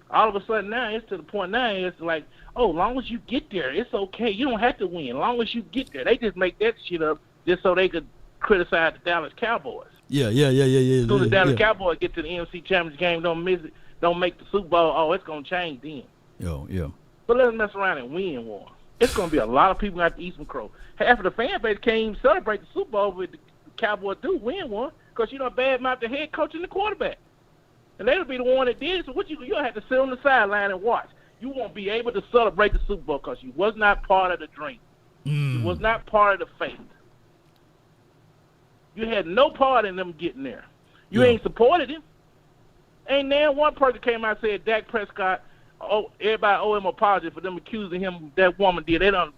all of a sudden now it's to the point now it's like, oh, as long as you get there, it's okay. You don't have to win. As long as you get there. They just make that shit up just so they could criticize the Dallas Cowboys. Yeah. So the Dallas Cowboys get to the NFC Championship game, don't miss it, don't make the Super Bowl, oh, it's going to change then. Yeah. But let's mess around and win one. It's going to be a lot of people out to eat some crow. Half of the fan base can't even celebrate the Super Bowl with the Cowboys do win one because you don't badmouth the head coach and the quarterback. And they'll be the one that did it. So what you'll have to sit on the sideline and watch. You won't be able to celebrate the Super Bowl because you was not part of the dream. You was not part of the faith. You had no part in them getting there. You ain't supported him. Ain't there one person came out and said Dak Prescott, everybody owe him an apology for them accusing him that woman did. They done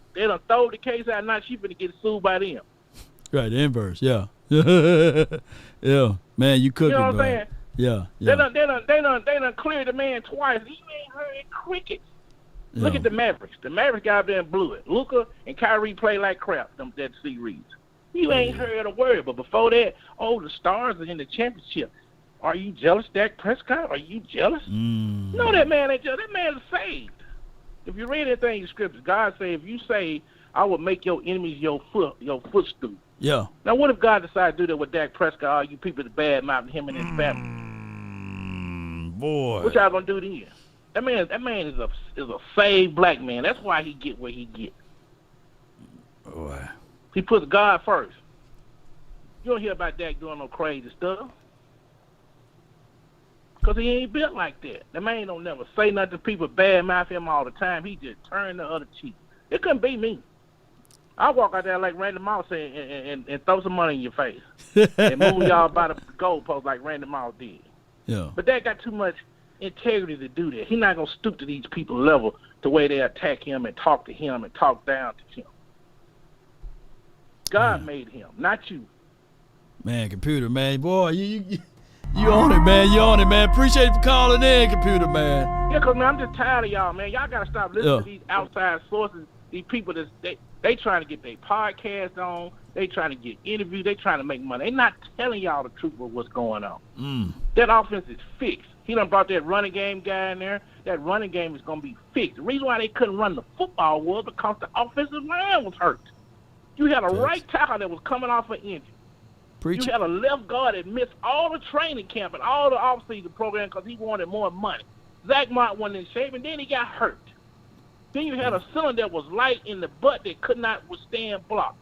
throw the case out, now she finna get sued by them. Right, the inverse, yeah. Yeah. Man, you cooking, you know what I'm bro. saying? Yeah. They done cleared the man twice. You ain't heard crickets. Yeah. Look at the Mavericks. The Mavericks got up there and blew it. Luka and Kyrie play like crap, that series. You ain't heard a word. But before that, the Stars are in the championship. Are you jealous, Dak Prescott? Are you jealous? No, that man ain't jealous. That man is saved. If you read anything in the scriptures, God say, if you say, I will make your enemies your footstool. Yeah. Now, what if God decided to do that with Dak Prescott, all you people that badmouthing him and his family? Boy. What y'all gonna do then? That man is a saved black man. That's why he get where he get. Boy. He puts God first. You don't hear about Dak doing no crazy stuff. Because he ain't built like that. That man don't never say nothing. People badmouth him all the time. He just turn the other cheek. It couldn't be me. I walk out there like Randy Moss and throw some money in your face. And move y'all by the goalpost like Randy Moss did. Yeah. But that got too much integrity to do that. He's not going to stoop to these people's level the way they attack him and talk to him and talk down to him. God made him, not you. Man, computer, man. Boy, you on it, man. You on it, man. Appreciate you for calling in, computer, man. Yeah, because, man, I'm just tired of y'all, man. Y'all got to stop listening to these outside sources, these people they trying to get their podcast on. They trying to get interviews. They trying to make money. They not telling y'all the truth of what's going on. That offense is fixed. He done brought that running game guy in there. That running game is going to be fixed. The reason why they couldn't run the football was because the offensive line was hurt. You had a right tackle that was coming off an injury. You had a left guard that missed all the training camp and all the offseason program because he wanted more money. Zach Mott wasn't in shape, and then he got hurt. Then you had a cylinder that was light in the butt that could not withstand blocks.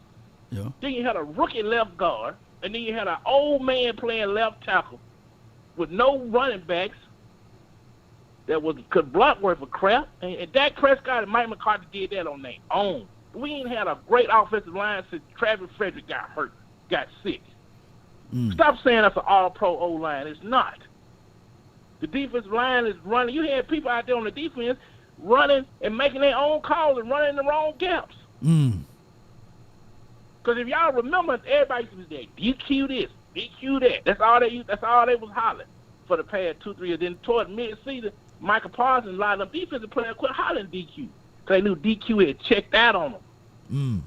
Yeah. Then you had a rookie left guard, and then you had an old man playing left tackle with no running backs that could block worth of crap. And Dak Prescott and Mike McCarthy did that on their own. We ain't had a great offensive line since Travis Frederick got sick. Stop saying that's an all-pro O-line. It's not. The defensive line is running. You had people out there on the defense running and making their own calls and running in the wrong gaps. Because if y'all remember, everybody used to say, DQ this, DQ that. That's all they was hollering for the past 2-3 years. Then toward mid-season, Micah Parsons, a lot of them defensive players quit hollering DQ because they knew DQ had checked out on them.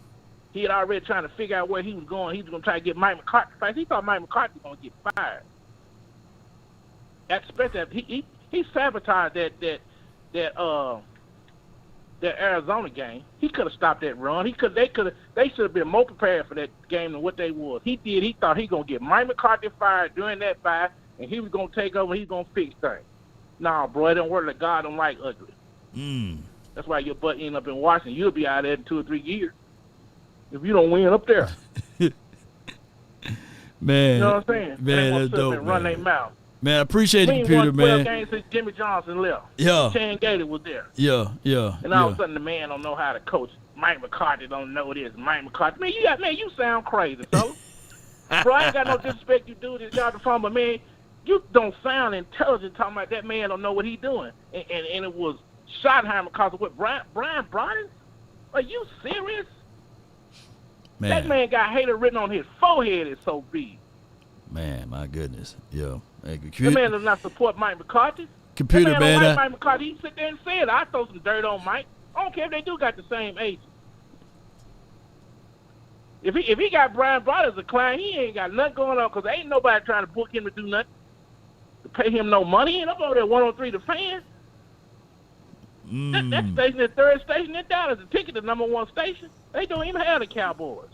He had already trying to figure out where he was going. He was going to try to get Mike McCarthy fired. He thought Mike McCarthy was going to get fired. Especially he sabotaged that Arizona game. He could have stopped that run. They should have been more prepared for that game than what they was. He did. He thought he was going to get Mike McCarthy fired during that bye, and he was going to take over and he's going to fix things. Nah, bro, it don't work like God don't like ugly. That's why your butt end up in Washington. You'll be out there in 2 or 3 years if you don't win up there. Man, you know what I'm saying? Man, that's dope, man. Run their mouth. Man, I appreciate the computer, man. We ain't won 12 games since Jimmy Johnson left. Yeah. Chan Gailey was there. Yeah. And all of a sudden the man don't know how to coach. Mike McCarthy don't know this. Mike McCarthy. Man, you sound crazy, fella. Bro, I ain't got no disrespect. You do this job from, but man, you don't sound intelligent talking about that man don't know what he doing. And it was Schottenheimer because of what Brian Bronson? Are you serious? Man. That man got hater written on his forehead. It's so big. Man, my goodness. Yeah. Hey, the man does not support Mike McCarthy. Computer, that man. Don't like Mike McCarthy. He sit there and say it. I throw some dirt on Mike. I don't care if they do got the same agent. If he got Brian Bronson as a client, he ain't got nothing going on because ain't nobody trying to book him to do nothing. To pay him no money. He ain't up over there 103 The Fan. That station, the third station in Dallas, the ticket, the #1 station. They don't even have the Cowboys.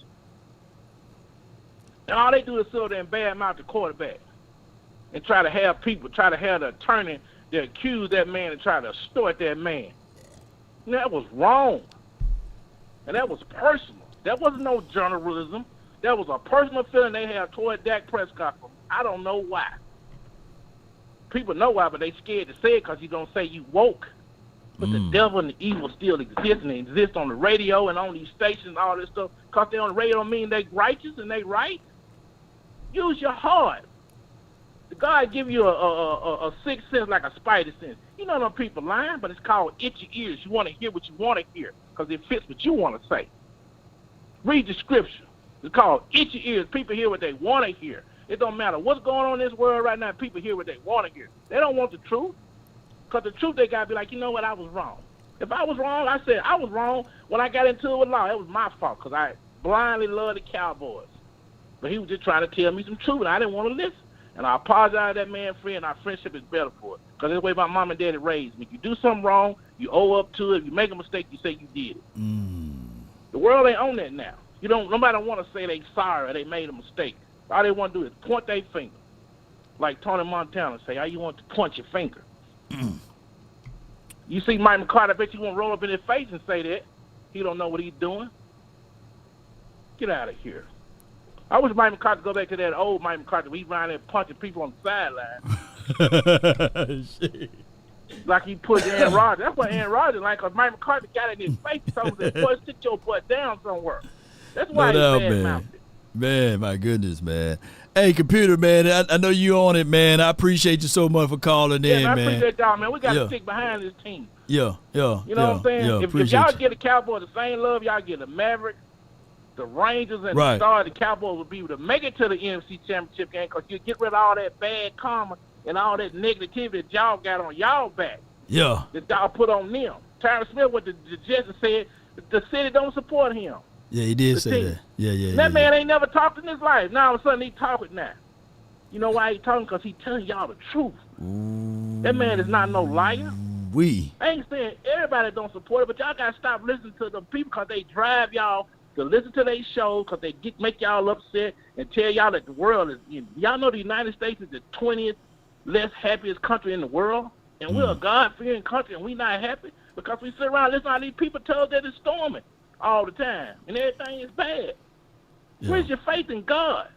And all they do is sit there and badmouth the quarterback and try to have the attorney to accuse that man and try to extort that man. And that was wrong. And that was personal. That wasn't no journalism. That was a personal feeling they had toward Dak Prescott. I don't know why. People know why, but they scared to say it because you don't say you woke. But the devil and the evil still exist, and they exist on the radio and on these stations and all this stuff. Because they're on the radio don't mean they righteous and they right. Use your heart. God give you a sixth sense like a spidey sense. You know them people lying, but it's called itchy ears. You want to hear what you want to hear because it fits what you want to say. Read the scripture. It's called itchy ears. People hear what they want to hear. It don't matter what's going on in this world right now. People hear what they want to hear. They don't want the truth. Because the truth, they got to be like, you know what, I was wrong. If I was wrong, I said I was wrong when I got into it with law. It was my fault because I blindly loved the Cowboys. But he was just trying to tell me some truth, and I didn't want to listen. And I apologize to that man, friend. Our friendship is better for it. Because that's the way my mom and daddy raised me. If you do something wrong, you owe up to it. If you make a mistake, you say you did it. The world ain't on that now. Nobody want to say they sorry or they made a mistake. All they want to do is point their finger. Like Tony Montana say, how you want to point your finger? You see Mike McCarthy, I bet you won't roll up in his face and say that. He don't know what he's doing. Get out of here. I wish Mike McCarthy go back to that old Mike McCarthy where he ran there punching people on the sideline. Like he pushed Aaron Rodgers. That's what Aaron Rodgers like, because Mike McCarthy got in his face and told him, boy, sit your butt down somewhere. That's why he's bad-mouthed. Man, my goodness, man. Hey, computer, man, I know you on it, man. I appreciate you so much for calling in, man. I appreciate y'all, man. We got to stick behind this team. Yeah. You know what I'm saying? If y'all get the Cowboys the same love y'all get the Mavericks, the Rangers and Right. the Stars, the Cowboys would be able to make it to the NFC Championship game because you get rid of all that bad karma and all that negativity that y'all got on y'all back. Yeah. That y'all put on them. Tyron Smith, what the Jets said, the city don't support him. Yeah, he did The say team. that. Yeah. That man ain't never talked in his life. Now all of a sudden he talking now. You know why he talking? Because he telling y'all the truth. That man is not no liar. I ain't saying everybody don't support it, but y'all got to stop listening to the people because they drive y'all to listen to their show because they make y'all upset and tell y'all that the world is, y'all know the United States is the 20th less happiest country in the world, and we're a God-fearing country and we not happy because we sit around listening to all these people tell us that it's storming all the time and everything is bad. Where's your faith in God?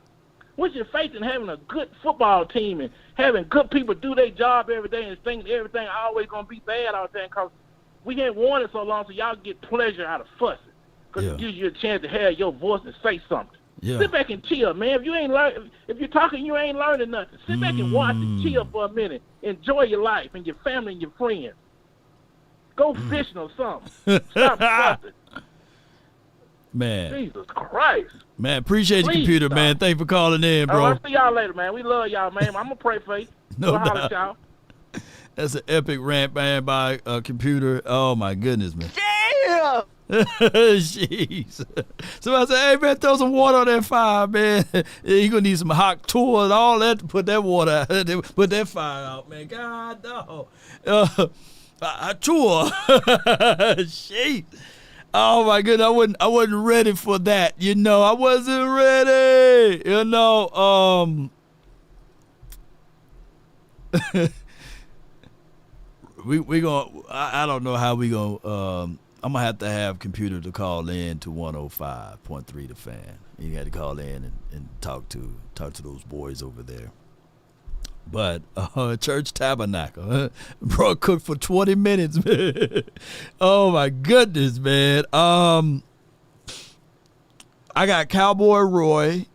Where's your faith in having a good football team and having good people do their job every day and think everything always going to be bad all the time because we ain't won it so long so y'all get pleasure out of fussing because it gives you a chance to have your voice and say something. Yeah. Sit back and chill, man. If you're talking, you ain't learning nothing. Sit back and watch and chill for a minute. Enjoy your life and your family and your friends. Go fishing or something. Stop fussing. Man. Jesus Christ. Man, appreciate your Please computer, stop. man. Thanks for calling in, bro. I'll see y'all later, man. We love y'all, man. I'm going to pray for you. No We'll holler doubt. at y'all. That's an epic rant, man, by a computer. Oh, my goodness, man. Damn! Jeez. Somebody said, hey, man, throw some water on that fire, man. You're going to need some hot tour and all that to put that water out, put that fire out, man. God, no. A tour. Jeez. Oh, my goodness. I wasn't ready for that. I wasn't ready. we gonna. I don't know how we gonna. I'm gonna have to have computer to call in to 105.3 The Fan. You got to call in and talk to those boys over there. But Church Tabernacle, bro, cooked for 20 minutes, man. Oh my goodness, man. I got Cowboy Roy,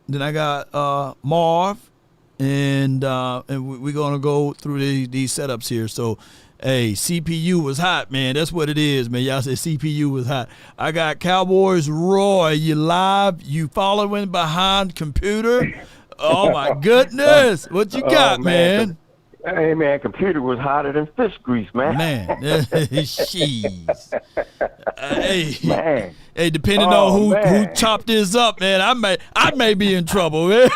then I got Marv, and we're gonna go through these setups here. So, hey, CPU was hot, man. That's what it is, man. Y'all said CPU was hot. I got Cowboys Roy. You live? You following behind computer? Oh my goodness! What you got, man? Hey, man, computer was hotter than fish grease, man. Man, jeez. Man. Hey, depending on who chopped this up, man, I may be in trouble, man.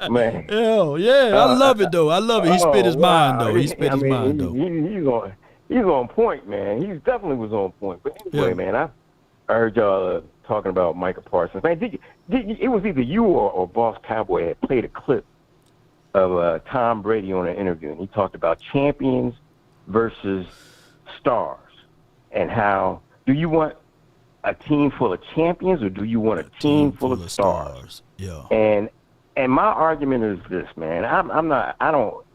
Man. Hell yeah, I love it though. I love it. He spit his mind though. He spit his mind though. He's on point, man. He definitely was on point. But anyway, man, I heard y'all talking about Micah Parsons. Man, it was either you or Boss Cowboy had played a clip of Tom Brady on an interview, and he talked about champions versus stars, and how do you want a team full of champions or do you want a team full of stars? Yeah. And my argument is this, man. I don't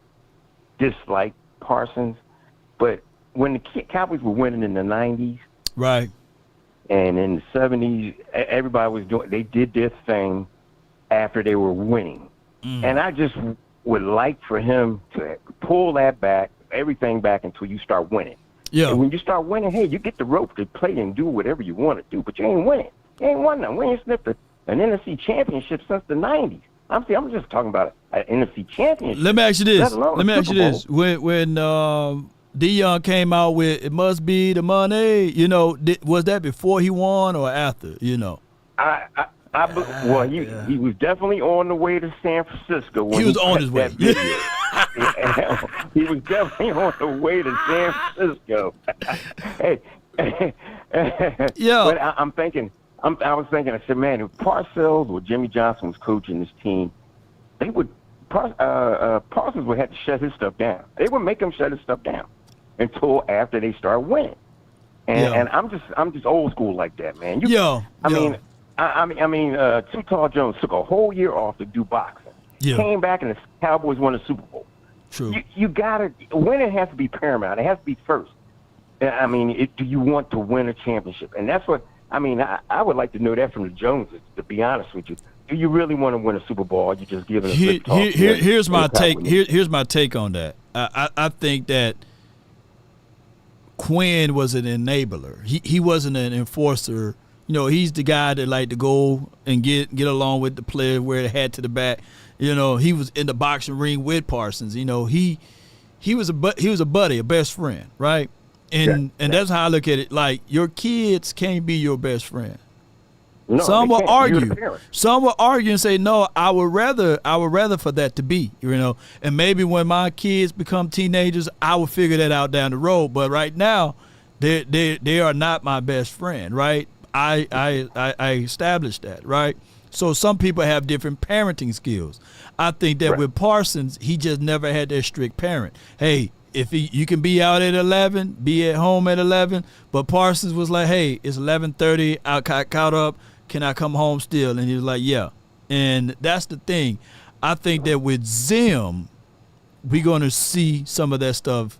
dislike Parsons, but when the Cowboys were winning in the 90s, right, and in the 70s, everybody was they did their thing after they were winning. And I just would like for him to pull that back, everything back until you start winning. Yeah. And when you start winning, hey, you get the rope to play and do whatever you want to do, but you ain't winning. You ain't won nothing. We ain't sniffed an NFC championship since the 90s. I'm just talking about an NFC championship. Let me ask you this. When Deion came out with "It Must Be the Money," was that before he won or after? Well, he was definitely on the way to San Francisco. When he was on his way. He was definitely on the way to San Francisco. Yeah. But I was thinking, I said, man, if Parcells or Jimmy Johnson was coaching this team, Parsons would have to shut his stuff down. They would make him shut his stuff down until after they start winning. And I'm just old school like that, man. I mean, Too Tall Jones took a whole year off to do boxing. Yeah. Came back and the Cowboys won the Super Bowl. True. You gotta winning has to be paramount. It has to be first. I mean, do you want to win a championship? And that's what I mean. I would like to know that from the Joneses. To be honest with you, do you really want to win a Super Bowl? Or you just giving a good talk? Here's my take. Here's my take on that. I think that Quinn was an enabler. He wasn't an enforcer. You know, he's the guy that liked to go and get along with the player, wear the hat to the back. You know, he was in the boxing ring with Parsons. You know, he was a buddy, a best friend, right? And that's how I look at it. Like, your kids can't be your best friend. No, Some will argue. parent. Some will argue and say, "No, I would rather for that to be." You know, and maybe when my kids become teenagers, I will figure that out down the road. But right now, they are not my best friend, right? I established that, right? So some people have different parenting skills. I think that with Parsons, he just never had that strict parent. Hey, if you can be out at 11, be at home at 11. But Parsons was like, hey, it's 11:30. I got caught up. Can I come home still? And he was like, yeah. And that's the thing. I think that with Zim, we're going to see some of that stuff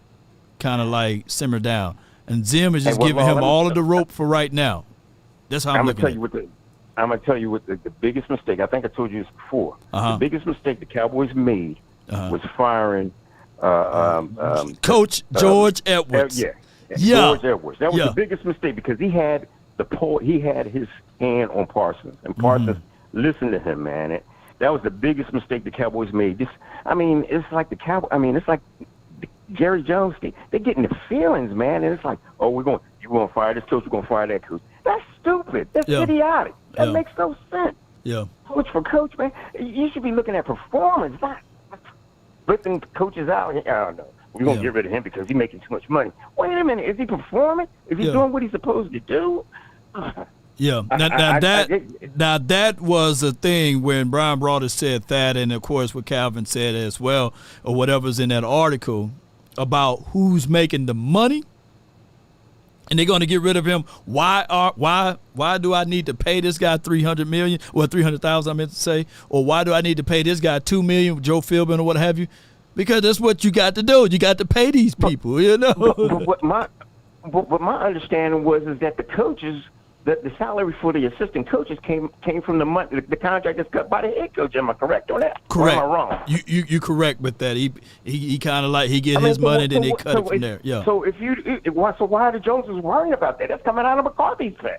kind of like simmer down. And Zim is just giving him all of the rope for right now. That's how I'm looking at it. I'm going to tell you what the biggest mistake, I think I told you this before. The biggest mistake the Cowboys made was firing Coach George Edwards. George Edwards. That was the biggest mistake because he had his hand on Parsons, and Parsons listened to him, man. That was the biggest mistake the Cowboys made. It's like it's like Jerry Jones. They're getting the feelings, man, and it's like, oh, you're going to fire this coach, we're going to fire that coach. That's stupid. That's idiotic. That makes no sense. Yeah. Coach for coach, man. You should be looking at performance, not flipping coaches out. I don't know. We're going to get rid of him because he's making too much money. Wait a minute. Is he performing? Is he doing what he's supposed to do? Yeah. Now that was a thing when Brian Broaddus said that, and of course what Calvin said as well, or whatever's in that article about who's making the money, and they're going to get rid of him. Why do I need to pay this guy $300 million or $300,000? I meant to say, or why do I need to pay this guy $2 million, Joe Philbin or what have you? Because that's what you got to do. You got to pay these people, you know. But my understanding was that the coaches, the salary for the assistant coaches came from the money, the contract that's cut by the head coach. Am I correct on that? Correct. Or am I wrong? You correct with that. He kind of like he get his money, then they cut it from there. Yeah. So so why are the Joneses worrying about that? That's coming out of McCarthy's pay.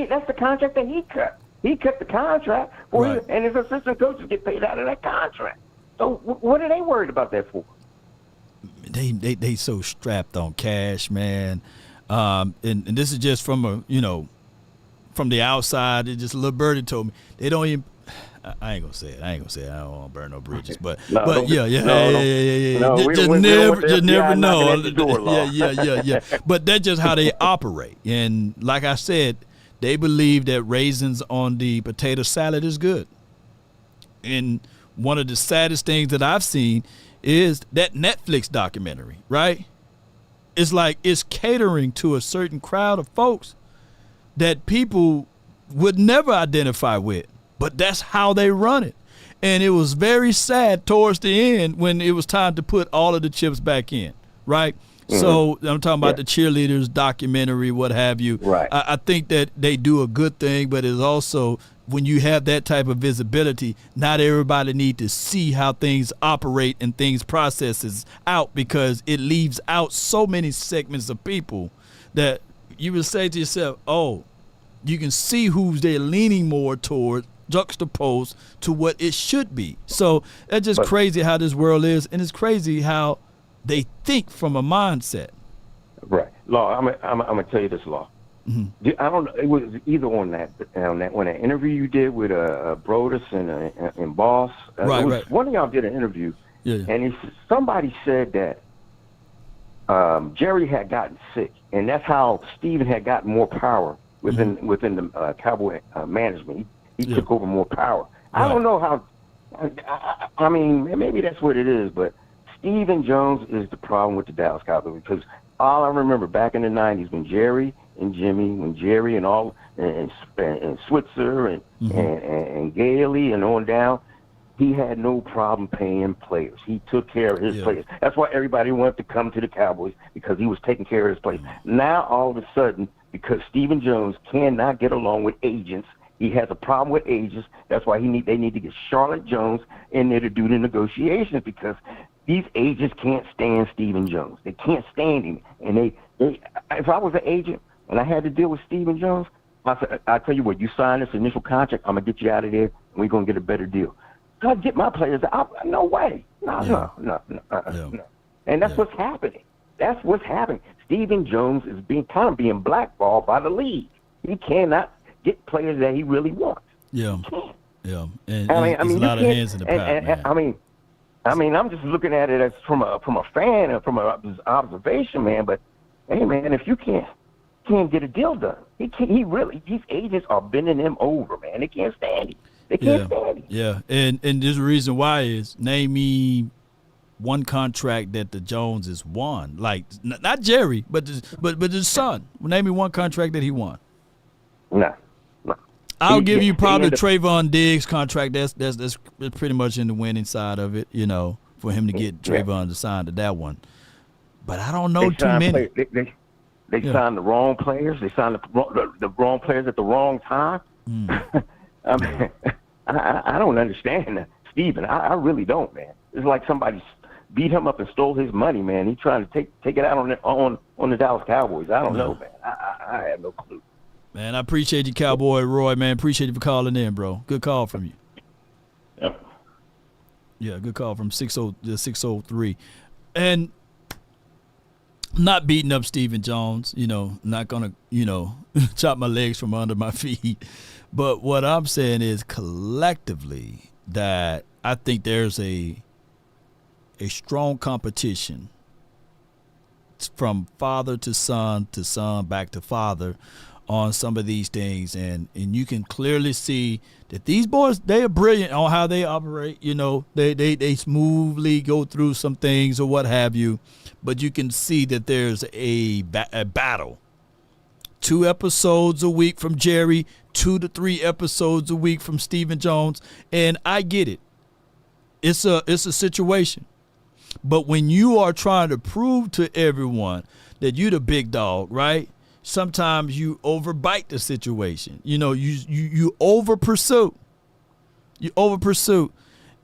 That's the contract that he cut. He cut the contract and his assistant coaches get paid out of that contract. So what are they worried about that for? They so strapped on cash, man. And this is just from from the outside. It just little birdie told me they don't even. I ain't gonna say it. I don't want to burn no bridges. But yeah. Just never know. Yeah. But that's just how they operate. And like I said, they believe that raisins on the potato salad is good. And one of the saddest things that I've seen is that Netflix documentary, right? It's like it's catering to a certain crowd of folks that people would never identify with, but that's how they run it. And it was very sad towards the end when it was time to put all of the chips back in, right? Mm-hmm. So I'm talking about the cheerleaders documentary, what have you. Right. I think that they do a good thing, but it's also when you have that type of visibility, not everybody need to see how things operate and things processes out, because it leaves out so many segments of people that you would say to yourself, oh, you can see who's they're leaning more toward, juxtaposed to what it should be. So that's just crazy how this world is, and it's crazy how they think from a mindset. Right. Law, I'm going to tell you this, Law. Mm-hmm. I don't know. It was either on that when an interview you did with Brodus and Boss. Right. One of y'all did an interview, and somebody said that Jerry had gotten sick, and that's how Steven had gotten more power within the Cowboy management. He took over more power. Right. I don't know how. I mean, maybe that's what it is, but Stephen Jones is the problem with the Dallas Cowboys, because all I remember back in the 90s when Jerry and Jimmy, and Switzer and Gailey and on down, he had no problem paying players. He took care of his players. That's why everybody wanted to come to the Cowboys, because he was taking care of his players. Now all of a sudden, because Stephen Jones cannot get along with agents, he has a problem with agents. That's why they need to get Charlotte Jones in there to do the negotiations, because these agents can't stand Stephen Jones. They can't stand him, and If I was an agent and I had to deal with Stephen Jones, I said, I tell you what, you sign this initial contract, I'm gonna get you out of there, and we're gonna get a better deal. So I get my players out. No way. No. And that's what's happening. That's what's happening. Stephen Jones is being blackballed by the league. He cannot get players that he really wants. Yeah. Yeah. And I mean, there's a lot of hands in the pot, man. I mean, I'm just looking at it as from a fan and from an observation, man. But hey, man, if you can't get a deal done, these agents are bending him over, man. They can't stand him. They can't stand him. Yeah, and there's a reason why is name me one contract that the Joneses won, like not Jerry, but his son. Name me one contract that he won. No. I'll give you probably Trayvon Diggs contract. That's pretty much in the winning side of it, for him to get Trayvon to sign to that one. But I don't know too many. They signed the wrong players. They signed the wrong players at the wrong time. I mean, I don't understand that, Steven. I really don't, man. It's like somebody beat him up and stole his money, man. He's trying to take it out on the Dallas Cowboys. I don't know, man. I have no clue. Man, I appreciate you, Cowboy Roy, man. Appreciate you for calling in, bro. Good call from you. Yep. Yeah, good call from 603. And not beating up Stephen Jones, not going to, chop my legs from under my feet. But what I'm saying is collectively that I think there's a strong competition from father to son back to father on some of these things, and you can clearly see that these boys, they are brilliant on how they operate. They smoothly go through some things or what have you, but you can see that there's a battle. 2 episodes a week from Jerry, 2 to 3 episodes a week from Stephen Jones, and I get it. It's a situation. But when you are trying to prove to everyone that you're the big dog, right? Sometimes you overbite the situation. You over pursue. You over pursue.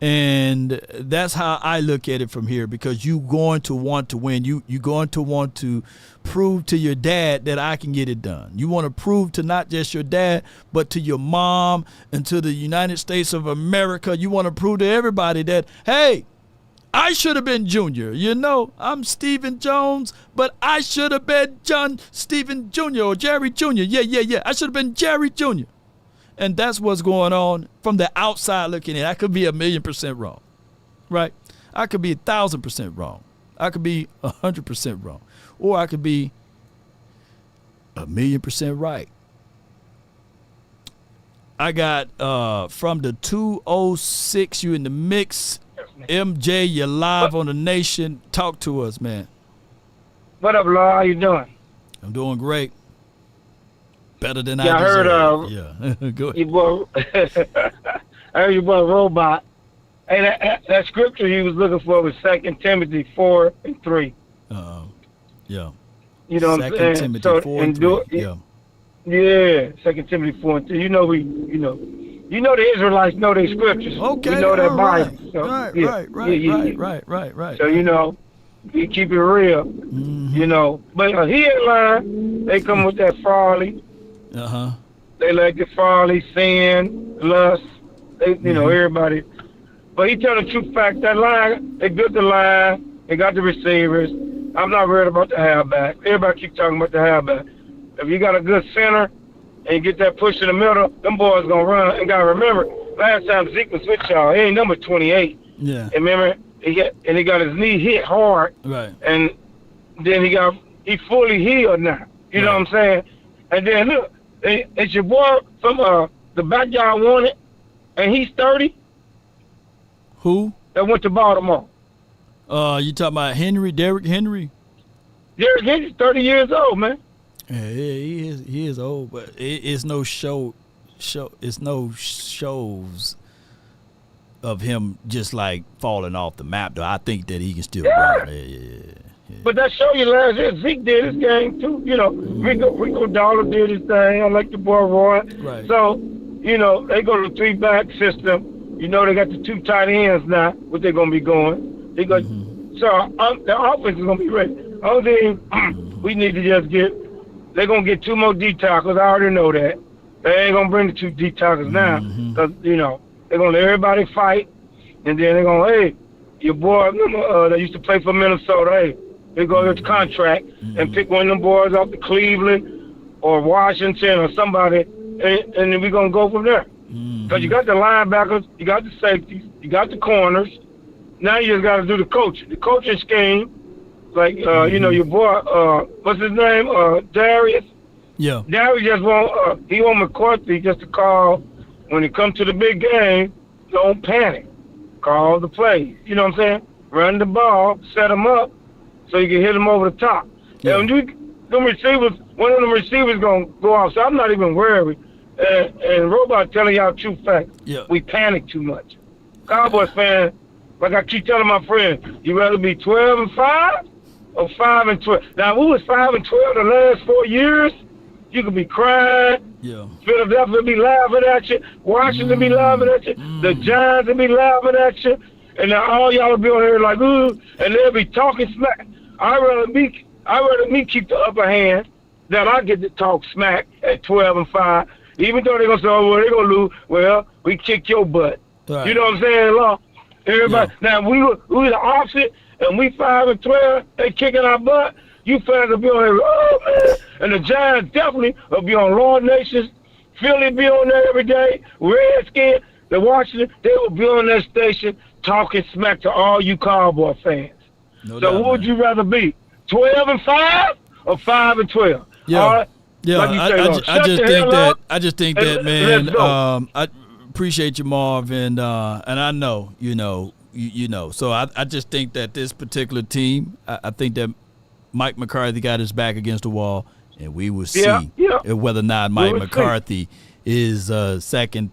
And that's how I look at it from here, because you're going to want to win. You're going to want to prove to your dad that I can get it done. You want to prove to not just your dad, but to your mom and to the United States of America. You want to prove to everybody that, hey, I should have been Junior. I'm Stephen Jones, but I should have been Stephen Jr. or Jerry Jr. Yeah. I should have been Jerry Jr. And that's what's going on from the outside looking in. I could be 1,000,000% wrong, right? I could be 1,000% wrong. I could be 100% wrong. Or I could be 1,000,000% right. I got from the 206, you in the mix. MJ, you're live on the Nation. Talk to us, man. What up, Law? How you doing? I'm doing great. Better than I deserve. heard Yeah, go ahead. your boy, I heard your boy Robot. Hey, that scripture he was looking for was 2 Timothy 4:3. Yeah. You know what I'm 2 saying? Timothy So, 4:3. Yeah. Yeah, 2 Timothy 4:3. You know the Israelites know their scriptures. Okay. We know that right. Bible. So, Right. So you keep it real. But he ain't lying. They come with that folly. They like the folly, sin, lust. They, everybody. But he tell the true fact. That line, they good the line. They got the receivers. I'm not worried about the halfback. Everybody keep talking about the halfback. If you got a good center and you get that push in the middle, them boys gonna run. And gotta remember, last time Zeke was with y'all, he ain't number 28. Yeah. And remember, he got his knee hit hard. Right. And then he fully healed now. You know what I'm saying? And then look, it's your boy from the backyard wanted, and he's 30. Who? That went to Baltimore. You talking about Derrick Henry? Derrick Henry's 30 years old, man. Yeah, he is old, but it's no show. It's no shows of him just like falling off the map, though. I think that he can still run. Yeah. But that show you last year, Zeke did his game too. Rico Dollar did his thing. I like the boy Roy. Right. So, they go to the 3-back system. They got the 2 tight ends now. What they're gonna be going? They got so the offense is gonna be ready. Only thing we need to just they're going to get 2 more D tackles. I already know that. They ain't going to bring the 2 D tackles now because, they're going to let everybody fight. And then they're going to, hey, your boy that used to play for Minnesota, hey, they go to his contract and pick one of them boys off the Cleveland or Washington or somebody, and then we're going to go from there. Because you got the linebackers, you got the safeties, you got the corners. Now you just got to do the coaching. The coaching scheme, like, your boy, what's his name, Darius? Yeah. Darius just he want McCarthy just to call, when it comes to the big game, don't panic. Call the plays. You know what I'm saying? Run the ball, set them up, so you can hit them over the top. Yeah. And one of them receivers going to go off, so I'm not even worried. And Robot telling y'all true fact. Yeah. We panic too much. Cowboys fan, like I keep telling my friends, you rather be 12-5 or 5-12. Now, we was 5-12 the last 4 years. You could be crying. Yeah. Philadelphia be laughing at you. Washington be laughing at you. The Giants will be laughing at you. And now all y'all will be on here like, ooh, and they'll be talking smack. I'd rather me keep the upper hand that I get to talk smack at 12-5. Even though they're going to say, oh, well, they're going to lose. Well, we kick your butt. Right. You know what I'm saying, Law? Everybody. Yeah. Now, we the opposite, and we 5-12. They kicking our butt. You fans will be on there, oh, man. And the Giants definitely will be on Law Nations. Philly be on there every day. Redskins, the Washington, they will be on that station talking smack to all you Cowboy fans. No doubt, who would you rather be, 12-5 or 5-12? Yeah. All right? Yeah, like I just think that, man. I appreciate you, Marv, and I know, you know. So I just think that this particular team, I think that Mike McCarthy got his back against the wall, and we will see whether or not Mike McCarthy is 2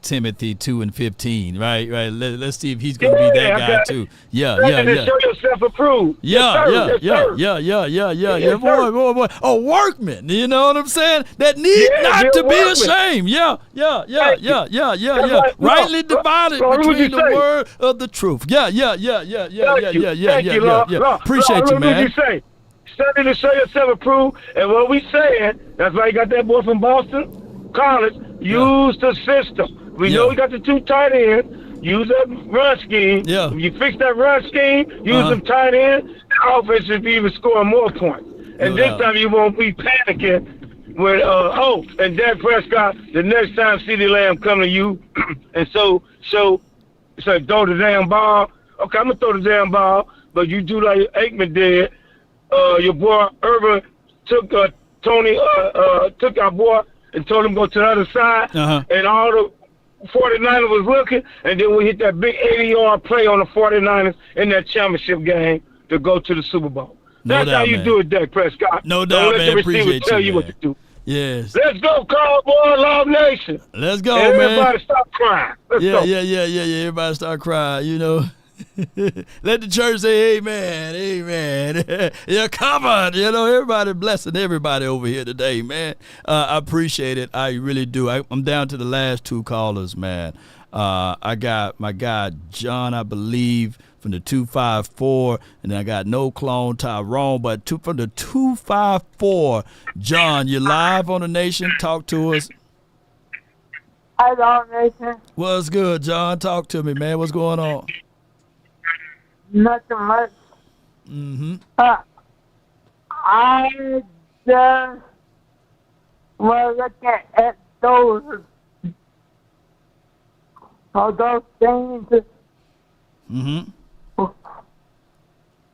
Timothy 2:15. Right. Let's see if he's going to be that guy too. Yeah. Show yourself approved. Yeah. Boy. A workman. You know what I'm saying? That need not to be ashamed. Yeah. Rightly divided between the word of the truth. Yeah. Appreciate you, man. Study to show yourself approved, and what we saying, that's why you got that boy from Boston College. Use the system. We know we got the 2 tight ends. Use that run scheme. Yeah. If you fix that run scheme, use them tight ends, the offense should be even scoring more points. And this time you won't be panicking with, and Dak Prescott, the next time CeeDee Lamb come to you, and so throw the damn ball. Okay, I'm going to throw the damn ball, but you do like Aikman did. Your boy Irvin took took our boy and told him to go to the other side, and all the 49ers was looking, and then we hit that big 80-yard play on the 49ers in that championship game to go to the Super Bowl. That's how you do it, Dak Prescott. No doubt, Don't let the receiver tell you what to do. Yes. Let's go, Cowboy Love Nation. Let's go, man. Everybody stop crying. Let's go. Yeah. Everybody start crying, Let the church say amen. You're covered. Everybody blessing everybody over here today, man. I appreciate it. I really do. I'm down to the last 2 callers, man. I got my guy John, I believe, from the 254, and then I got NoClone Tyrone, but from the 254, John, you live on the Nation. Talk to us. Hello, Nation. What's good, John? Talk to me, man. What's going on? Nothing much. I just was looking at those things.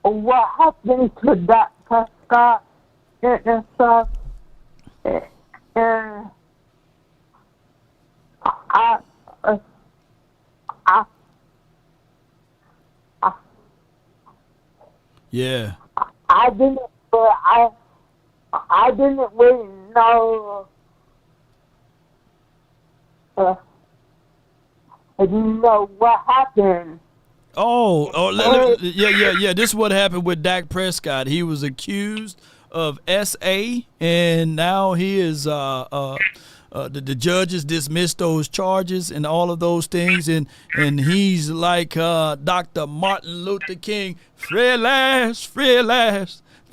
What happened to Dak Prescott and stuff? And yeah. I didn't really know. I didn't know what happened. Yeah. This is what happened with Dak Prescott. He was accused of SA, and now he is the judges dismissed those charges and all of those things, and he's like Dr. Martin Luther King, free at last,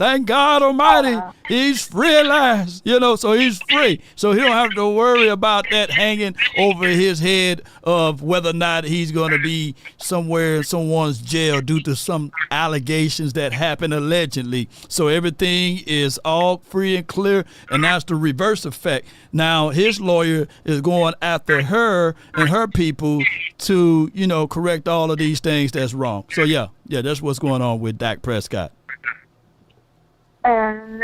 Thank God Almighty, he's free at last. So he's free. So he don't have to worry about that hanging over his head of whether or not he's going to be somewhere in someone's jail due to some allegations that happened allegedly. So everything is all free and clear, and that's the reverse effect. Now his lawyer is going after her and her people to, correct all of these things that's wrong. So yeah, that's what's going on with Dak Prescott. And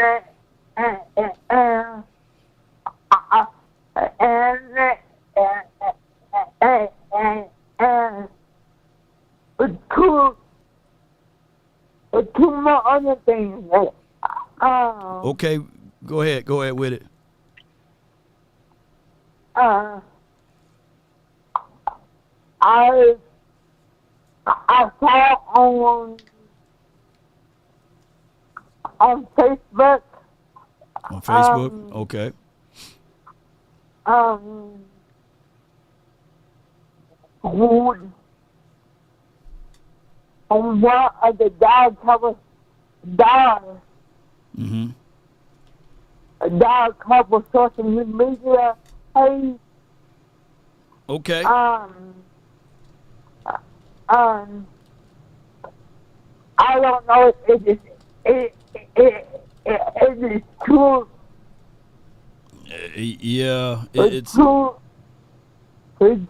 two more other things. Okay, go ahead with it. I saw on Facebook. On Facebook, okay. On one of the dog cover dogs. Mm-hmm. Dog cover social media page. Okay. I don't know if it is true. Yeah, it's true. It's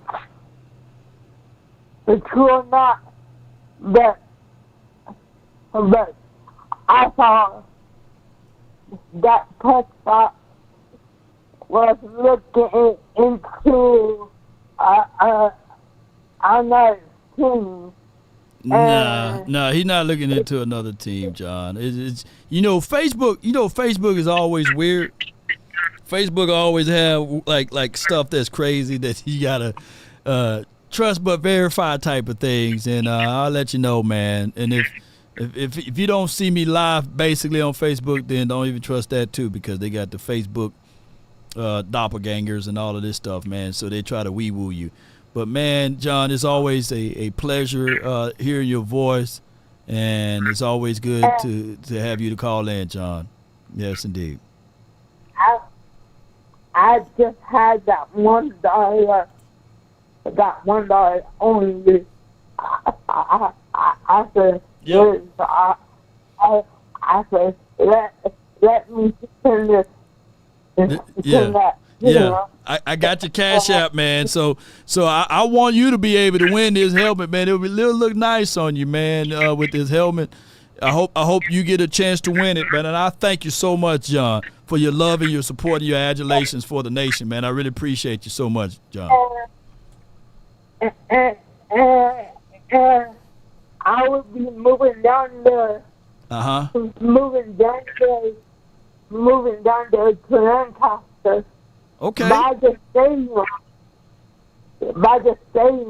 true or not, but I saw that Prescott was looking into another team. Nah, he's not looking into another team, John. It's Facebook is always weird. Facebook always have like stuff that's crazy that you gotta trust but verify type of things, and I'll let you know, man. And if you don't see me live basically on Facebook, then don't even trust that too, because they got the Facebook doppelgangers and all of this stuff, man. So they try to wee-woo you. But, man, John, it's always a pleasure hearing your voice, and it's always good to have you to call in, John. Yes, indeed. I just had that $1 only. I said, yep. I said, let me send this. Yeah. I got your Cash App, man. So I want you to be able to win this helmet, man. It'll look nice on you, man, with this helmet. I hope you get a chance to win it, man. And I thank you so much, John, for your love and your support and your adulations for the nation, man. I really appreciate you so much, John. I will be moving down there. Moving down there to Lancaster. Okay. By the stadium, right 30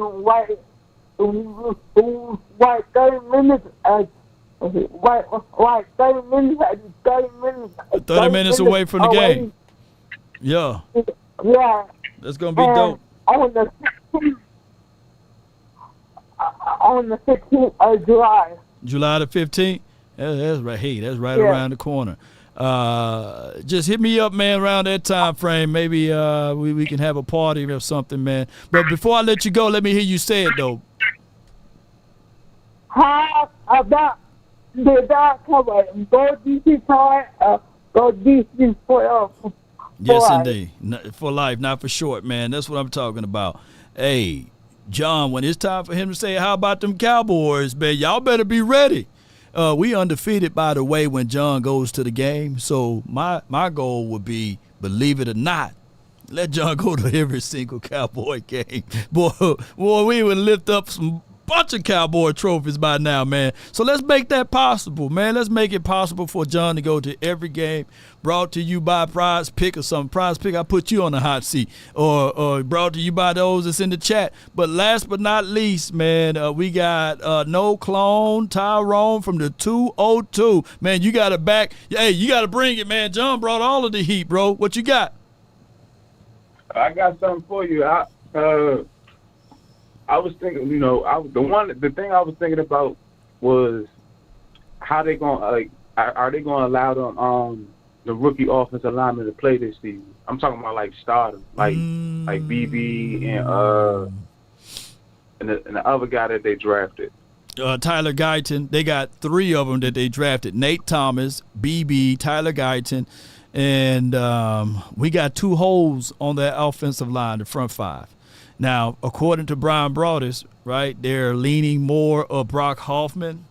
minutes. 30 minutes away from the game. Yeah. Yeah. That's gonna be dope. On the 15th of July. July the 15th? That's right. Hey, that's right around the corner. Just hit me up, man, around that time frame. Maybe we can have a party or something, man. But before I let you go, let me hear you say it, though. How about the dog cover? Go DC for Yes, life. indeed. For life, not for short, man. That's what I'm talking about. Hey, John, when it's time for him to say, how about them Cowboys, man? Y'all better be ready. We undefeated, by the way, when John goes to the game. So my goal would be, believe it or not, let John go to every single Cowboy game. Boy, we would lift up some bunch of Cowboy trophies by now, man. So let's make that possible, man. Let's make it possible for John to go to every game. Brought to you by PrizePicks or something. PrizePicks, I put you on the hot seat. Or brought to you by those that's in the chat. But last but not least, man, we got NoClone Tyrone from the 202. Man, you got to back. Hey, you got to bring it, man. John brought all of the heat, bro. What you got? I got something for you. I was thinking, the thing I was thinking about was how they gonna are they going to allow them the rookie offensive lineman to play this season? I'm talking about like starters, like BB and the other guy that they drafted. Tyler Guyton. They got 3 of them that they drafted. Nate Thomas, BB, Tyler Guyton, and we got 2 holes on that offensive line, the front 5. Now, according to Brian Broaddus, right, they're leaning more of Brock Hoffman.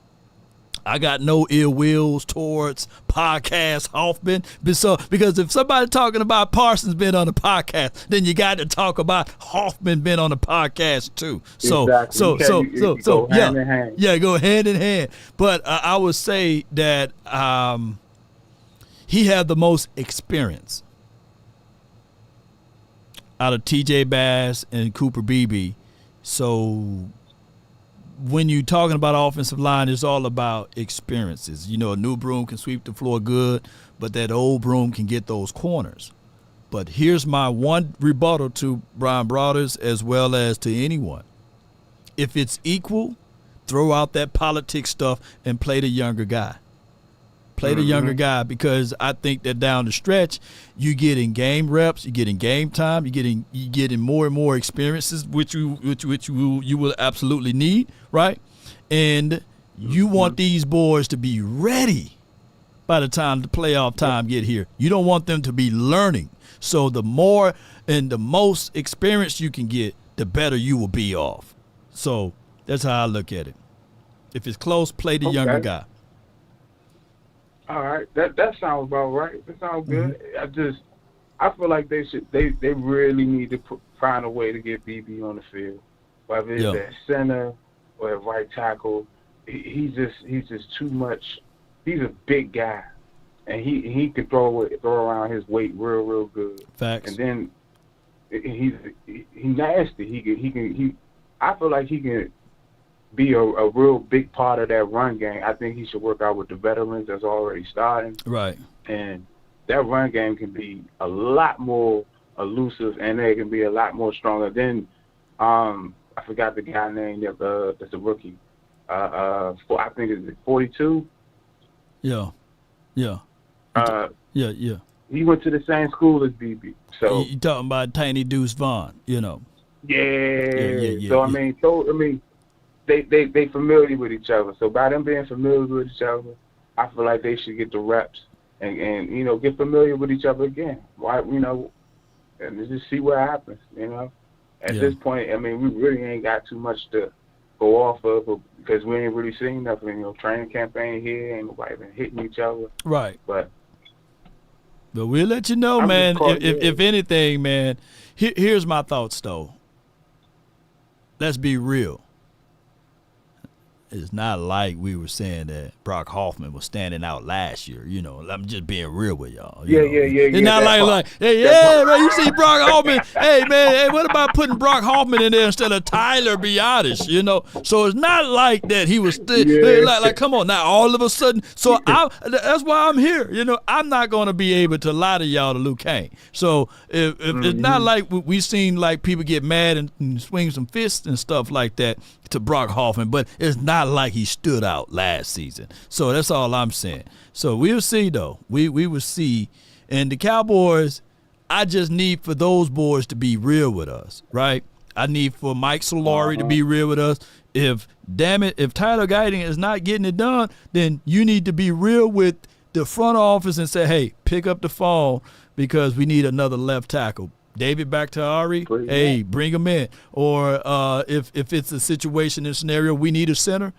I got no ill wills towards podcast Hoffman, because if somebody talking about Parsons being on the podcast, then you got to talk about Hoffman being on the podcast too. So go hand in hand. Yeah, go hand in hand. But I would say that he had the most experience out of TJ Bass and Cooper Beebe. So when you're talking about offensive line, it's all about experiences. You know, a new broom can sweep the floor good, but that old broom can get those corners. But here's my one rebuttal to Brian Broaddus as well as to anyone. If it's equal, throw out that politics stuff and play the younger guy. Play the younger guy, because I think that down the stretch, you getting game reps, you getting game time, you getting more and more experiences, which you will absolutely need, right? And you want these boys to be ready by the time the playoff time get here. You don't want them to be learning. So the more and the most experience you can get, the better you will be off. So that's how I look at it. If it's close, play the younger guy. All right, that sounds about right. That sounds good. I feel like they really need to find a way to get BB on the field, whether it's at center or at right tackle. He's just too much. He's a big guy, and he can throw around his weight real good. Facts. And then he's nasty. He can. I feel like he can be a real big part of that run game. I think he should work out with the veterans that's already starting. Right. And that run game can be a lot more elusive, and they can be a lot more stronger. Then I forgot the guy name that's a rookie. I think it's 42. Yeah. He went to the same school as BB. So you talking about Tiny Deuce Vaughn, you know. Yeah. I mean, they familiar with each other. So by them being familiar with each other, I feel like they should get the reps and you know, get familiar with each other again. Why, you know, and just see what happens, you know. At this point, I mean, we really ain't got too much to go off of because we ain't really seen nothing. You know, training campaign here, ain't nobody been hitting each other. Right. But we'll let you know, man. If anything, man, here's my thoughts, though. Let's be real. It's not like we were saying that Brock Hoffman was standing out last year. You know, I'm just being real with y'all. Yeah. It's not like, hey, man, you see Brock Hoffman. Hey, man, what about putting Brock Hoffman in there instead of Tyler Biadasz, you know? So it's not like that he was like, come on, now all of a sudden. So that's why I'm here. You know, I'm not going to be able to lie to y'all to Luke Kane. So if it's not like we've seen like people get mad and swing some fists and stuff like that to Brock Hoffman, but it's not like he stood out last season. So that's all I'm saying. So we'll see, though. We will see. And the Cowboys, I just need for those boys to be real with us, right? I need for Mike Solari to be real with us. If Tyler Guyton is not getting it done, then you need to be real with the front office and say, hey, pick up the phone because we need another left tackle. David Bakhtiari, hey, bring him in. Or if it's a situation and scenario we need a center,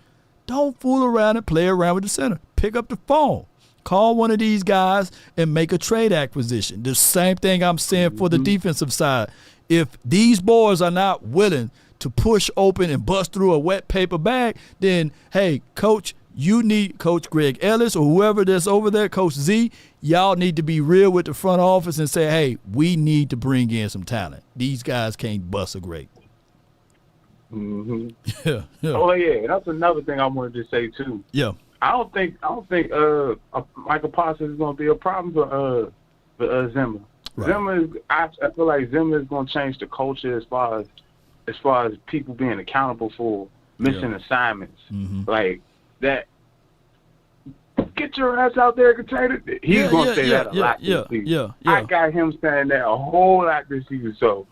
don't fool around and play around with the center. Pick up the phone. Call one of these guys and make a trade acquisition. The same thing I'm saying for the defensive side. If these boys are not willing to push open and bust through a wet paper bag, then, hey, coach, you need Coach Greg Ellis or whoever that's over there, Coach Z, y'all need to be real with the front office and say, hey, we need to bring in some talent. These guys can't bust a grape. Yeah. Oh, yeah. That's another thing I wanted to say, too. Yeah. I don't think Micah Parsons is going to be a problem for Zimmer. Right. Zimmer, I feel like Zimmer is going to change the culture as far as people being accountable for missing assignments. Like that, get your ass out there and contain it. He's going to say that a lot this season. Yeah. I got him saying that a whole lot this season. So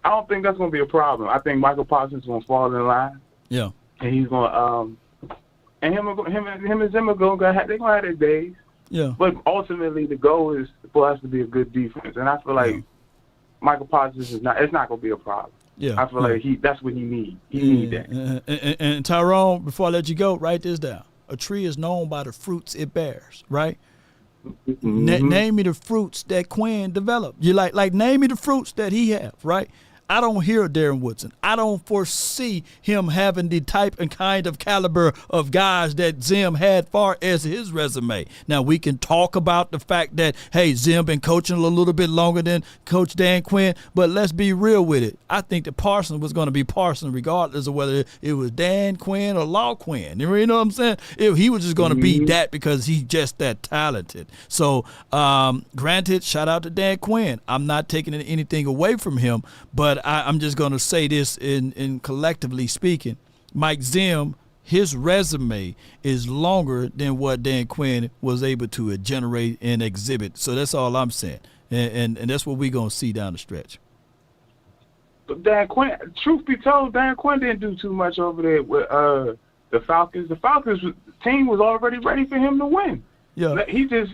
I don't think that's going to be a problem. I think Micah Parsons is going to fall in line. Yeah. And he's going to and him and Zim are going to have their days. Yeah. But ultimately, the goal is for us to be a good defense, and I feel like Micah Parsons it's not going to be a problem. Yeah. I feel like that's what he needs. He needs that. And Tyrone, before I let you go, write this down. A tree is known by the fruits it bears, right? Name me the fruits that Quinn developed. You like name me the fruits that he have, right? I don't hear Darren Woodson. I don't foresee him having the type and kind of caliber of guys that Zim had far as his resume. Now, we can talk about the fact that, hey, Zim been coaching a little bit longer than Coach Dan Quinn, but let's be real with it. I think that Parsons was going to be Parsons regardless of whether it was Dan Quinn or Law Quinn. You know what I'm saying? He was just going to be that because he's just that talented. So, granted, shout out to Dan Quinn. I'm not taking anything away from him, but I'm just going to say this in collectively speaking. Mike Zim, his resume is longer than what Dan Quinn was able to generate and exhibit. So that's all I'm saying. And that's what we're going to see down the stretch. But Dan Quinn, truth be told, Dan Quinn didn't do too much over there with the Falcons. The Falcons team was already ready for him to win. Yeah. He just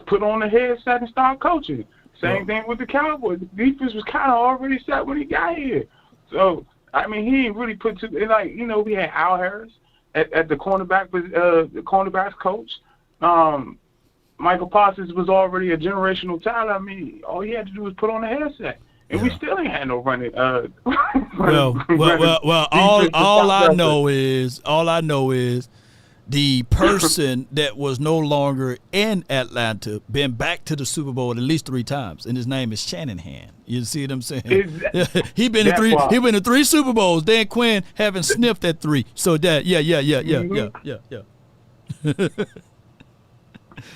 put on the headset and started coaching. Same thing with the Cowboys. The defense was kind of already set when he got here. So, I mean, he didn't really put we had Al Harris at the cornerback, the cornerbacks coach. Michael Parsons was already a generational talent. I mean, all he had to do was put on the headset. And we still ain't had no running. Well, all I know is the person that was no longer in Atlanta been back to the Super Bowl at least 3 times, and his name is Shanahan. You see what I'm saying? He been to 3 Super Bowls. Dan Quinn haven't sniffed at 3. So that yeah.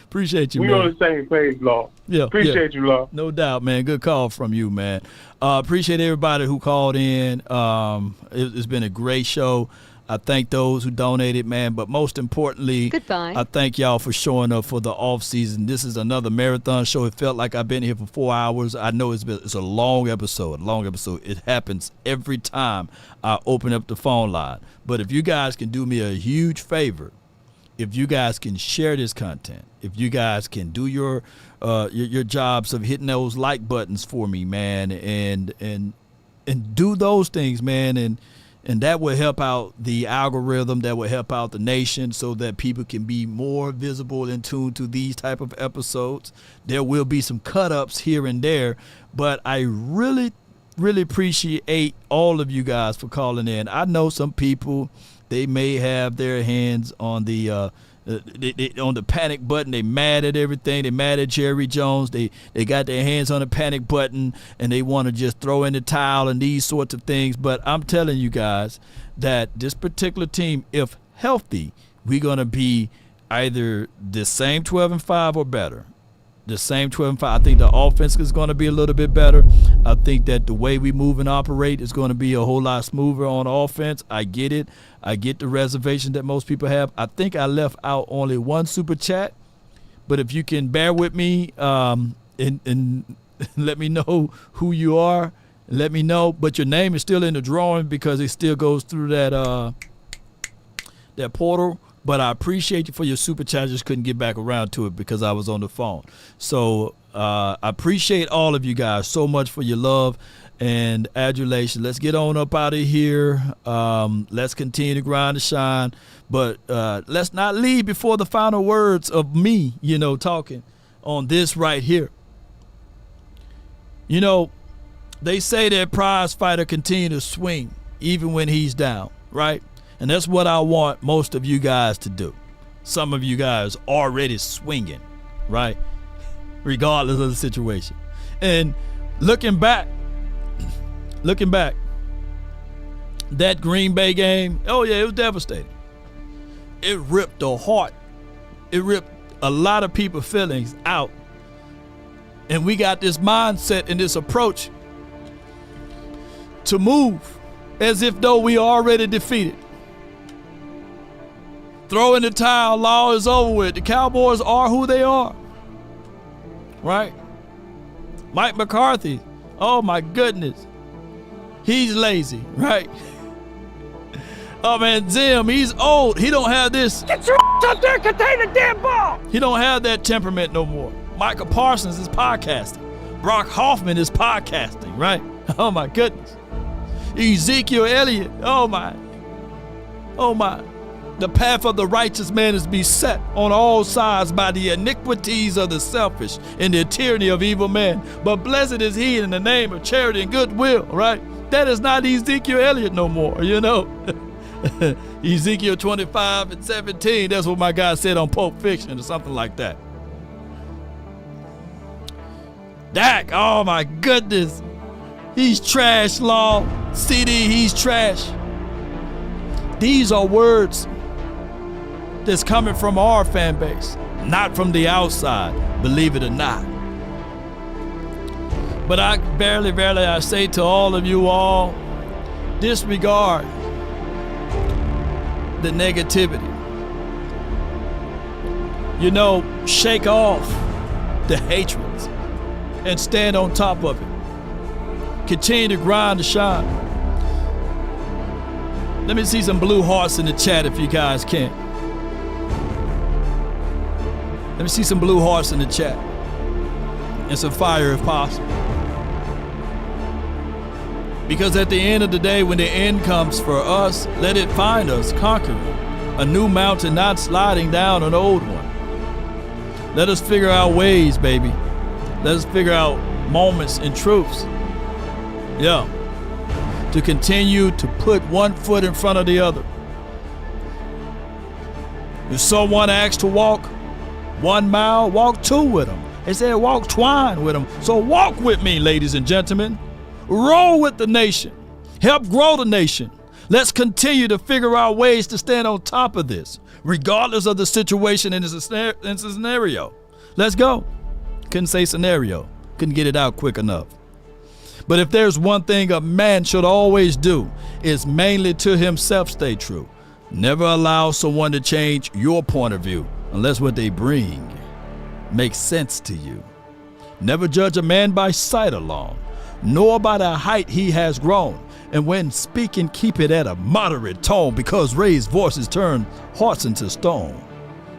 Appreciate you, man. We on the same page, Law. Yeah, appreciate you, Law. No doubt, man. Good call from you, man. Appreciate everybody who called in. It's been a great show. I thank those who donated, man, but most importantly, goodbye. I thank y'all for showing up for the off season. This is another marathon show. It felt like I've been here for 4 hours. I know it's a long episode. It happens every time I open up the phone line. But if you guys can do me a huge favor, if you guys can share this content, if you guys can do your jobs of hitting those like buttons for me, man, and do those things, man, and that will help out the algorithm, that will help out the nation so that people can be more visible and tuned to these type of episodes. There will be some cut-ups here and there, but I really, really appreciate all of you guys for calling in. I know some people, they may have their hands on the on the panic button. They mad at everything. They mad at Jerry Jones. They got their hands on the panic button and they want to just throw in the towel and these sorts of things. But I'm telling you guys that this particular team, if healthy, we're going to be either the same 12-5 or better. The same 12-5. I think the offense is going to be a little bit better. I think that the way we move and operate is going to be a whole lot smoother on offense. I get it. I get the reservation that most people have. I think I left out only one super chat, but if you can bear with me and let me know who you are, let me know. But your name is still in the drawing because it still goes through that portal. But I appreciate you for your super chat. I just couldn't get back around to it because I was on the phone. So I appreciate all of you guys so much for your love and adulation. Let's get on up out of here. Let's continue to grind and shine. But let's not leave before the final words of me, talking on this right here. They say that prize fighter continue to swing even when he's down, right? And that's what I want most of you guys to do. Some of you guys already swinging, right? Regardless of the situation. And looking back, that Green Bay game, oh yeah, it was devastating. It ripped the heart. It ripped a lot of people's feelings out. And we got this mindset and this approach to move as if though we already defeated. Throw in the towel, law is over with. The Cowboys are who they are. Right? Mike McCarthy, oh my goodness. He's lazy, right? Oh man, Zim, he's old. He don't have this. Get your up there, contain the damn ball. He don't have that temperament no more. Micah Parsons is podcasting. Brock Hoffman is podcasting, right? Oh my goodness. Ezekiel Elliott, oh my. The path of the righteous man is beset on all sides by the iniquities of the selfish and the tyranny of evil men. But blessed is he in the name of charity and goodwill, right? That is not Ezekiel Elliott no more, you know. Ezekiel 25:17, that's what my guy said on Pulp Fiction or something like that. Dak, oh my goodness. He's trash, Law. CD, he's trash. These are words that's coming from our fan base, not from the outside, believe it or not. But I barely, I say to all of you all, disregard the negativity. You know, shake off the hatreds and stand on top of it. Continue to grind to shine. Let me see some blue hearts in the chat if you guys can. Let me see some blue hearts in the chat. And some fire if possible. Because at the end of the day, when the end comes for us, let it find us conquering a new mountain, not sliding down an old one. Let us figure out ways, baby. Let us figure out moments and truths. Yeah. To continue to put one foot in front of the other. If someone asks to walk 1 mile, walk 2 with them. They said walk twine with them. So walk with me, ladies and gentlemen. Roll with the nation. Help grow the nation. Let's continue to figure out ways to stand on top of this, regardless of the situation in the scenario. Let's go. Couldn't say scenario. Couldn't get it out quick enough. But if there's one thing a man should always do, is mainly to himself stay true. Never allow someone to change your point of view unless what they bring makes sense to you. Never judge a man by sight alone, nor by the height he has grown. And when speaking, keep it at a moderate tone, because raised voices turn hearts into stone.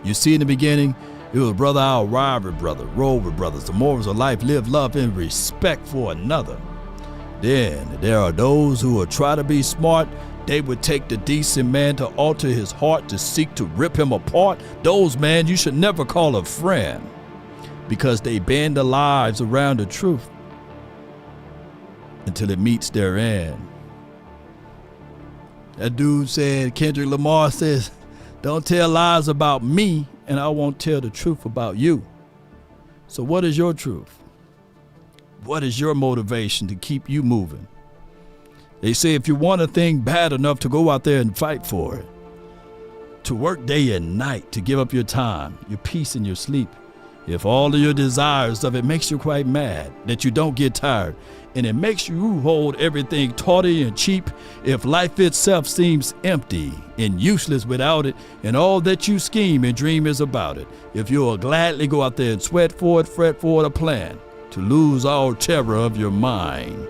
You see, in the beginning, it was brother our rival brother, roll with brothers. The morals of life, live love and respect for another. Then there are those who will try to be smart. They would take the decent man to alter his heart, to seek to rip him apart. Those man you should never call a friend, because they bend their lives around the truth until it meets their end. That dude said, Kendrick Lamar says, don't tell lies about me and I won't tell the truth about you. So what is your truth? What is your motivation to keep you moving? They say if you want a thing bad enough to go out there and fight for it, to work day and night, to give up your time, your peace and your sleep, if all of your desires of it makes you quite mad, that you don't get tired, and it makes you hold everything tawdry and cheap, if life itself seems empty and useless without it, and all that you scheme and dream is about it, if you'll gladly go out there and sweat for it, fret for it, a plan to lose all terror of your mind.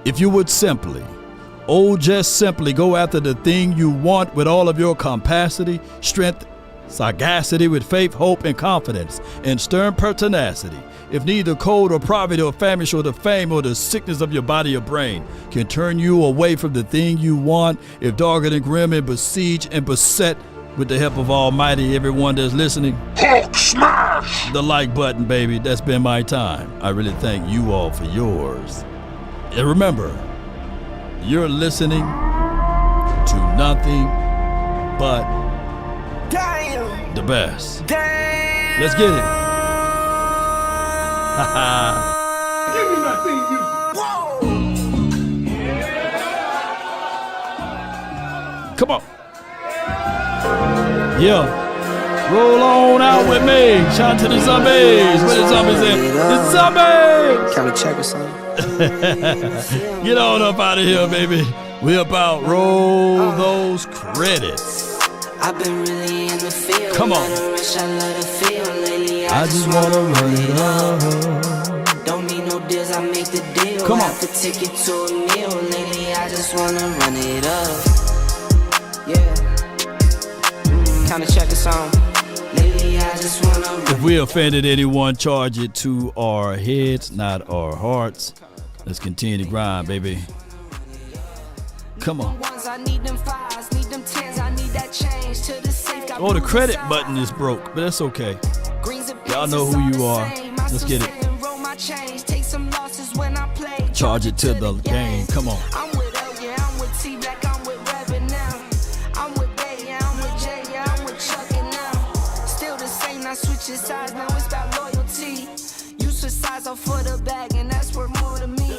If you would simply, just simply go after the thing you want with all of your capacity, strength, sagacity, with faith, hope, and confidence, and stern pertinacity. If neither cold or poverty or famish or the fame or the sickness of your body or brain can turn you away from the thing you want, if dogged and grim and besieged and beset, with the help of Almighty, everyone that's listening, Hulk smash! The like button, baby. That's been my time. I really thank you all for yours. And remember, you're listening to nothing but the best. Damn. Let's get it. Give me my thing, you. Come on. Yeah. Roll on out with me. Shout out to the zombies. Where the zombies at? The zombies. Can we check or something? Get on up out of here, baby. We about roll those credits. I've been really in the field. Come on. I love the feel lately. I just wanna run it up. Don't need no deals, I make the deal. Come on. Half a ticket to a meal lately. I just wanna run it up. Yeah. Kinda check the song. Lately, I just wanna run. If we offended anyone, charge it to our heads, not our hearts. Let's continue to grind, baby. Come on. Oh, the credit button is broke, but that's okay. Y'all know who you are. Let's get it. Charge it to the game. Come on. I'm with Elliott, I'm with T-Black, I'm with Reverend now. I'm with Bay, yeah, I'm with Jay, yeah, I'm with Chuck and now. Still the same, not switching sides, now it's about loyalty. You switch sides off for the bag, and that's worth more to me.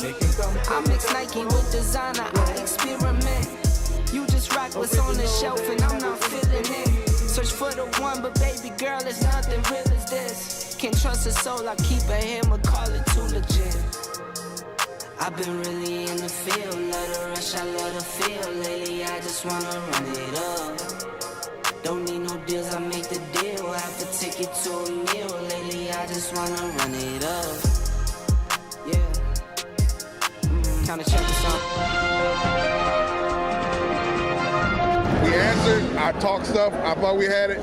I mix Nike with designer, I experiment. You just rock what's on the shelf, and I'm not feeling it. Search for the one, but baby girl, it's nothing real as this. Can't trust a soul, I keep a hammer, call it too legit. I've been really in the field, love the rush, I love the feel. Lately, I just wanna run it up. Don't need no deals, I make the deal. Half a ticket to a meal. Lately, I just wanna run it up. Yeah. Kinda check this out. We answered, I talked stuff, I thought we had it,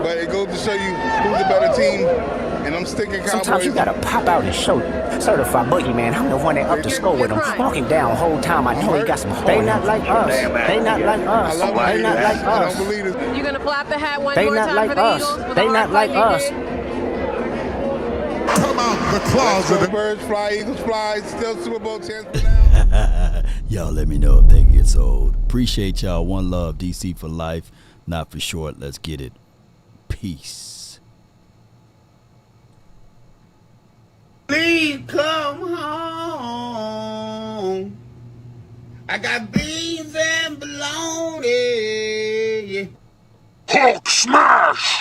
but it goes to show you who's a better team, and I'm sticking Cowboys. Sometimes you gotta pop out and show you. Certified boogeyman, I'm the one that up to score with him. Walking down whole time, I know he got some. They not like us. They not like us. They not like us. I don't believe it. You gonna flap the hat one They more not time like for the us. Eagles? They not like us. Come out the closet. Birds fly, Eagles fly, still Super Bowl chance for now. Y'all let me know if they get sold. Appreciate y'all. One love, DC for life. Not for short. Let's get it. Peace. Please come home. I got beans and bologna. Hulk smash!